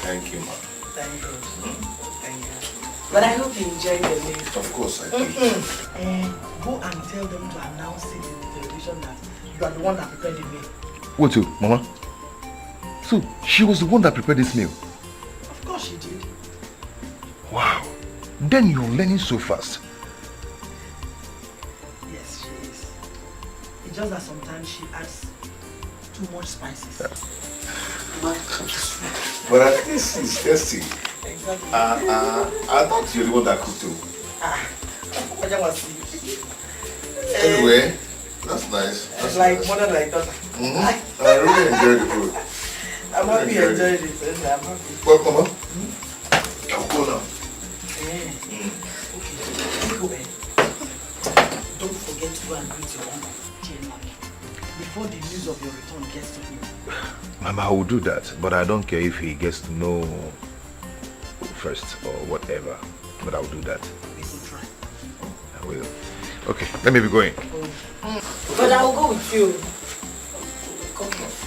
Thank you, ma. Thank God. Thank God. But I hope you enjoy the meal. Of course I do. Go and tell them to announce it in the television that you are the one that prepared the meal. What you, Mama? So, she was the one that prepared this meal? Of course she did. Wow. Then you're learning so fast. Yes, she is. It's just that sometimes she adds too much spices. But at least it's tasty. Exactly. I thought you're the one that cooked too. I just want to see. Anyway, that's nice. That's like nice. mother, like daughter. I really enjoyed the food. I'm happy you enjoyed it. I'm happy. Well, come on. I'll go now. Okay. Don't forget to go and greet your uncle before the news of your return gets to him. Mama, I will do that, but I don't care if he gets to know first or whatever. But I will do that. We will try. I will. Okay, let me be going. But I will go with you.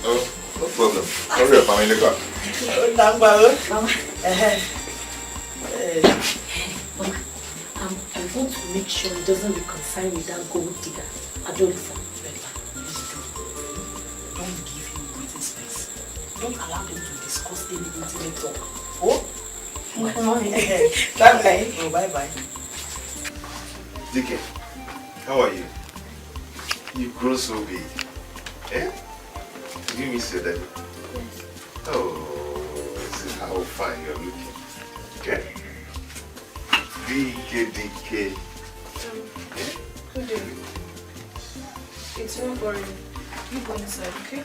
Oh, no problem. Hurry up, I'm in the car. Mama, I want to make sure he doesn't reconcile with that gold digger. Adolpha. Don't give him breathing space. Don't allow them to discuss any intimate talk. Oh? Bye-bye. Oh, bye-bye. Dikeh, how are you? You grow so big. Eh? Did you miss your daddy? Oh, this is how fine you're looking. Okay? Dikeh. Good day. It's not boring. You go inside, okay?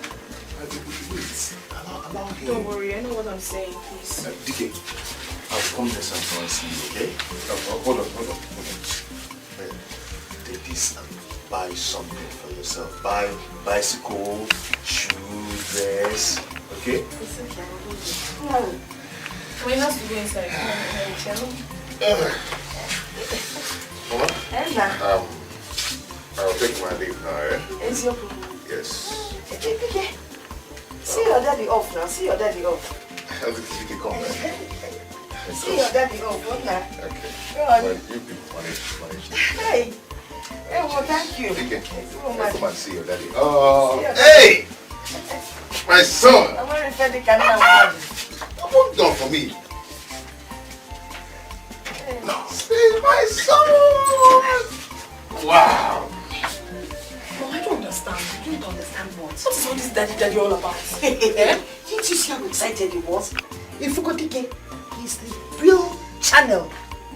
Wait. Allow him. Don't worry, I know what I'm saying, please. Dikeh, I'll come there sometime and see you, okay? Hold on. Take this and buy something for yourself. Buy bicycle, shoes, dress, okay? It's okay, I'll do it. No. We have to go inside. Mama? I'll take my leave now, eh? It's your problem. Yes. Okay. See your daddy off now. See your daddy off. Dikeh, come, man. See your daddy off. What now? Okay. Go on. Well, you people manage. Hey. Hey, well, thank you. Dikeh, Oh, come and see your daddy. Oh, hey! My son! I'm going to tell the camera. What done for me? No. See my son! Wow! Oh, I don't understand. You don't understand what? What is all this daddy all about? Eh? Didn't you see how excited he was? If you go Dikeh, he's the real channel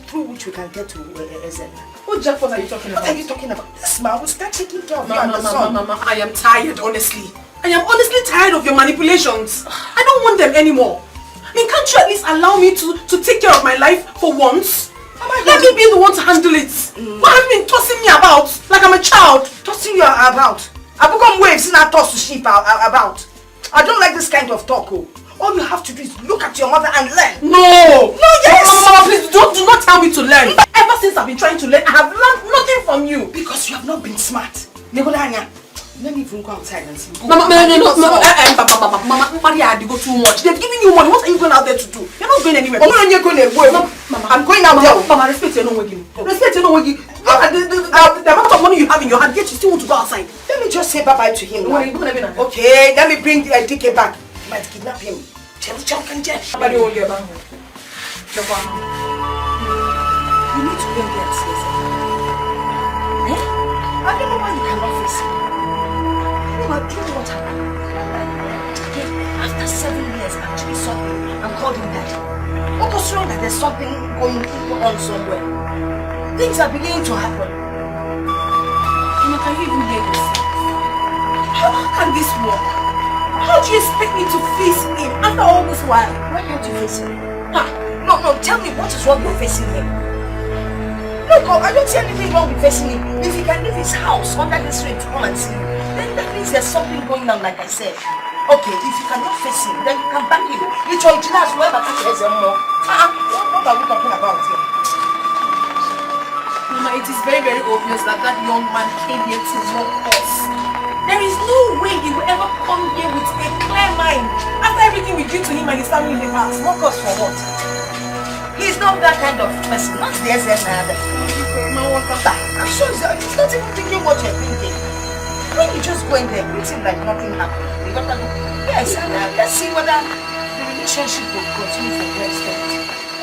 through which we can get to Ezen. What jackpot are you talking about? What are you talking about? This man will start taking care of you and the son. Mama, I am tired, honestly. I am honestly tired of your manipulations. I don't want them anymore. I mean, can't you at least allow me to take care of my life for once? Let me be the one to handle it. Why have you been tossing me about like I'm a child? Tossing you about? I become waves in our toss to sheep about. I don't like this kind of talk. All you have to do is look at your mother and learn. No! No, yes! Mama, please do not tell me to learn. Ever since I've been trying to learn, I have learned nothing from you. Because you have not been smart. Let me even go outside and see. Mama, Maria, you go too much. They've given you money. What are you going out there to do? You're not going anywhere. I'm going out there. Mama, respect your no way. Respect your no way. The amount of money you have in your hand, yet you still want to go outside. Let me just say bye-bye to him now. Okay, let me bring Dikeh back. You might kidnap him. Somebody will get back. You need to go and get Caesar. Eh? I don't know why you cannot face him. Anyway, do you know what happened? After 7 years, I actually saw him and called him daddy. What was wrong that there's something going on somewhere? Things are beginning to happen. Mama, can you even hear this? How can this work? How do you expect me to face him after all this while? Why can't you face him? No, tell me what is wrong with facing him? Look, I don't see anything wrong with facing him. If he can leave his house under this rain to come and see you, then that means there's something going on, like I said. Okay, if you cannot face him, then you can back him. It's your class, whoever catches him more. What are we talking about here? Mama, it is very, very obvious that that young man came here to mock us. There is no way he will ever come here with a clear mind after everything we did to him and his family in the past. Mock us for what? He's not that kind of person. Not the SN either. I'm sure he's not even thinking what you're thinking. When you just go in there, pretend like nothing happened. You got to go. Yes, and let's see whether the relationship will continue for the extent.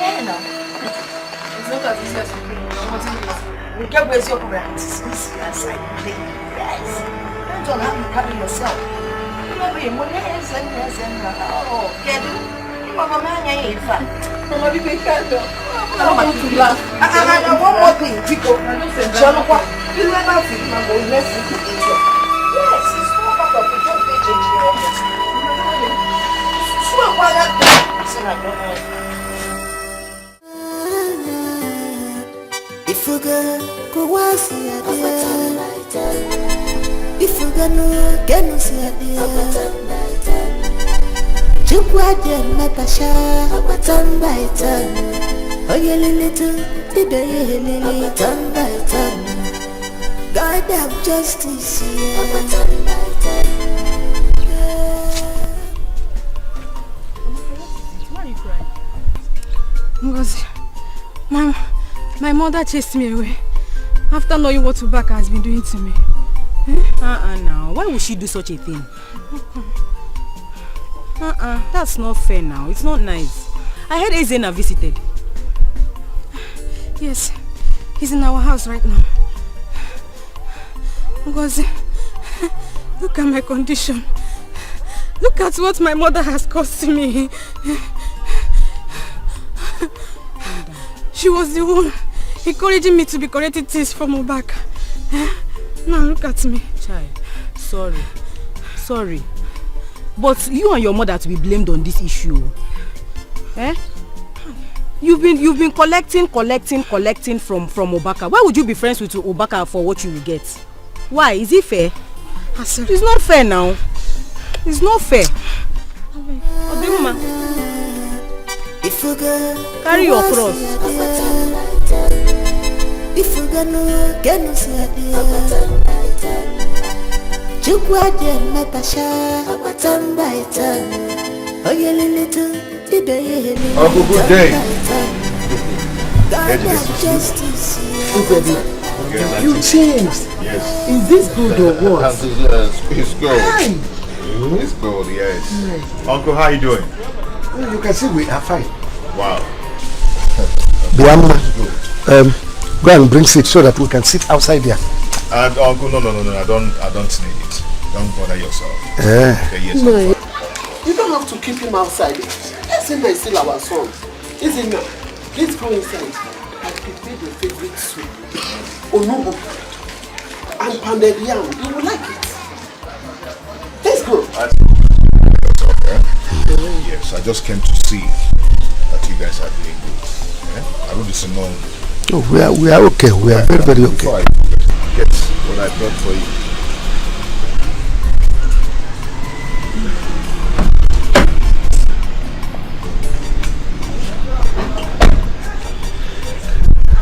Yeah, no. It's not as easy as you think. We get where's your brand. It's easy as I think. Yes. Depends on how you carry yourself. You know, we money is and oh, get it. You are a man, in fact. Mama, we make that up. I want to laugh. And one more thing, Chico. Chalokwa, you never think I'm going to listen to it. Yes, it's not part of the job they change the office. So why that thing? I don't know. If you go once a day, if you go no, get no see a day. Chukwa de matasha, turn by turn. Oh yeah, little, baby, lily, turn by turn. God have justice, turn by turn. Why are you crying? Because my mother chased me away after knowing what Ubaka has been doing to me. Now, why would she do such a thing? That's not fair now. It's not nice. I heard Ezena visited. Yes, he's in our house right now. Because look at my condition. Look at what my mother has caused to me. She was the one encouraging me to be correcting things from Ubaka. Now look at me. Child, sorry. But you and your mother to be blamed on this issue. Eh? You've been collecting from Ubaka. Why would you be friends with Ubaka for what you will get? Why? Is it fair? It's not fair now. It's not fair. Carry your cross. If you go no, get no see a day. Chukwa de matasha, turn by turn. Oh yeah, little, baby, oh, good day. God have justice. You changed. Yes. Is this good or what? It's good. Hi. It's good, yes. Uncle, how you doing? Well, you can see we are fine. Wow. Biamma, go and bring seat so that we can sit outside there. Uncle, no, I don't need it. Don't bother yourself. Okay, yes. No. You don't have to keep him outside. Ezena is still our son. Ezena, please go inside. I prepared your favorite soup. Onubu and pounded yam. You will like it. Let's go. Yes, I just came to see that you guys are doing good. I want to know. Oh, we are okay. We are very, very okay. Before I get what I brought for you.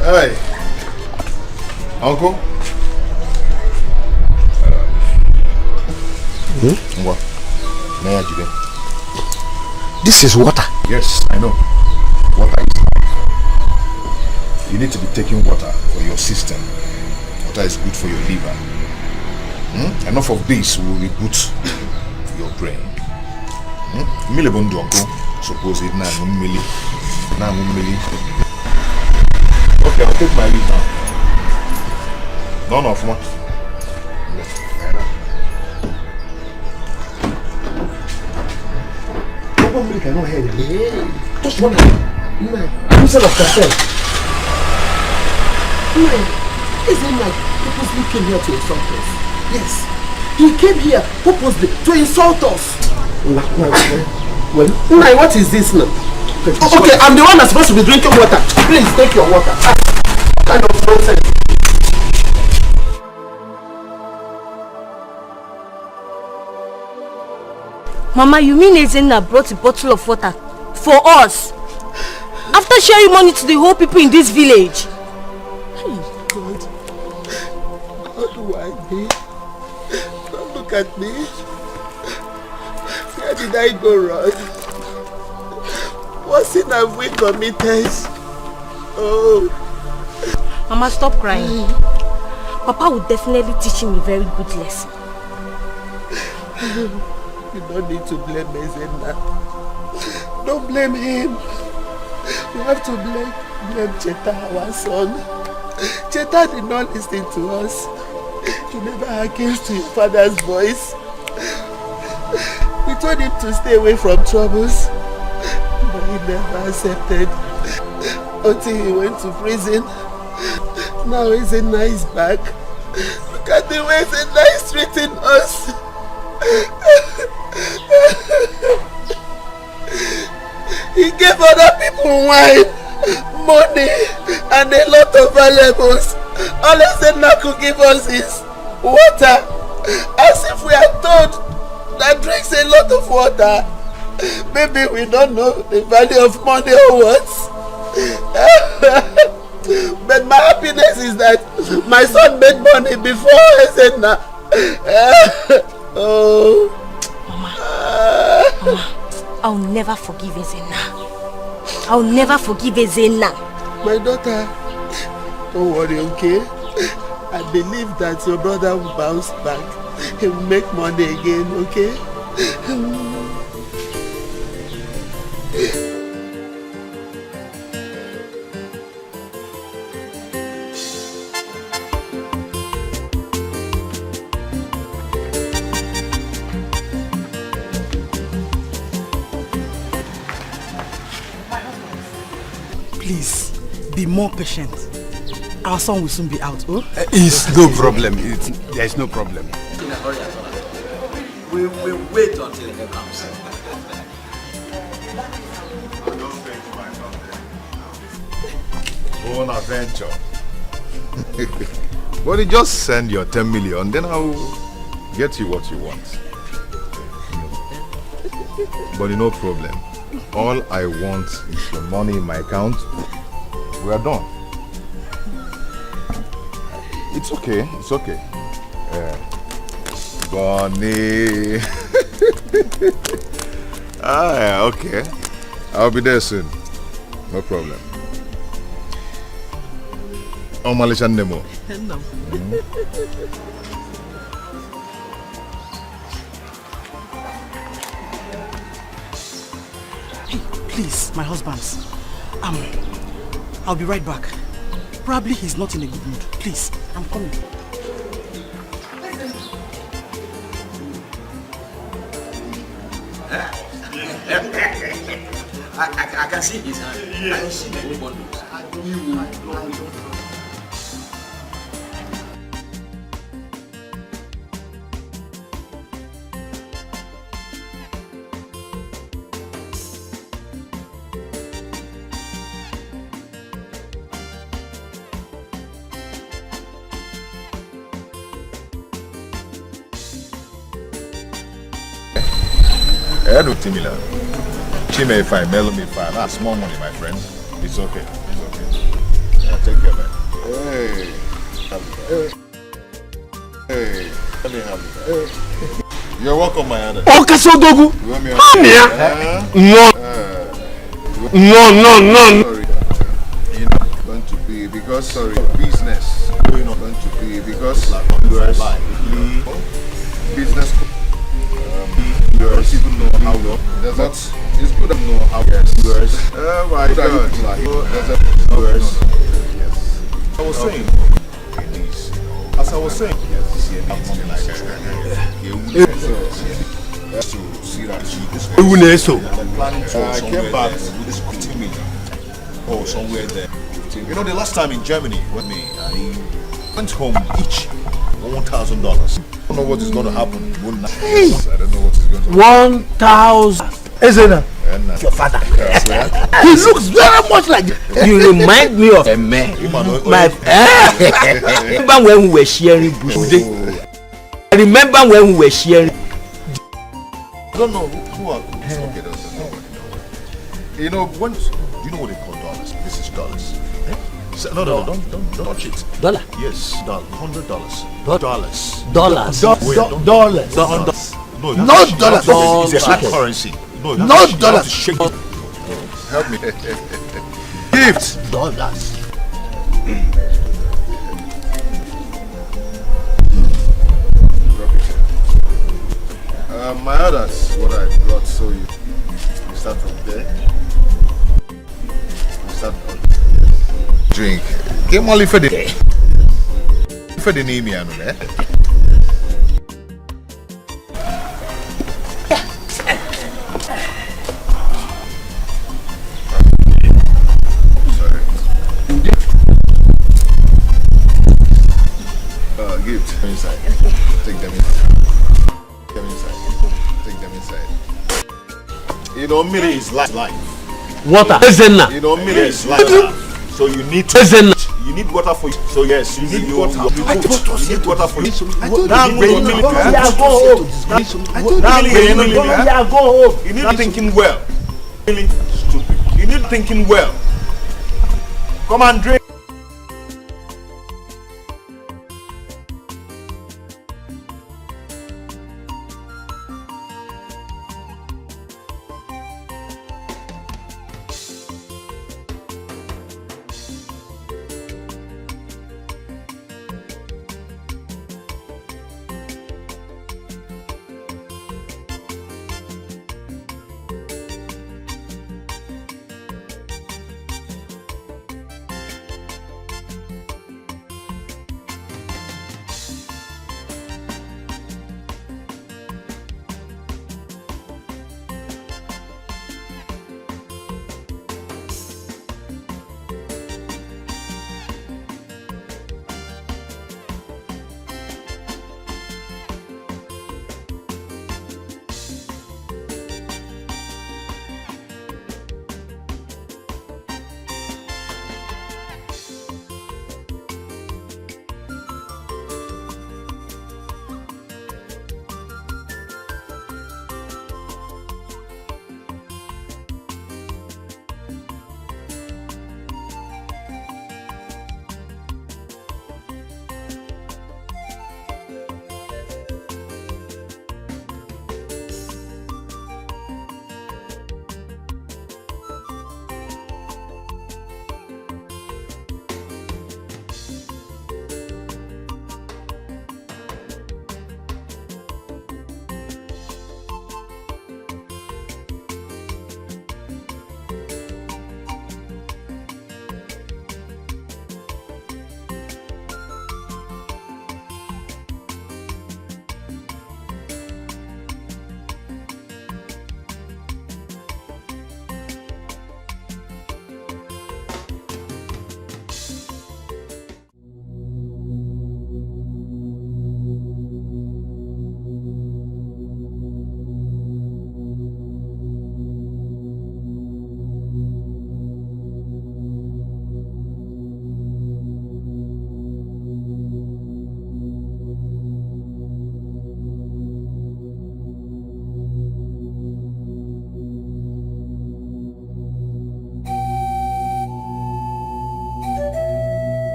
Hey, Uncle. What? This is water. Yes, I know. Water is life. You need to be taking water for your system. Water is good for your liver. Enough of this will reboot your brain. Suppose it now. Okay, I'll take my leave now. No, for Nobody cannot hear you. Just one instead of yourself. Isn't like purposely came here to insult us? Yes. He came here purposely to insult us. Well, what is this now? Okay, I'm the one that's supposed to be drinking water. Please take your water. What kind of nonsense? Mama, you mean Ezena brought a bottle of water for us? After sharing money to the whole people in this village? Hey, God. What do I do? Don't look at me. Where did I go wrong? What sin have we committed? Oh. Mama, stop crying. Papa will definitely teach him a very good lesson. You don't need to blame Ezenna. Don't blame him. You have to blame Cheta, our son. Cheta did not listen to us. You never hearkened to your father's voice. We told him to stay away from troubles, but he never accepted until he went to prison. Now Ezenna is back. Look at the way Ezenna is treating us. He gave other people wine, money, and a lot of valuables. All Ezenna could give us is water, as if we are told that drinks a lot of water. Maybe we don't know the value of money or what. But my happiness is that my son made money before Ezenna. Oh. Mama, I'll never forgive Ezenna. I'll never forgive Ezenna. My daughter, don't worry, okay? I believe that your brother will bounce back. He will make money again, okay? Please, be more patient. Our son will soon be out, oh? It's no problem. There is no problem. In a hurry at all. We will wait until he comes. Bonaventure. Well, you just send your 10 million, then I'll get you what you want. But no problem. All I want is the money in my account. We are done. It's okay. It's okay. Bonnie. Yeah, okay. I'll be there soon. No problem. Oh, Malaysia Nemo. No. Hey, please, my husbands. I'll be right back. Probably he's not in a good mood. Please, I'm coming. I can see his hand. I don't see the old bundles. Edo Timila. Chime fine, Melo me fine. That's small money, my friend. It's okay. It's okay. Yeah, take care, man. Hey. Let me have it. Hey. You're welcome, my other. Oh, Kasodogu! You want me No. Sorry. You know, going to be because business. Going on going to be because business. You don't even know how long. But it's good to know how. Yes. Oh my God. Yes. I was saying. As I was saying. Yes. To see that she is planning to I came back with this 15 million or somewhere there. You know, the last time in Germany with me, I went home each $1,000. I don't know what is going to happen. I don't know what is going to happen. 1,000. Ezenna, your father. He looks very much like you. Remind me of a man. Remember when we were sharing Bushday? I remember when we were sharing. I don't know who are. Okay, you know, do you know what they call dollars? This is dollars. No, don't touch it. Dollar? Yes, $100. Dollars. Dollars. No, not dollars. It's a hard currency. No, not dollars. Help me. Gift. Dollars. My orders, what I brought, so you start from there. You start from there. Drink. Get only for the name, you know, eh? Gift. Inside. Okay. Take them inside. Take them inside. Okay. Take them inside. You know, Miri is life. Water. You know, Miri is life. So you need to. You need water for you. So yes, you need water. You need water for you. You need thinking well. Really stupid. You need thinking well. Come and drink.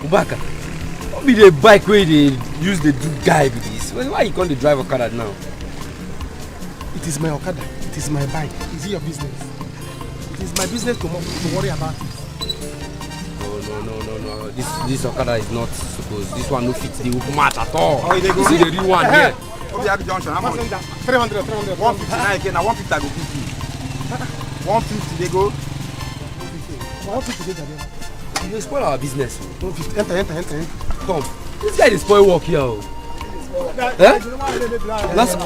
Ubaka, what be the bike where they use the do guy with this? Why you call the driver Okada now? It is my Okada. It is my bike. Is it your business? It is my business to worry about it. No. This Okada is not supposed. This one no fits the match at all. Oh, they go. This is the real one here. Obiak Junction, how much? 300. 150. Now again, now 150 I go give you. 150 they go. 150 they go. You spoil our business. Enter. Come. This guy is spoil work here. Eh? Last.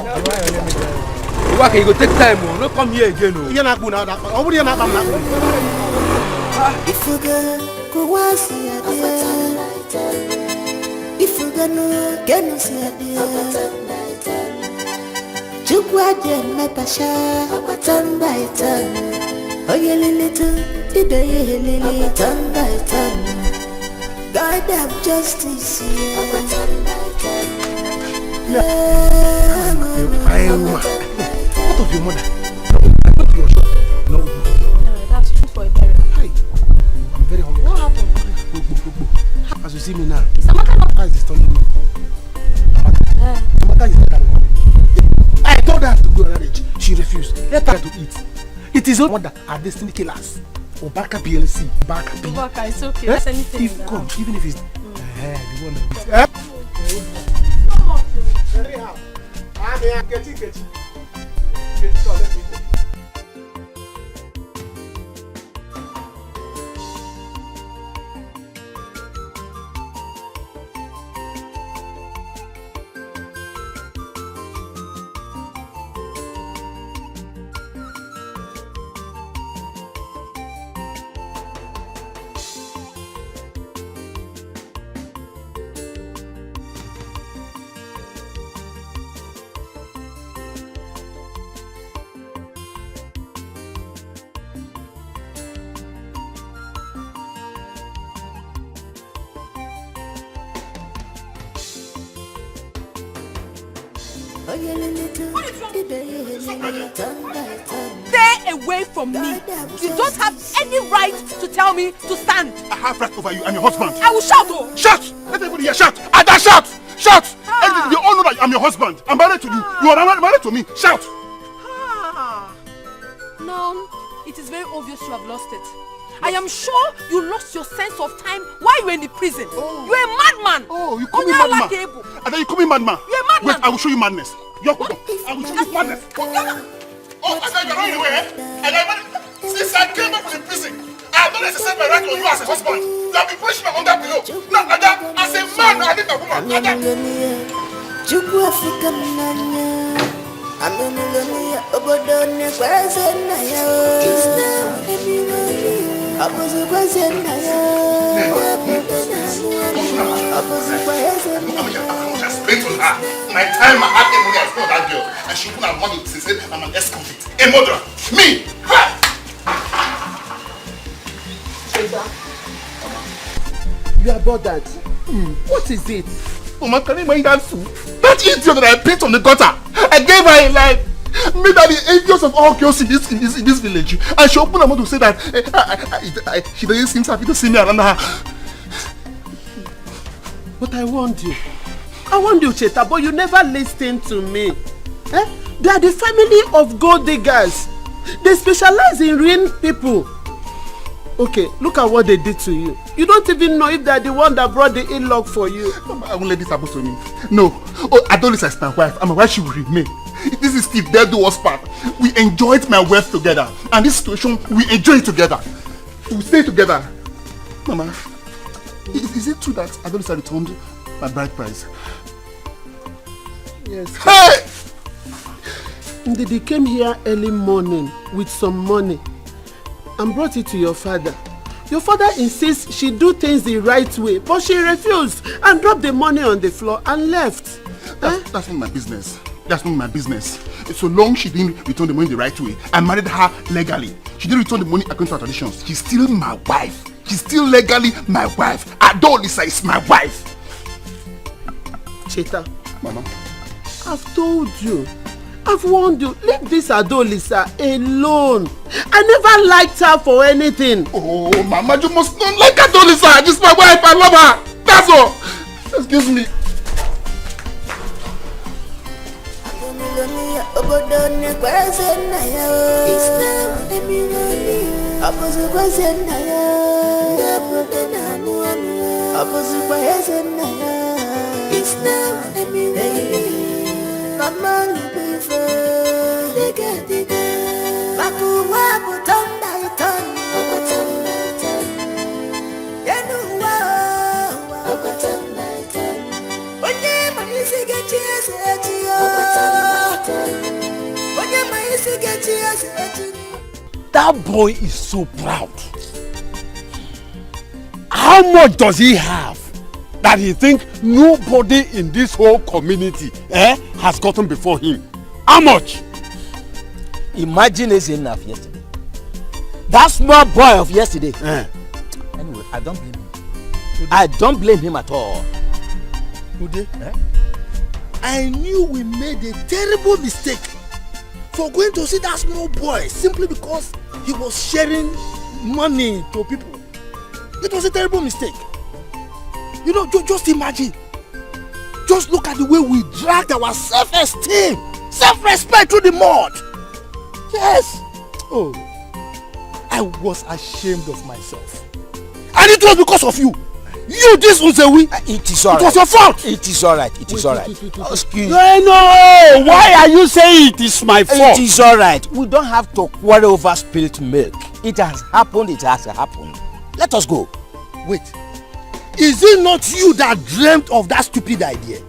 Ubaka, you go take time. No come here again. You're not good now. You're not good. If you go once a day, if you go no get no see a day. Chukwa de Natasha, turn by turn. Oh you little, today lily turn by turn. God have justice here. What of your mother? That's true for a burial. see me now. Is Amaka is disturbing me? Amaka is not angry. I told her to go another age. She refused. Let her to eat. It is not that our destiny killers. Obaka PLC. Obaka, it's okay. That's anything. If come, even if it's the one that anyhow. I'm here. Get it. Let me go. Stay away from me. You don't have any right to tell me to stand. I have right over you. I'm your husband. I will shout. Oh. Shout! Let everybody hear. Shout! Ada, shout! Shout! They all know that I'm your husband. I'm married to you. You are married to me. Shout! Now, it is very obvious you have lost it. I am sure you lost your sense of time while you were in the prison. Oh. You're a madman. Oh, you call me madman. And then you call me madman. You're a madman. Wait, I will show you madness. I will show you madness. Oh, I thought you're running away, since I came back from the prison, I have not exercised my right on you as a husband. You have been pushing me under below. Now, as a man, I need a woman. My time, I had money, I spent that girl, and she wouldn't have money since I'm an ex-convict. A murderer. Me! You are bothered. What is it? Mama, can you mind that fool? That idiot that I picked on the gutter. I gave her a life. Made her the envious of all girls in this village. And she opened her mouth to say that she doesn't seem happy to see me around her. But I warned you. I warned you, Cheta, but you never listened to me. They are the family of gold diggers. They specialize in ruining people. Okay, look at what they did to you. You don't even know if they are the one that brought the in-law for you. I won't let this happen to me. No. Oh, Adolis is my wife. I'm a wife, she will remain. This is the dead do us part. We enjoyed my wealth together. And this situation, we enjoy it together. We stay together. Mama, is it true that Adolis returned my bride price? Yes. Hey! They came here early morning with some money and brought it to your father. Your father insists she do things the right way, but she refused and dropped the money on the floor and left. That's not my business. That's not my business. So long she didn't return the money the right way, I married her legally. She didn't return the money according to our traditions. She's still my wife. She's still legally my wife. Adolisa is my wife. Cheta, Mama, I've told you. I've warned you. Leave this Adolisa alone. I never liked her for anything. Oh, Mama, you must not like Adolisa. She's my wife. I love her. That's all. Excuse me. That boy is so proud. How much does he have that he think nobody in this whole community has gotten before him? How much? Imagine it's enough yesterday. That small boy of yesterday. Anyway, I don't blame him. I don't blame him at all. Ude, I knew we made a terrible mistake for going to see that small boy simply because he was sharing money to people. It was a terrible mistake. You know, just imagine. Just look at the way we dragged our self-esteem, self-respect through the mud. Yes. Oh, I was ashamed of myself. And it was because of you. You, this was a we. It is alright. It was your fault. It is alright. It is alright. Excuse me. No, why are you saying it is my fault? It is alright. We don't have to quarrel over spilt milk. It has happened. It has happened. Let us go. Wait. Is it not you that dreamt of that stupid idea?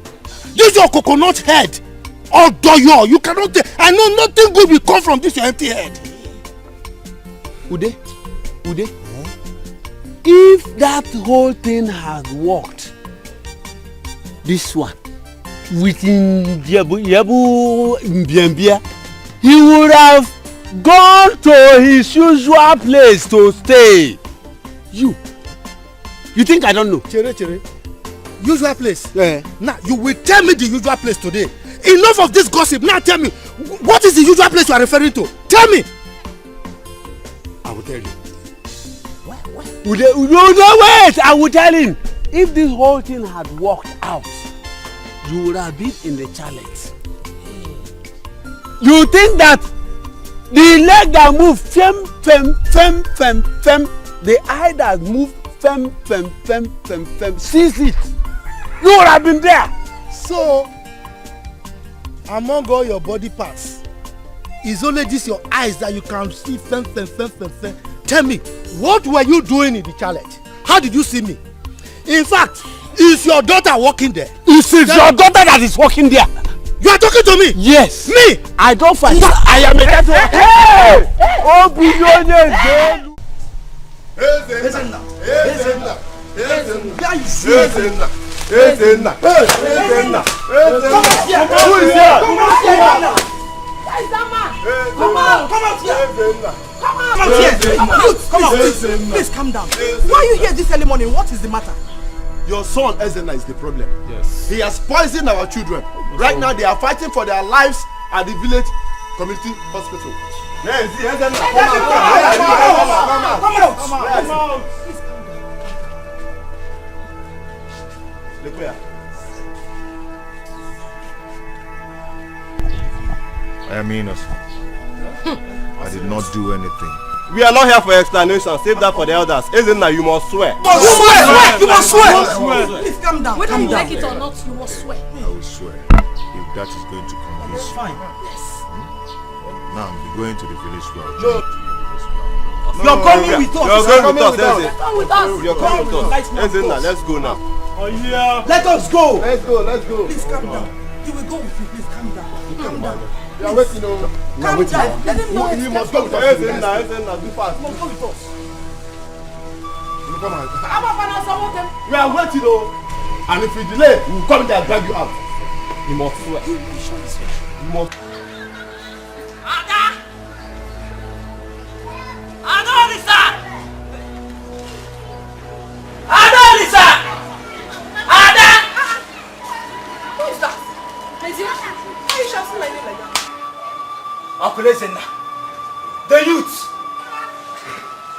This your coconut head. Oh, doyo, you cannot. I know nothing good will come from this your empty head. Ude. If that whole thing had worked, this one, within Yebu Mbiambia, he would have gone to his usual place to stay. You think I don't know? Chere. Usual place? Yeah. Now, you will tell me the usual place today. Enough of this gossip. Now tell me, what is the usual place you are referring to? Tell me. I will tell you. No, wait! I will tell him. If this whole thing had worked out, you would have been in the challenge. You think that the leg that moved fem, the eye that moved fem, sees it. You would have been there. So, among all your body parts, is only this your eyes that you can see fem. Tell me, what were you doing in the challenge? How did you see me? In fact, is your daughter walking there? It is your daughter that is walking there. You are talking to me? Yes. Me? I don't find I am a daughter. Hey! Oh, billionaire. Who is here? Come out here. Come out here! Come out, please calm down. Why are you here this early morning? What is the matter? Your son Ezena is the problem. Yes. He has poisoned our children. Right now they are fighting for their lives at the village community hospital. Yes, Ezena, come out! Please calm down. Look where? I am innocent. I did not do anything. we are not here for explanation. Save that for the elders. Ezena, you must swear. You must swear! Please calm down. Whether you like it or not, you must swear. I will swear. If that is going to convince you. Fine. Yes. Now I'm going to the village square. You're coming with us. You're going with us, Ezena. Come with us. You're coming with us. Ezena, let's go now. Oh yeah. Let us go. Let's go. Please calm down. He will go with you. Please calm down. Calm down. We are waiting. Calm down. Let him know. You must go with us. Ezena, do fast. You must go with us. Come on. We are waiting. And if you delay, we will come there and drag you out. You must swear. You must. Uncle Ezena, the youth.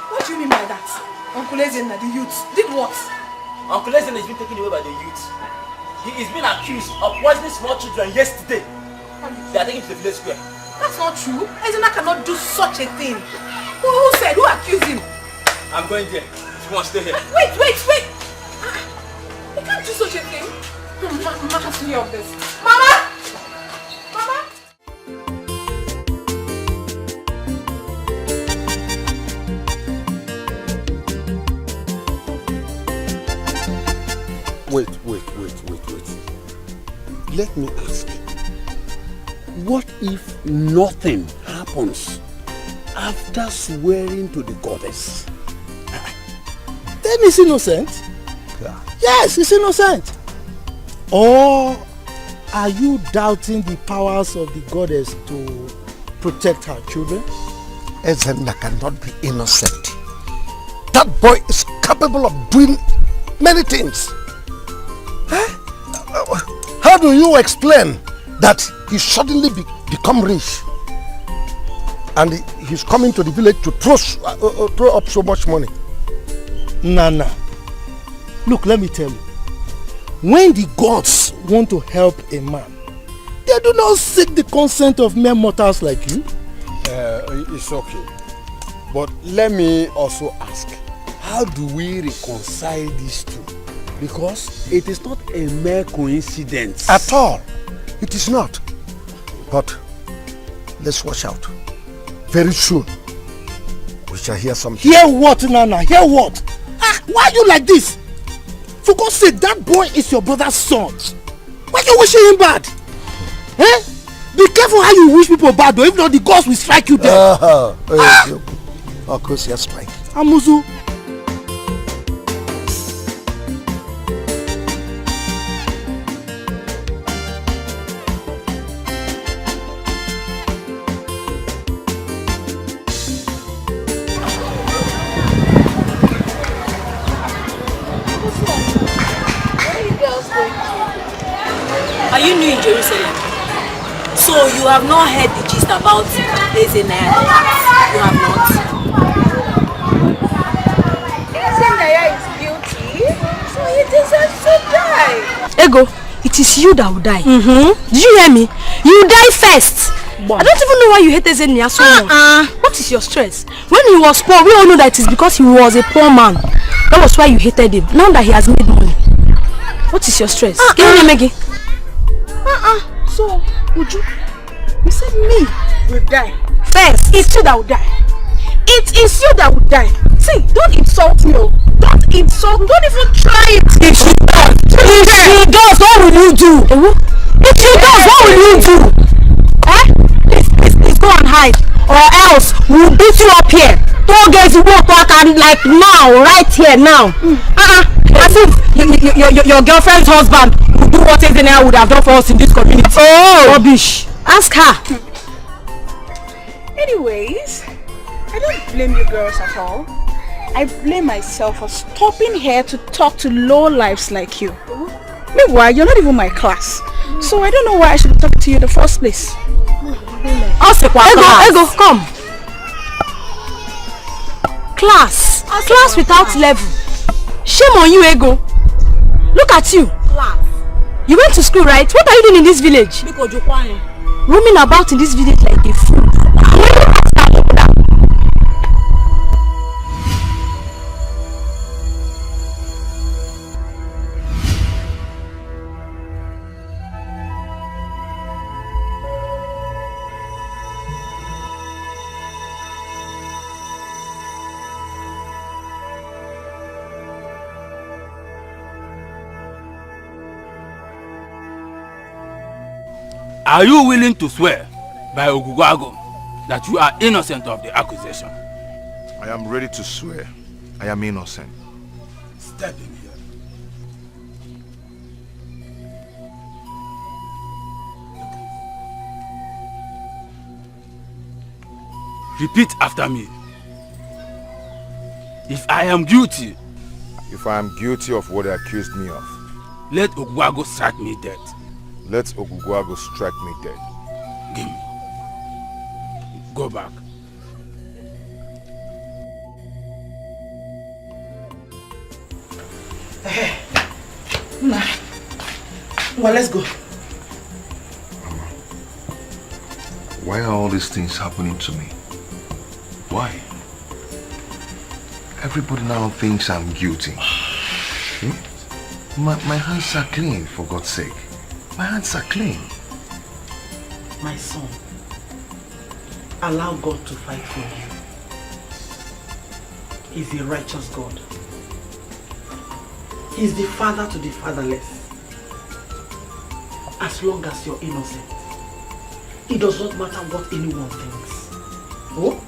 What do you mean by that? Uncle Ezena, the youth. Did what? Uncle Ezena has been taken away by the youth. He is being accused of poisoning small children yesterday. They are taken to the village square. That's not true. Ezena cannot do such a thing. Who said? Who accused him? I'm going there. If you want to stay here. Wait. He can't do such a thing. Mama has to hear of this. Mama! Wait. Let me ask. What if nothing happens after swearing to the goddess? Then he's innocent. Yeah. Yes, he's innocent. Or are you doubting the powers of the goddess to protect her children? Ezena cannot be innocent. That boy is capable of doing many things. How do you explain that he suddenly become rich and he's coming to the village to throw up so much money? Nana, look, let me tell you. when the gods want to help a man, they do not seek the consent of mere mortals like you. It's okay. But let me also ask, how do we reconcile these two? Because it is not a mere coincidence. At all. It is not. But let's watch out. Very soon, we shall hear something. Hear what, Nana? Hear what? Why are you like this? For God's sake, that boy is your brother's son. Why are you wishing him bad? Eh? Be careful how you wish people bad, though. If not, the gods will strike you dead. Of course, yes, strike. Amuzu. Are you new in Jerusalem? So you have not heard the gist about Ezenaya? You have not? Ezenaya is guilty, so he deserves to die. Ego, it is you that will die. Did you hear me? You die first. I don't even know why you hate Ezenaya so much. What is your stress? When he was poor, we all know that it is because he was a poor man. That was why you hated him. Now that he has made money. What is your stress? Give me Maggie. So, would you said me will die. First, it's you that will die. It is you that will die. See, don't insult me. Don't insult me. Don't even try it. If she does, what will you do? If she does, what will you do? Please go and hide. Or else we'll beat you up here. Don't get to work like now, right here now. As if your girlfriend's husband would do what Ezenaya would have done for us in this community. Oh, rubbish. Ask her. Anyways, I don't blame you girls at all. I blame myself for stopping here to talk to low lives like you. Meanwhile, you're not even my class. So I don't know why I should be talking to you in the first place. Ego, come. Class. Class without level. Shame on you, Ego. Look at you. You went to school, right? What are you doing in this village? Roaming about in this village like a fool. Are you willing to swear by Oguguago that you are innocent of the accusation? I am ready to swear. I am innocent. Step in here. Repeat after me. If I am guilty. If I am guilty of what they accused me of. Let Oguguago strike me dead. Let Oguguago strike me dead. Give me. Go back. Well, let's go. Why are all these things happening to me? Why? Everybody now thinks I'm guilty. My hands are clean, for God's sake. My hands are clean. My son, allow God to fight for you. He's a righteous God. He's the father to the fatherless. As long as you're innocent, it does not matter what anyone thinks. Oh?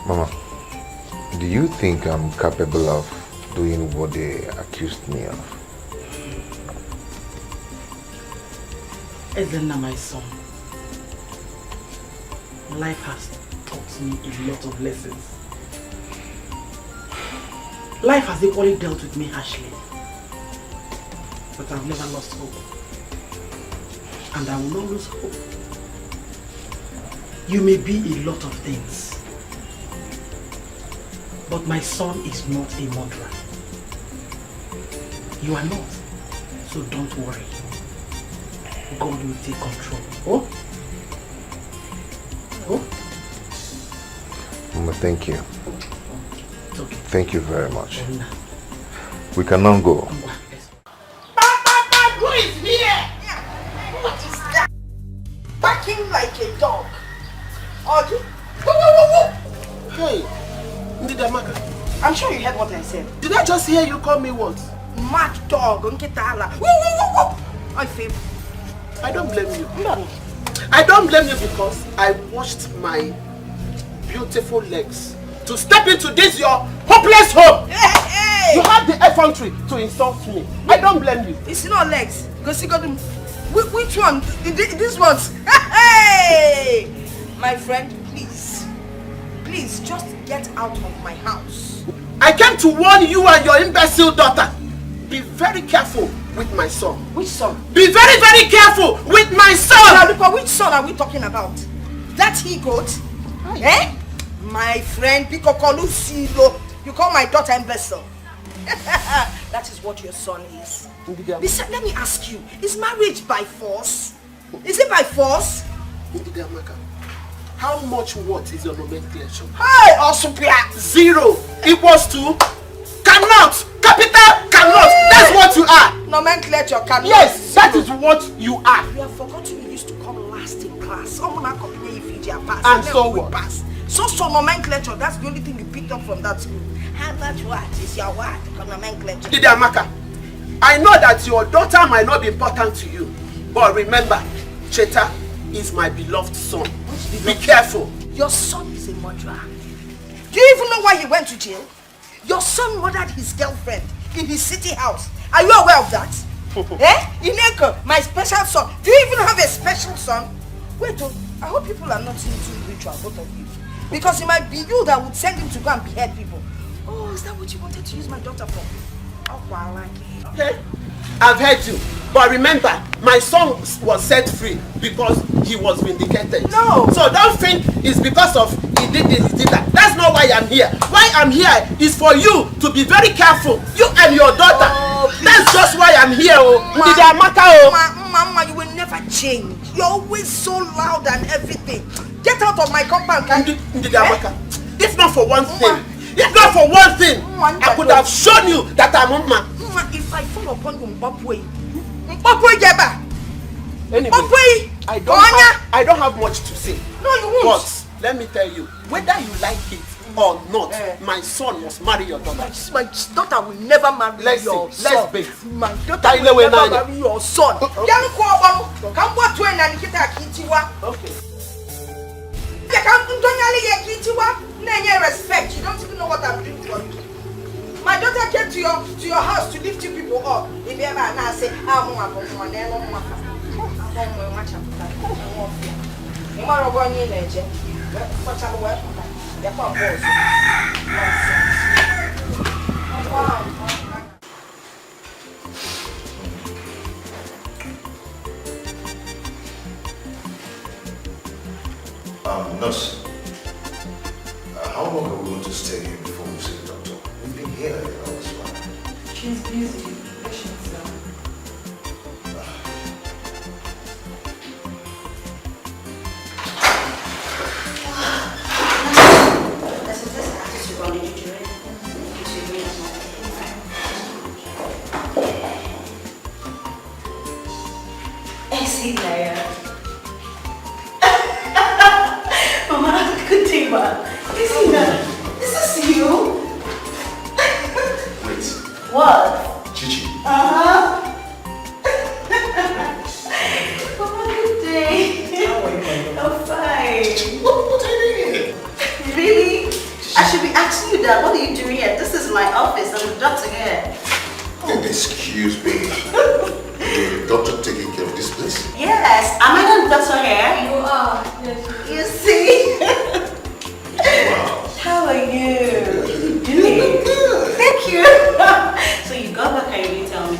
Mama, do you think I'm capable of doing what they accused me of? Ezenna, my son, life has taught me a lot of lessons. Life has equally dealt with me harshly, but I've never lost hope, and I will not lose hope. You may be a lot of things, but my son is not a murderer. You are not. So don't worry. God will take control. Oh? Oh? Mama, thank you. It's okay. Thank you very much. We can now go. Who is here? What is that? Barking like a dog. Audrey? Hey, Ndidamaka. I'm sure you heard what I said. Did I just hear you call me what? Mad dog. I feel. I don't blame you. No. I don't blame you because I washed my beautiful legs to step into this your hopeless home. Hey! You have the effrontery to insult me. I don't blame you. It's not legs. Because you got them. Which one? This one's. Hey! My friend, please. Please, just get out of my house. I came to warn you and your imbecile daughter. Be very careful with my son. Which son? Be very, very careful with my son! Now, look, which son are we talking about? That he goat? Eh? My friend, Pikokolu Silo. You call my daughter imbecile. That is what your son is. Besides, let me ask you, is marriage by force? Is it by force? How much what is your nomenclature? Hey, Osupia! 0 equals to cannot. Capital cannot. That's what you are. Nomenclature cannot. Yes, that is what you are. You have forgotten you used to come last in class. And so what? Pass. So nomenclature, that's the only thing you picked up from that school. How much what is your what? Nomenclature. Ndidamaka, I know that your daughter might not be important to you, but remember, Cheta is my beloved son. Be careful. Your son is a murderer. Do you even know why he went to jail? Your son murdered his girlfriend in his city house. Are you aware of that? Ini Edo, my special son. Do you even have a special son? Wait, I hope people are not into ritual, both of you. Because it might be you that would send him to go and behead people. Oh, is that what you wanted to use my daughter for? Oh, I like it. Okay, I've heard you. But remember, my son was set free because he was vindicated. No! So don't think it's because of he did this, he did that. That's not why I'm here. Why I'm here is for you to be very careful. You and your daughter. Oh, that's just why I'm here. Mama, you will never change. You're always so loud and everything. Get out of my compound, can you? If not for one thing, I could have shown you that I'm Mama. If I fall upon you, Anyway, I don't have much to say. No, you won't. But let me tell you, whether you like it or not, my son must marry your daughter. My daughter will never marry your son. Let's bait. My daughter will never marry your son. Okay. Respect. You don't even know what I'm doing for you. My daughter came to your house to lift you people up. If you ever now say, Nurse, how long are we going to stay here before we see the doctor? We've been here, it's fine. She's busy. Patience, sir. Mama, good day, ma. This is you? Wait. What? Chichi. Mama, good day. How are you? I'm fine. What are you doing here? Really? I should be asking you that. What are you doing here? This is my office. I'm the doctor here. Excuse me. The doctor taking care of this place? Yes. Am I not the doctor here? You are. Yes. You see? Wow. How are you? You look good. Thank you. So you got back and you didn't tell me.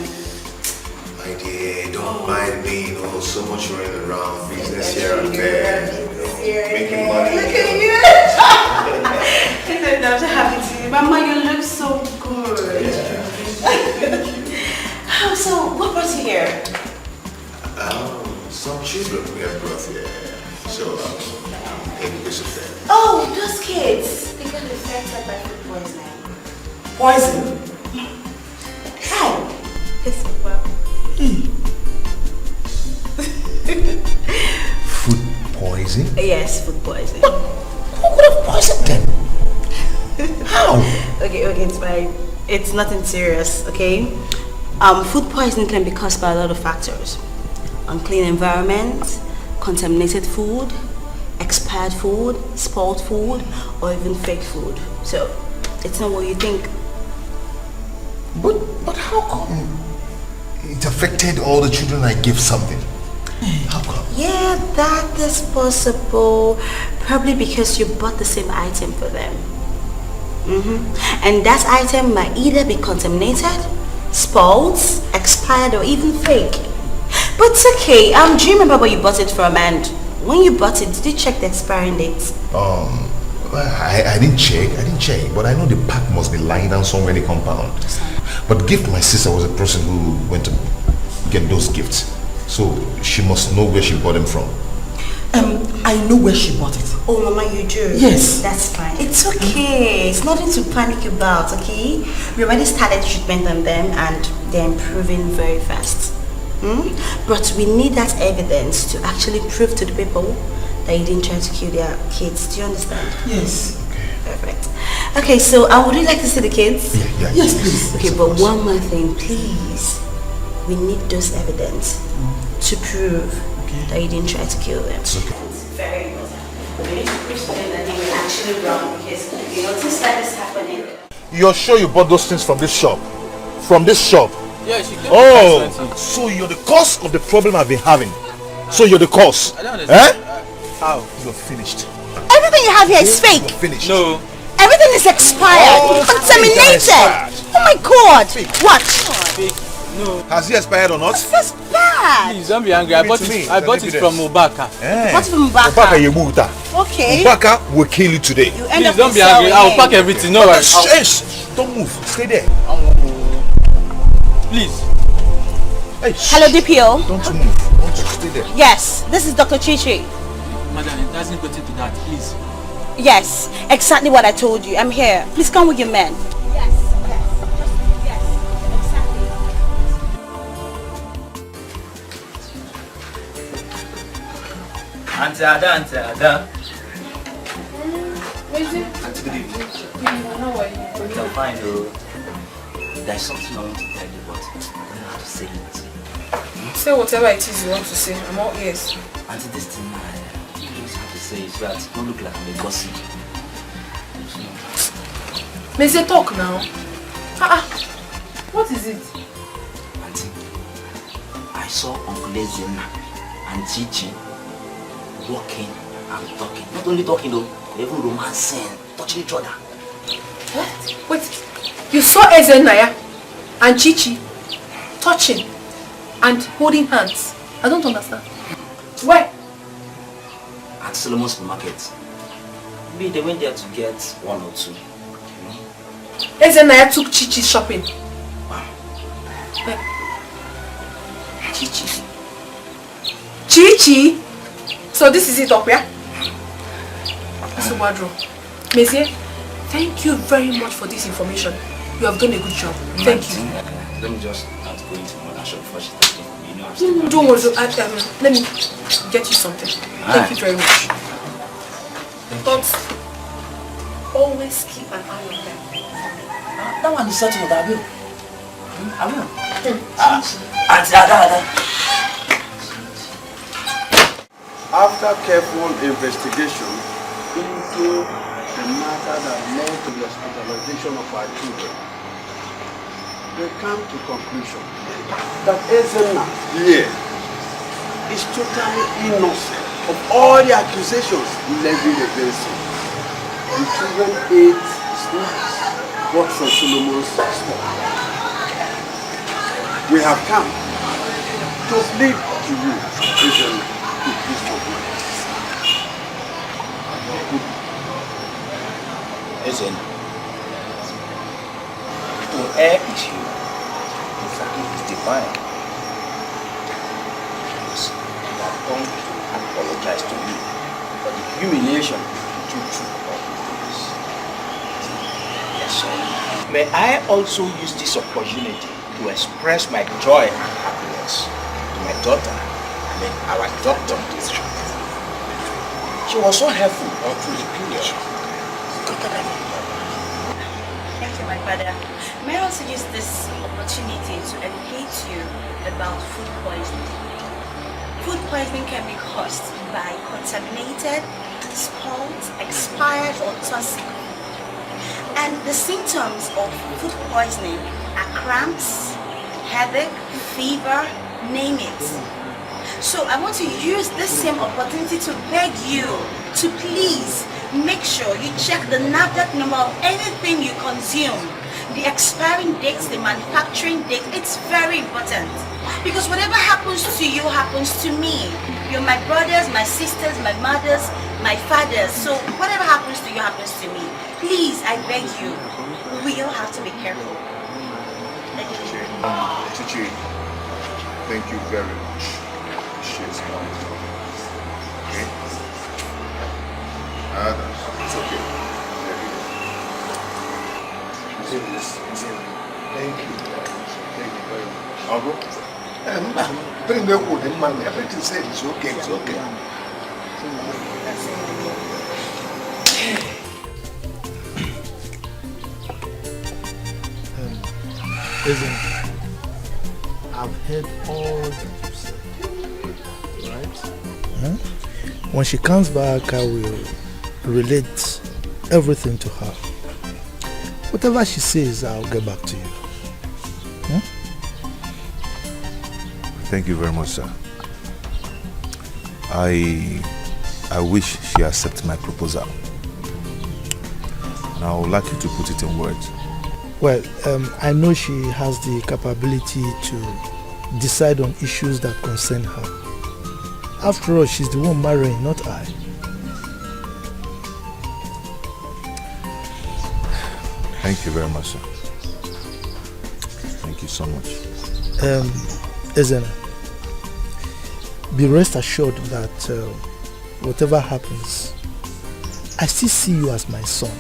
My dear, don't mind me. So much running around, business here and there. Making money. Look at you. I'm so happy to see you. Mama, you look so good. Yeah. we have broth here. So, any piece of that. Oh, those kids. They got affected by food poisoning. Poison? How? Yes, well. Food poison? Yes, food poisoning. Who could have poisoned them? How? Okay, it's fine. It's nothing serious, okay? Food poisoning can be caused by a lot of factors. Unclean environment, contaminated food, expired food, spoiled food, or even fake food. So, it's not what you think. But how come it affected all the children I give something? How come? Yeah, that is possible. Probably because you bought the same item for them. And that item might either be contaminated, spoiled, expired, or even fake. But it's okay. Do you remember where you bought it from? And when you bought it, did you check the expiring date? I didn't check, but I know the pack must be lying down somewhere in the compound. But gift, my sister was a person who went to get those gifts. So she must know where she bought them from. I know where she bought it. Oh, Mama, you do? Yes. That's fine. It's okay. It's nothing to panic about, okay? We already started treatment on them and they're improving very fast. But we need that evidence to actually prove to the people that you didn't try to kill their kids. Do you understand? Yes. Perfect. Okay, so would you like to see the kids? Yeah. Yes, please. Okay, but one more thing, please. We need those evidence to prove that you didn't try to kill them. It's okay. It's very important. We need to prove to them that they were actually wrong because things like this happening. You're sure you bought those things from this shop? From this shop? Yeah, she came. Oh, so you're the cause of the problem I've been having. So you're the cause. I don't understand. How? You're finished. Everything you have here is fake. You're finished. No. Everything is expired. Contaminated. Oh my God. What? No. Has it expired or not? That's bad. Please don't be angry. I bought it from Obaka. What's from Obaka? Obaka Yebuta. Okay. Obaka will kill you today. You Please don't be angry. I'll pack everything. No worries. Don't move. Stay there. Please. Hey, Hello, DPO. Don't you move. Don't you stay there. Yes, this is Dr. Chichi. Madam, it doesn't go into that, please. Yes, exactly what I told you. I'm here. Please come with your men. Auntie Ada. Auntie, good evening. How are you? I'm fine though. There's something I want to tell you, but I don't know how to say it. Say whatever it is you want to say. I'm all ears. Auntie, this thing I just have to say is that it don't look like I'm a gossip. May they talk now? What is it? Auntie, I saw Uncle Ezena and Chichi walking and talking. Not only talking though, even romancing, touching each other. What? Wait, you saw Ezenaya and Chichi touching and holding hands? I don't understand. Where? At Solomon's supermarket. Maybe they went there to get one or two. Ezenaya took Chichi shopping. Where? Chichi. Chichi? So this is it up, yeah? Mr. Wadro, Mezie, thank you very much for this information. You have done a good job. Thank you. Let me just not go into another shop before she takes me. You know, No, don't worry. Let me get you something. Thank you very much. But always keep an eye on them. That one is settled, I will. I will. Auntie Ada. After careful investigation into the matter that led to the hospitalization of our children, they come to conclusion that Ezena here is totally innocent of all the accusations levied against him. The children ate snacks bought from Solomon's store. We have come to plead to you, Ezena, to please forgive us. Ezena, to err is human, to forgive is divine. Because we have come to apologize to you for the humiliation you took through all this. Yes, sir. May I also use this opportunity to express my joy and happiness to my daughter, our doctor. She was so helpful all through the period. Thank you, my father. May I also use this opportunity to educate you about food poisoning. Food poisoning can be caused by contaminated, spoiled, expired, or toxic. And the symptoms of food poisoning are cramps, headache, fever, name it. So I want to use this same opportunity to beg you to please make sure you check the NAFDAC number of anything you consume. The expiring dates, the manufacturing date, it's very important. Because whatever happens to you happens to me. You're my brothers, my sisters, my mothers, my fathers. So whatever happens to you happens to me. Please, I beg you, we all have to be careful. Thank you. Chichi, thank you very much. She's one. Okay? It's okay. Thank you. Thank you very much. I'll go. Everything said it's okay. It's okay. Listen, I've heard all that you said, right? Huh? When she comes back, I will relate everything to her. Whatever she says, I'll get back to you. Hmm? Thank you very much, sir. I wish she accepts my proposal. And I would like you to put it in words. Well, I know she has the capability to decide on issues that concern her. After all, she's the one marrying, not I. Thank you very much, sir. Thank you so much. Ezena, be rest assured that whatever happens, I still see you as my son.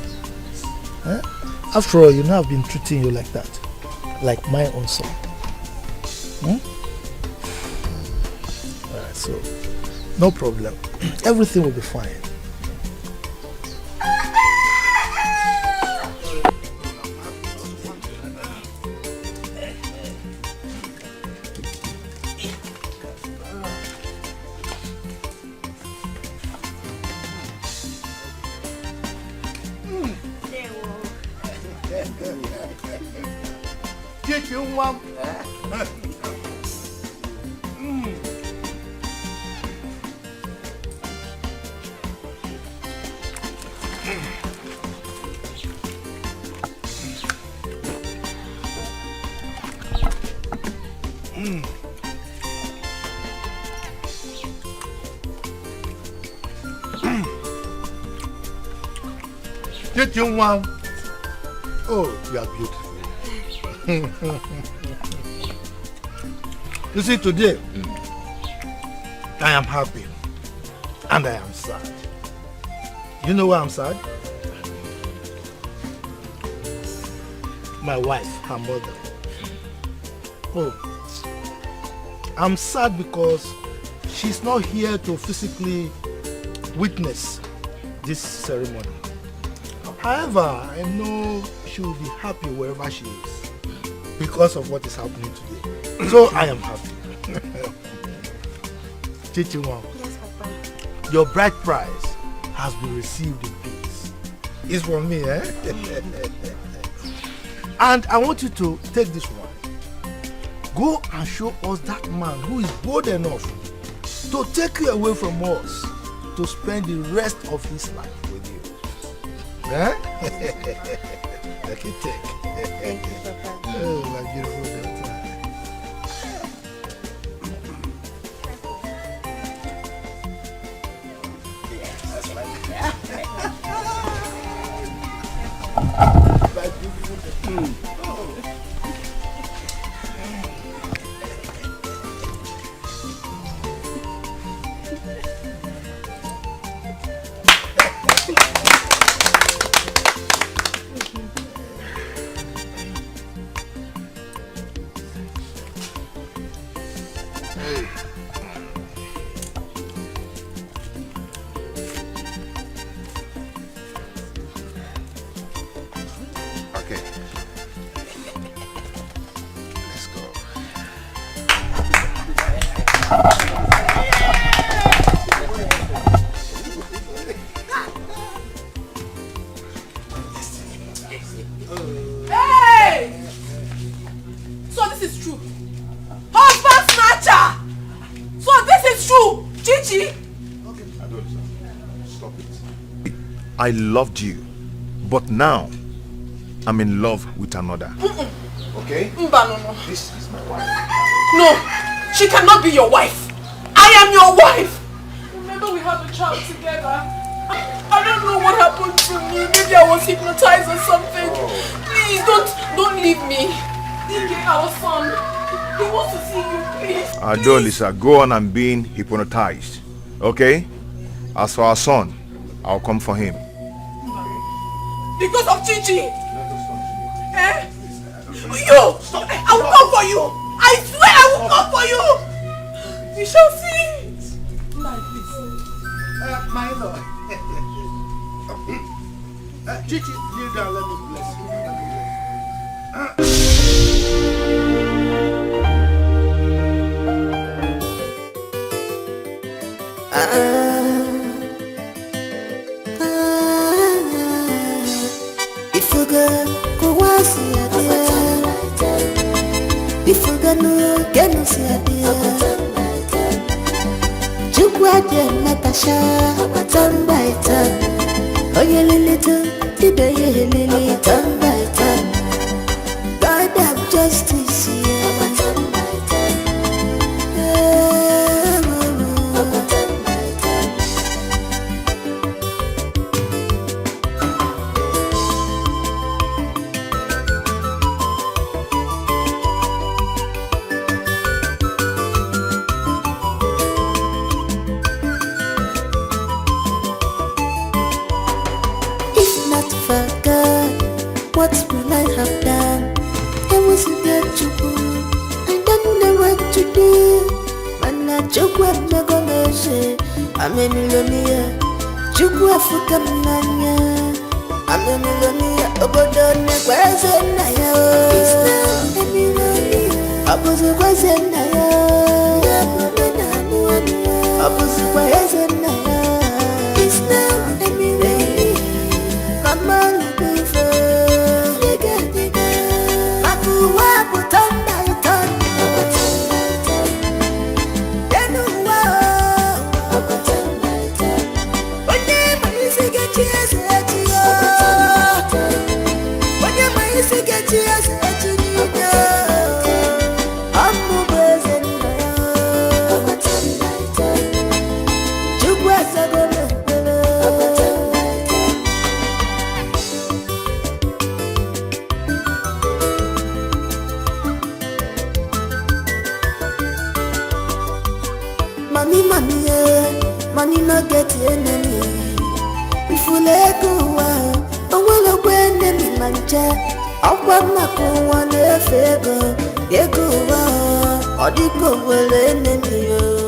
Eh? After all, you know I've been treating you like that, like my own son. Hmm? Alright, so no problem. Everything will be fine. Oh, you are beautiful. You see, today, I am happy and I am sad. You know why I'm sad? My wife, her mother. Oh, I'm sad because she's not here to physically witness this ceremony. However, I know she will be happy wherever she is because of what is happening today. So I am happy. Chichiwa, yes, Papa. Your bride prize has been received in peace. It's from me, eh? And I want you to take this one. Go and show us that man who is bold enough to take you away from us to spend the rest of his life with you. Huh? Let it take. Thank you, Papa. Oh, my beautiful daughter. My beautiful daughter. I loved you, but now I'm in love with another. Okay? No. This is my wife. No, she cannot be your wife. I am your wife. Remember we had a child together. I don't know what happened to me. Maybe I was hypnotized or something. Please don't leave me. Dikeh, our son. He wants to see you, please. Adolisa, go on and being hypnotized. Okay? As for our son, I'll come for him. Because of Chichi. Eh? You! Stop. I will come for you! I swear I will come for you! You shall see it! My lord. Chichi, kneel down, let me bless you. If you go see a dear, if you go no see a dear, Jukwaje Natasha, turn by turn. Oh, you little, today you lily, turn by turn. God have justice here. What will I have done? I wasn't there to go. I don't know what to do. Man, I joke with my gomeshi. I'm a millionaire. Joke with Fukamania. I'm a millionaire. Obodone, where's it now? It's not a millionaire. I was a wasn't now. I was a wasn't now. It's not a millionaire. Mama. Money no get enemy. If you let go, I will go enemy mancha. I'll want my one favor. They go, or the go will enemy.